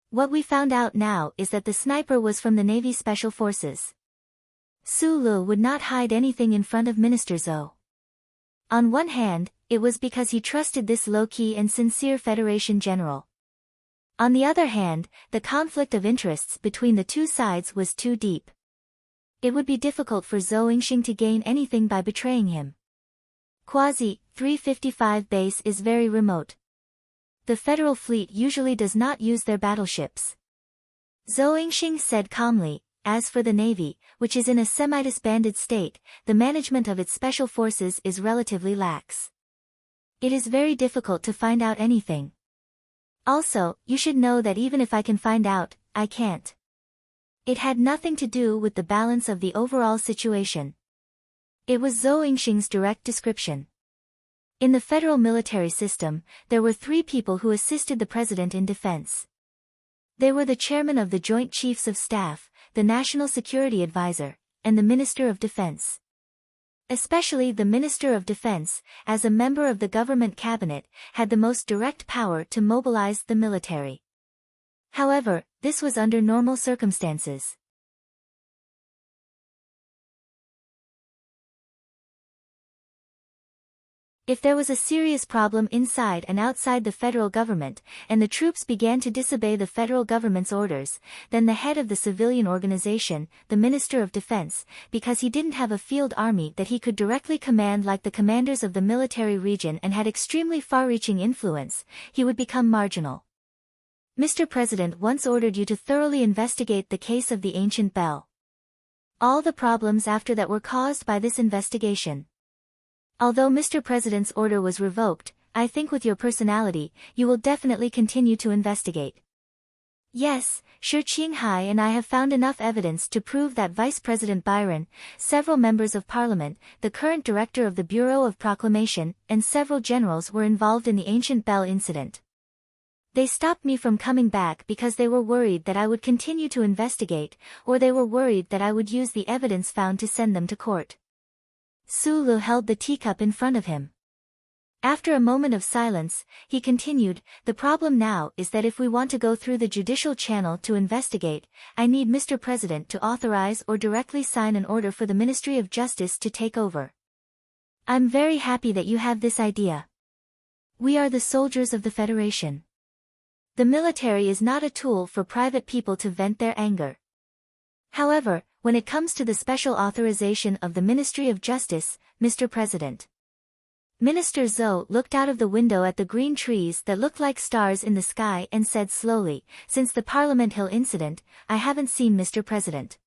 What we found out now is that the sniper was from the Navy Special Forces. Sulu would not hide anything in front of Minister Zhou. On one hand, it was because he trusted this low-key and sincere Federation general. On the other hand, the conflict of interests between the two sides was too deep. It would be difficult for Zhou Yingxing to gain anything by betraying him. Quasi 355 base is very remote. The Federal fleet usually does not use their battleships. Zhou Yingxing said calmly, as for the Navy, which is in a semi-disbanded state, the management of its special forces is relatively lax. It is very difficult to find out anything. Also, you should know that even if I can find out, I can't. It had nothing to do with the balance of the overall situation. It was Zhou Yingxing's direct description. In the federal military system, there were 3 people who assisted the president in defense. They were the chairman of the Joint Chiefs of Staff, the National Security Advisor, and the Minister of Defense. Especially the Minister of Defense, as a member of the government cabinet, had the most direct power to mobilize the military. However, this was under normal circumstances. If there was a serious problem inside and outside the federal government, and the troops began to disobey the federal government's orders, then the head of the civilian organization, the Minister of Defense, because he didn't have a field army that he could directly command like the commanders of the military region and had extremely far-reaching influence, he would become marginal. Mr. President once ordered you to thoroughly investigate the case of the ancient bell. All the problems after that were caused by this investigation. Although Mr. President's order was revoked, I think with your personality, you will definitely continue to investigate. Yes, Shi Qinghai and I have found enough evidence to prove that Vice President Byron, several members of Parliament, the current director of the Bureau of Proclamation, and several generals were involved in the ancient bell incident. They stopped me from coming back because they were worried that I would continue to investigate, or they were worried that I would use the evidence found to send them to court. Sulu held the teacup in front of him. After a moment of silence, he continued, the problem now is that if we want to go through the judicial channel to investigate, I need Mr. President to authorize or directly sign an order for the Ministry of Justice to take over. I'm very happy that you have this idea. We are the soldiers of the Federation. The military is not a tool for private people to vent their anger. However, when it comes to the special authorization of the Ministry of Justice, Mr. President. Minister Zhou looked out of the window at the green trees that looked like stars in the sky and said slowly, since the Parliament Hill incident, I haven't seen Mr. President.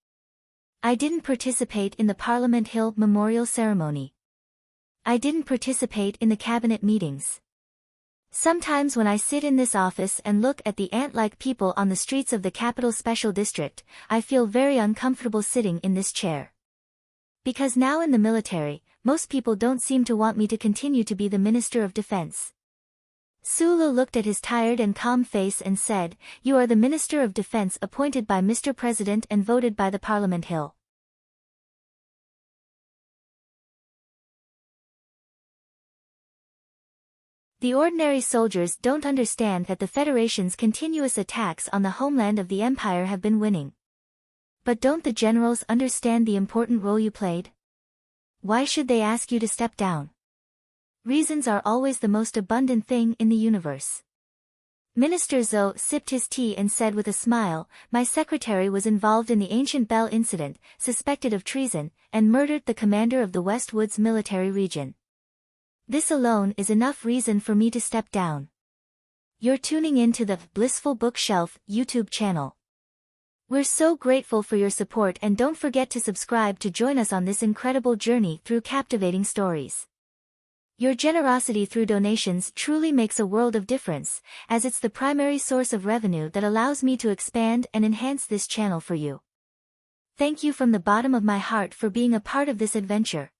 I didn't participate in the Parliament Hill memorial ceremony. I didn't participate in the cabinet meetings. Sometimes when I sit in this office and look at the ant-like people on the streets of the capital special district, I feel very uncomfortable sitting in this chair. Because now in the military, most people don't seem to want me to continue to be the Minister of Defense. Sulu looked at his tired and calm face and said, you are the Minister of Defense appointed by Mr. President and voted by the Parliament Hill. The ordinary soldiers don't understand that the Federation's continuous attacks on the homeland of the Empire have been winning. But don't the generals understand the important role you played? Why should they ask you to step down? Reasons are always the most abundant thing in the universe. Minister Zhou sipped his tea and said with a smile, my secretary was involved in the ancient bell incident, suspected of treason, and murdered the commander of the West Woods military region. This alone is enough reason for me to step down. You're tuning in to the Blissful Bookshelf YouTube channel. We're so grateful for your support and don't forget to subscribe to join us on this incredible journey through captivating stories. Your generosity through donations truly makes a world of difference, as it's the primary source of revenue that allows me to expand and enhance this channel for you. Thank you from the bottom of my heart for being a part of this adventure.